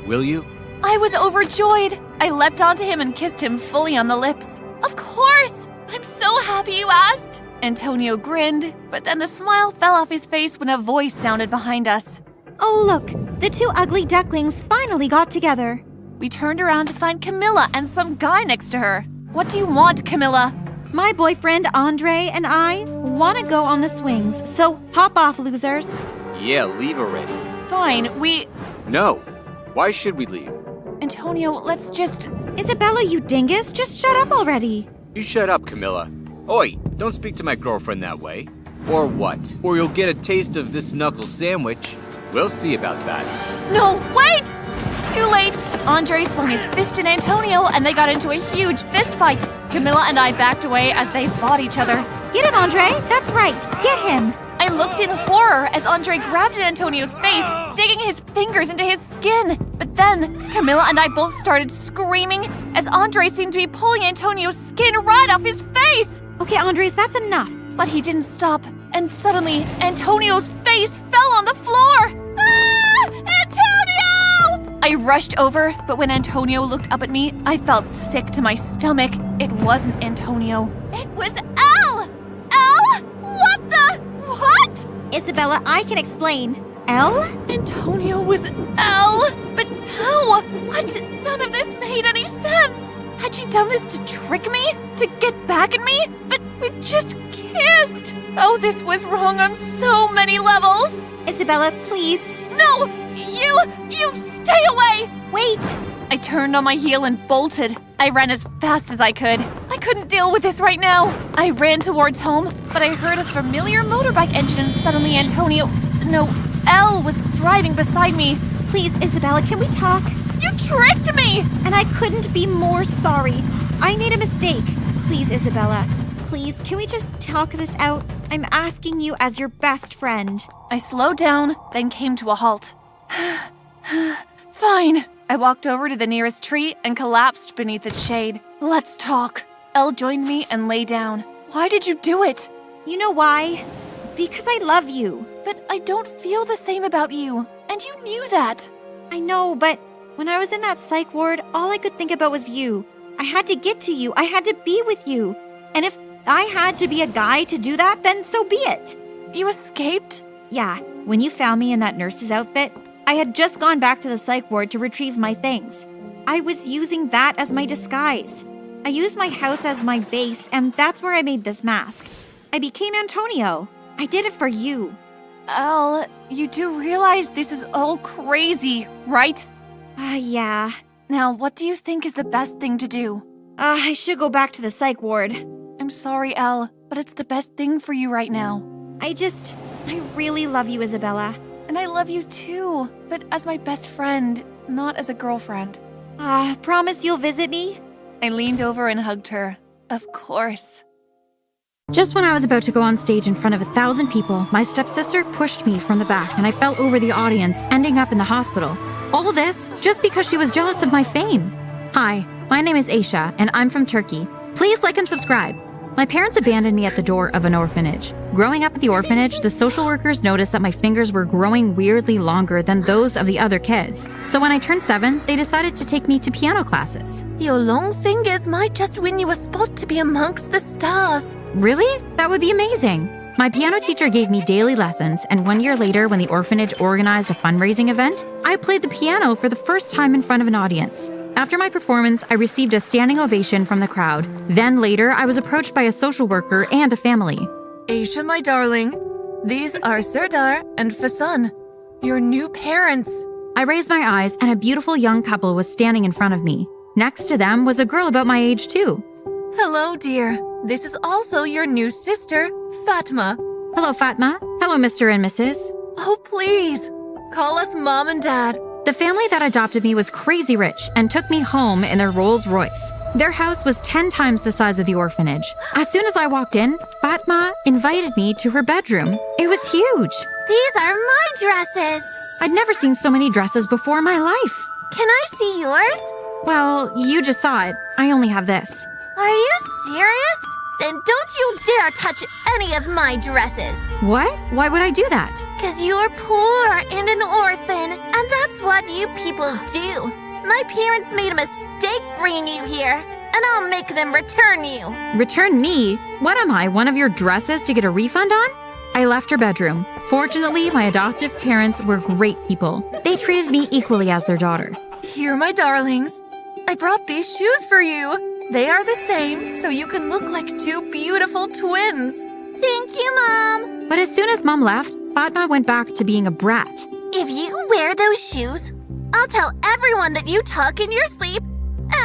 Speaker 6: Will you?
Speaker 2: I was overjoyed. I leapt onto him and kissed him fully on the lips. Of course! I'm so happy you asked. Antonio grinned, but then the smile fell off his face when a voice sounded behind us.
Speaker 8: Oh, look, the two ugly ducklings finally got together.
Speaker 2: We turned around to find Camilla and some guy next to her. What do you want, Camilla?
Speaker 8: My boyfriend Andre and I want to go on the swings, so hop off, losers.
Speaker 6: Yeah, leave already.
Speaker 2: Fine,
Speaker 6: No. Why should we leave?
Speaker 2: Antonio, let's just...
Speaker 8: Isabella, you dingus, just shut up already.
Speaker 6: You shut up, Camilla. Oi, don't speak to my girlfriend that way. Or what? Or you'll get a taste of this knuckle sandwich. We'll see about that.
Speaker 2: No, wait! Too late! Andre swung his fist at Antonio and they got into a huge fist fight. Camilla and I backed away as they fought each other.
Speaker 8: Get him, Andre. That's right. Get him.
Speaker 2: I looked in horror as Andre grabbed at Antonio's face, digging his fingers into his skin. But then, Camilla and I both started screaming as Andre seemed to be pulling Antonio's skin right off his face.
Speaker 8: Okay, Andres, that's enough.
Speaker 2: But he didn't stop, and suddenly, Antonio's face fell on the floor. Ah! Antonio! I rushed over, but when Antonio looked up at me, I felt sick to my stomach. It wasn't Antonio. It was Elle! Elle? What the? What?
Speaker 8: Isabella, I can explain. Elle?
Speaker 2: Antonio was Elle? But how? What? None of this made any sense. Had she done this to trick me? To get back at me? But we just kissed. Oh, this was wrong on so many levels.
Speaker 8: Isabella, please.
Speaker 2: No! You stay away!
Speaker 8: Wait!
Speaker 2: I turned on my heel and bolted. I ran as fast as I could. I couldn't deal with this right now. I ran towards home, but I heard a familiar motorbike engine and suddenly Elle was driving beside me.
Speaker 8: Please, Isabella, can we talk?
Speaker 2: You tricked me!
Speaker 8: And I couldn't be more sorry. I made a mistake. Please, Isabella. Please, can we just talk this out? I'm asking you as your best friend.
Speaker 2: I slowed down, then came to a halt. Fine. I walked over to the nearest tree and collapsed beneath its shade. Let's talk. Elle joined me and lay down. Why did you do it?
Speaker 8: You know why? Because I love you.
Speaker 2: But I don't feel the same about you. And you knew that.
Speaker 8: I know, but when I was in that psych ward, all I could think about was you. I had to get to you. I had to be with you. And if I had to be a guy to do that, then so be it.
Speaker 2: You escaped?
Speaker 8: Yeah. When you found me in that nurse's outfit, I had just gone back to the psych ward to retrieve my things. I was using that as my disguise. I used my house as my base, and that's where I made this mask. I became Antonio. I did it for you.
Speaker 2: Elle, you do realize this is all crazy, right?
Speaker 8: Yeah.
Speaker 2: Now, what do you think is the best thing to do?
Speaker 8: I should go back to the psych ward.
Speaker 2: I'm sorry, Elle, but it's the best thing for you right now.
Speaker 8: I really love you, Isabella.
Speaker 2: And I love you too, but as my best friend, not as a girlfriend.
Speaker 8: Promise you'll visit me?
Speaker 2: I leaned over and hugged her. Of course.
Speaker 4: Just when I was about to go on stage in front of 1,000 people, my stepsister pushed me from the back and I fell over the audience, ending up in the hospital. All this just because she was jealous of my fame. Hi, my name is Aisha and I'm from Turkey. Please like and subscribe. My parents abandoned me at the door of an orphanage. Growing up at the orphanage, the social workers noticed that my fingers were growing weirdly longer than those of the other kids. So when I turned 7, they decided to take me to piano classes.
Speaker 1: Your long fingers might just win you a spot to be amongst the stars.
Speaker 4: Really? That would be amazing. My piano teacher gave me daily lessons, and 1 year later, when the orphanage organized a fundraising event, I played the piano for the first time in front of an audience. After my performance, I received a standing ovation from the crowd. Then later, I was approached by a social worker and a family.
Speaker 2: Aisha, my darling, these are Serdar and Fasun, your new parents.
Speaker 4: I raised my eyes, and a beautiful young couple was standing in front of me. Next to them was a girl about my age, too.
Speaker 2: Hello, dear. This is also your new sister, Fatma.
Speaker 4: Hello, Fatma. Hello, Mr. and Mrs.
Speaker 2: Oh, please, call us Mom and Dad.
Speaker 4: The family that adopted me was crazy rich and took me home in their Rolls Royce. Their house was 10 times the size of the orphanage. As soon as I walked in, Fatma invited me to her bedroom. It was huge.
Speaker 1: These are my dresses.
Speaker 4: I'd never seen so many dresses before in my life.
Speaker 1: Can I see yours?
Speaker 4: Well, you just saw it. I only have this.
Speaker 1: Are you serious? Then don't you dare touch any of my dresses.
Speaker 4: What? Why would I do that?
Speaker 1: 'Cause you're poor and an orphan, and that's what you people do. My parents made a mistake bringing you here, and I'll make them return you.
Speaker 4: Return me? What am I, one of your dresses to get a refund on? I left her bedroom. Fortunately, my adoptive parents were great people. They treated me equally as their daughter.
Speaker 2: Here, my darlings. I brought these shoes for you. They are the same, so you can look like two beautiful twins.
Speaker 1: Thank you, Mom.
Speaker 4: But as soon as Mom left, Fatma went back to being a brat.
Speaker 1: If you wear those shoes, I'll tell everyone that you talk in your sleep,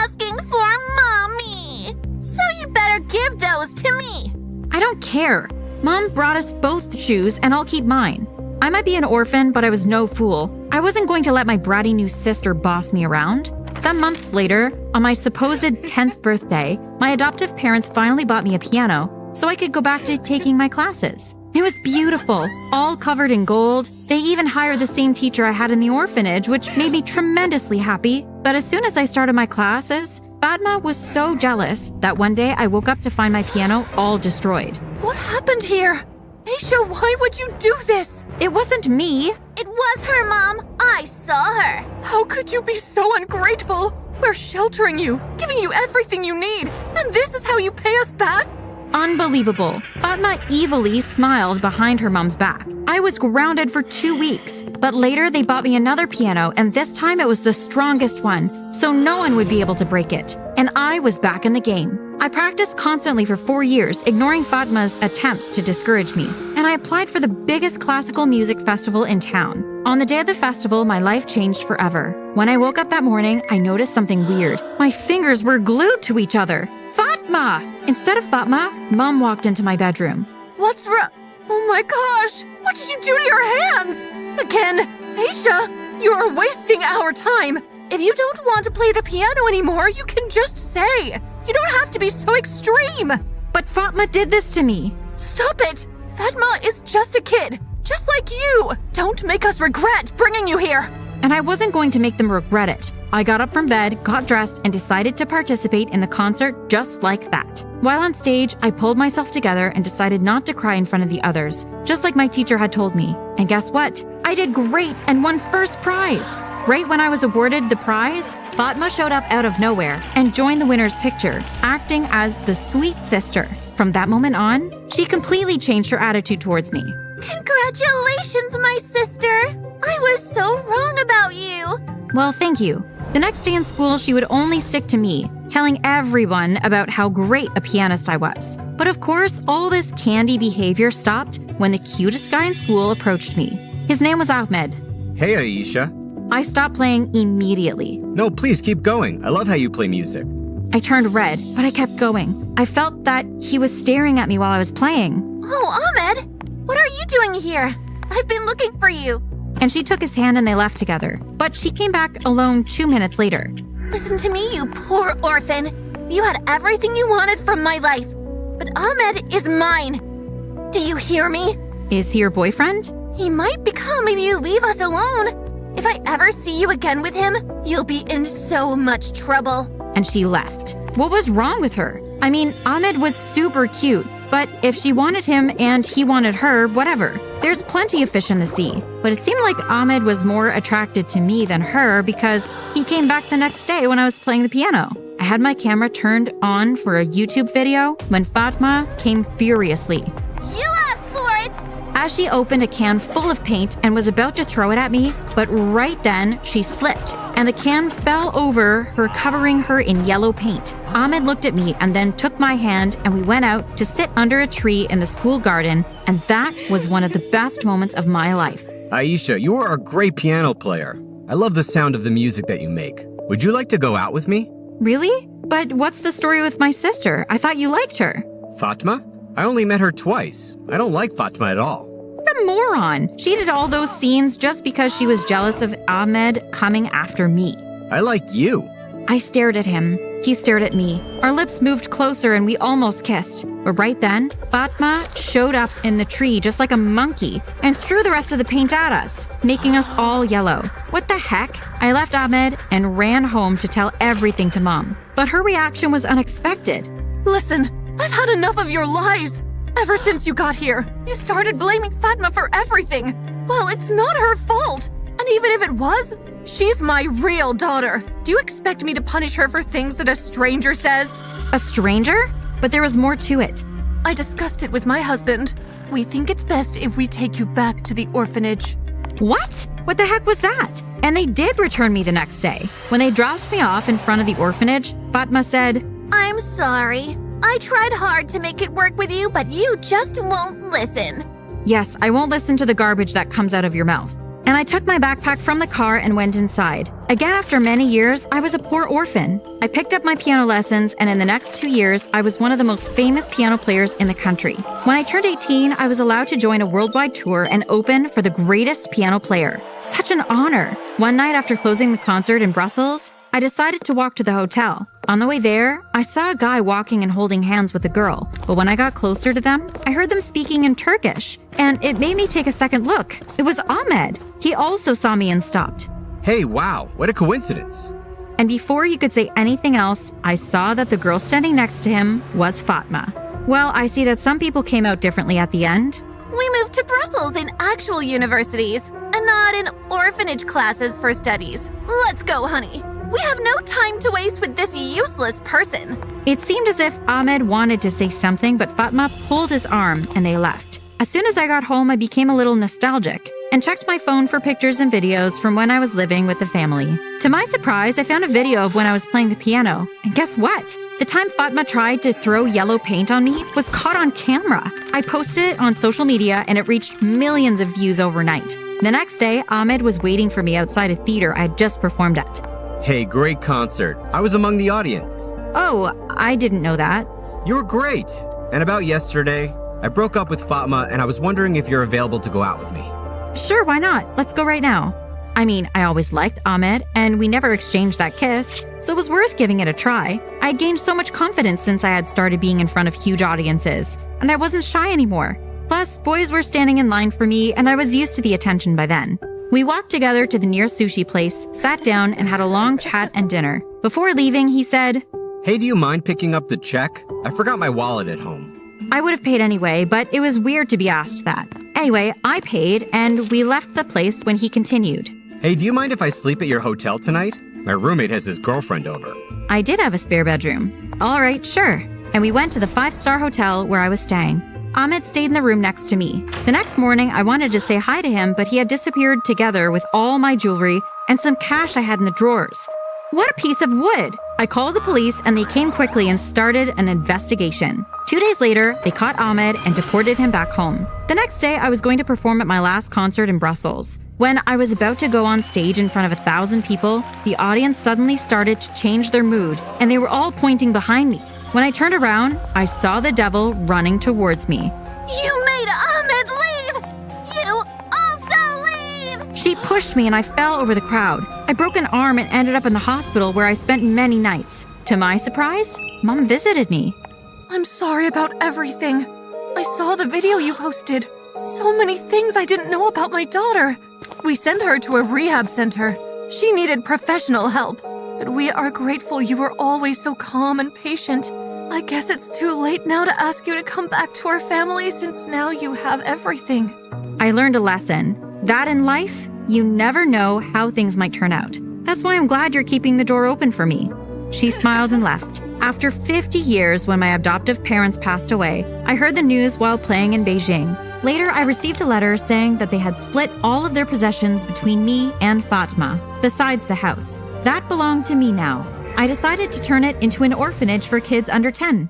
Speaker 1: asking for Mommy. So you better give those to me.
Speaker 4: I don't care. Mom brought us both shoes, and I'll keep mine. I might be an orphan, but I was no fool. I wasn't going to let my bratty new sister boss me around. Some months later, on my supposed 10th birthday, my adoptive parents finally bought me a piano so I could go back to taking my classes. It was beautiful, all covered in gold. They even hired the same teacher I had in the orphanage, which made me tremendously happy. But as soon as I started my classes, Fatma was so jealous that one day I woke up to find my piano all destroyed.
Speaker 2: What happened here? Aisha, why would you do this?
Speaker 4: It wasn't me.
Speaker 1: It was her, Mom. I saw her.
Speaker 2: How could you be so ungrateful? We're sheltering you, giving you everything you need, and this is how you pay us back?
Speaker 4: Unbelievable. Fatma evilly smiled behind her mom's back. I was grounded for 2 weeks, but later they bought me another piano, and this time it was the strongest one, so no one would be able to break it. And I was back in the game. I practiced constantly for 4 years, ignoring Fatma's attempts to discourage me, and I applied for the biggest classical music festival in town. On the day of the festival, my life changed forever. When I woke up that morning, I noticed something weird. My fingers were glued to each other. Fatma! Instead of Fatma, Mom walked into my bedroom.
Speaker 2: What's wrong? Oh my gosh! What did you do to your hands? Again, Aisha, you're wasting our time. If you don't want to play the piano anymore, you can just say. You don't have to be so extreme.
Speaker 4: But Fatma did this to me.
Speaker 2: Stop it! Fatma is just a kid, just like you. Don't make us regret bringing you here.
Speaker 4: And I wasn't going to make them regret it. I got up from bed, got dressed, and decided to participate in the concert just like that. While on stage, I pulled myself together and decided not to cry in front of the others, just like my teacher had told me. And guess what? I did great and won first prize. Right when I was awarded the prize, Fatma showed up out of nowhere and joined the winner's picture, acting as the sweet sister. From that moment on, she completely changed her attitude towards me.
Speaker 1: Congratulations, my sister. I was so wrong about you.
Speaker 4: Well, thank you. The next day in school, she would only stick to me, telling everyone about how great a pianist I was. But of course, all this candy behavior stopped when the cutest guy in school approached me. His name was Ahmed.
Speaker 6: Hey, Aisha.
Speaker 4: I stopped playing immediately.
Speaker 6: No, please keep going. I love how you play music.
Speaker 4: I turned red, but I kept going. I felt that he was staring at me while I was playing.
Speaker 1: Oh, Ahmed, what are you doing here? I've been looking for you.
Speaker 4: And she took his hand and they left together. But she came back alone 2 minutes later.
Speaker 1: Listen to me, you poor orphan. You had everything you wanted from my life. But Ahmed is mine. Do you hear me?
Speaker 4: Is he your boyfriend?
Speaker 1: He might become if you leave us alone. If I ever see you again with him, you'll be in so much trouble.
Speaker 4: And she left. What was wrong with her? I mean, Ahmed was super cute. But if she wanted him and he wanted her, whatever. There's plenty of fish in the sea. But it seemed like Ahmed was more attracted to me than her because he came back the next day when I was playing the piano. I had my camera turned on for a YouTube video when Fatma came furiously.
Speaker 1: You asked for it!
Speaker 4: As she opened a can full of paint and was about to throw it at me, but right then she slipped and the can fell over her, covering her in yellow paint. Ahmed looked at me and then took my hand, and we went out to sit under a tree in the school garden, and that was one of the best moments of my life.
Speaker 6: Aisha, you are a great piano player. I love the sound of the music that you make. Would you like to go out with me?
Speaker 4: Really? But what's the story with my sister? I thought you liked her.
Speaker 6: Fatma? I only met her twice. I don't like Fatma at all.
Speaker 4: What a moron. She did all those scenes just because she was jealous of Ahmed coming after me.
Speaker 6: I like you.
Speaker 4: I stared at him. He stared at me. Our lips moved closer and we almost kissed. But right then, Fatma showed up in the tree just like a monkey and threw the rest of the paint at us, making us all yellow. What the heck? I left Ahmed and ran home to tell everything to Mom. But her reaction was unexpected.
Speaker 3: Listen, I've had enough of your lies. Ever since you got here, you started blaming Fatma for everything. Well, it's not her fault. And even if it was, she's my real daughter. Do you expect me to punish her for things that a stranger says?
Speaker 4: A stranger? But there was more to it.
Speaker 3: I discussed it with my husband. We think it's best if we take you back to the orphanage.
Speaker 4: What? What the heck was that? And they did return me the next day. When they dropped me off in front of the orphanage, Fatma said,
Speaker 1: I'm sorry. I tried hard to make it work with you, but you just won't listen.
Speaker 4: Yes, I won't listen to the garbage that comes out of your mouth. And I took my backpack from the car and went inside. Again, after many years, I was a poor orphan. I picked up my piano lessons, and in the next 2 years, I was one of the most famous piano players in the country. When I turned 18, I was allowed to join a worldwide tour and open for the greatest piano player. Such an honor. One night after closing the concert in Brussels, I decided to walk to the hotel. On the way there, I saw a guy walking and holding hands with a girl. But when I got closer to them, I heard them speaking in Turkish. And it made me take a second look. It was Ahmed. He also saw me and stopped.
Speaker 6: Hey, wow, what a coincidence.
Speaker 4: And before you could say anything else, I saw that the girl standing next to him was Fatma. Well, I see that some people came out differently at the end.
Speaker 1: We moved to Brussels in actual universities, and not in orphanage classes for studies. Let's go, honey. We have no time to waste with this useless person.
Speaker 4: It seemed as if Ahmed wanted to say something, but Fatma pulled his arm and they left. As soon as I got home, I became a little nostalgic and checked my phone for pictures and videos from when I was living with the family. To my surprise, I found a video of when I was playing the piano. And guess what? The time Fatma tried to throw yellow paint on me was caught on camera. I posted it on social media and it reached millions of views overnight. The next day, Ahmed was waiting for me outside a theater I had just performed at.
Speaker 6: Hey, great concert. I was among the audience.
Speaker 4: Oh, I didn't know that.
Speaker 6: You were great. And about yesterday, I broke up with Fatma and I was wondering if you're available to go out with me.
Speaker 4: Sure, why not? Let's go right now. I mean, I always liked Ahmed, and we never exchanged that kiss, so it was worth giving it a try. I'd gained so much confidence since I had started being in front of huge audiences, and I wasn't shy anymore. Plus, boys were standing in line for me, and I was used to the attention by then. We walked together to the nearest sushi place, sat down, and had a long chat and dinner. Before leaving, he said,
Speaker 6: Hey, do you mind picking up the check? I forgot my wallet at home.
Speaker 4: I would have paid anyway, but it was weird to be asked that. Anyway, I paid, and we left the place when he continued.
Speaker 6: Hey, do you mind if I sleep at your hotel tonight? My roommate has his girlfriend over.
Speaker 4: I did have a spare bedroom. All right, sure. And we went to the 5-star hotel where I was staying. Ahmed stayed in the room next to me. The next morning, I wanted to say hi to him, but he had disappeared together with all my jewelry and some cash I had in the drawers. What a piece of wood! I called the police and they came quickly and started an investigation. 2 days later, they caught Ahmed and deported him back home. The next day, I was going to perform at my last concert in Brussels. When I was about to go on stage in front of 1,000 people, the audience suddenly started to change their mood and they were all pointing behind me. When I turned around, I saw the devil running towards me.
Speaker 1: You made Ahmed leave! You also leave!
Speaker 4: She pushed me and I fell over the crowd. I broke an arm and ended up in the hospital where I spent many nights. To my surprise, Mom visited me.
Speaker 3: I'm sorry about everything. I saw the video you posted. So many things I didn't know about my daughter. We sent her to a rehab center. She needed professional help. But we are grateful you were always so calm and patient. I guess it's too late now to ask you to come back to our family since now you have everything.
Speaker 4: I learned a lesson. That in life, you never know how things might turn out. That's why I'm glad you're keeping the door open for me. She smiled and left. After 50 years, when my adoptive parents passed away, I heard the news while playing in Beijing. Later, I received a letter saying that they had split all of their possessions between me and Fatma, besides the house. That belonged to me now. I decided to turn it into an orphanage for kids under 10.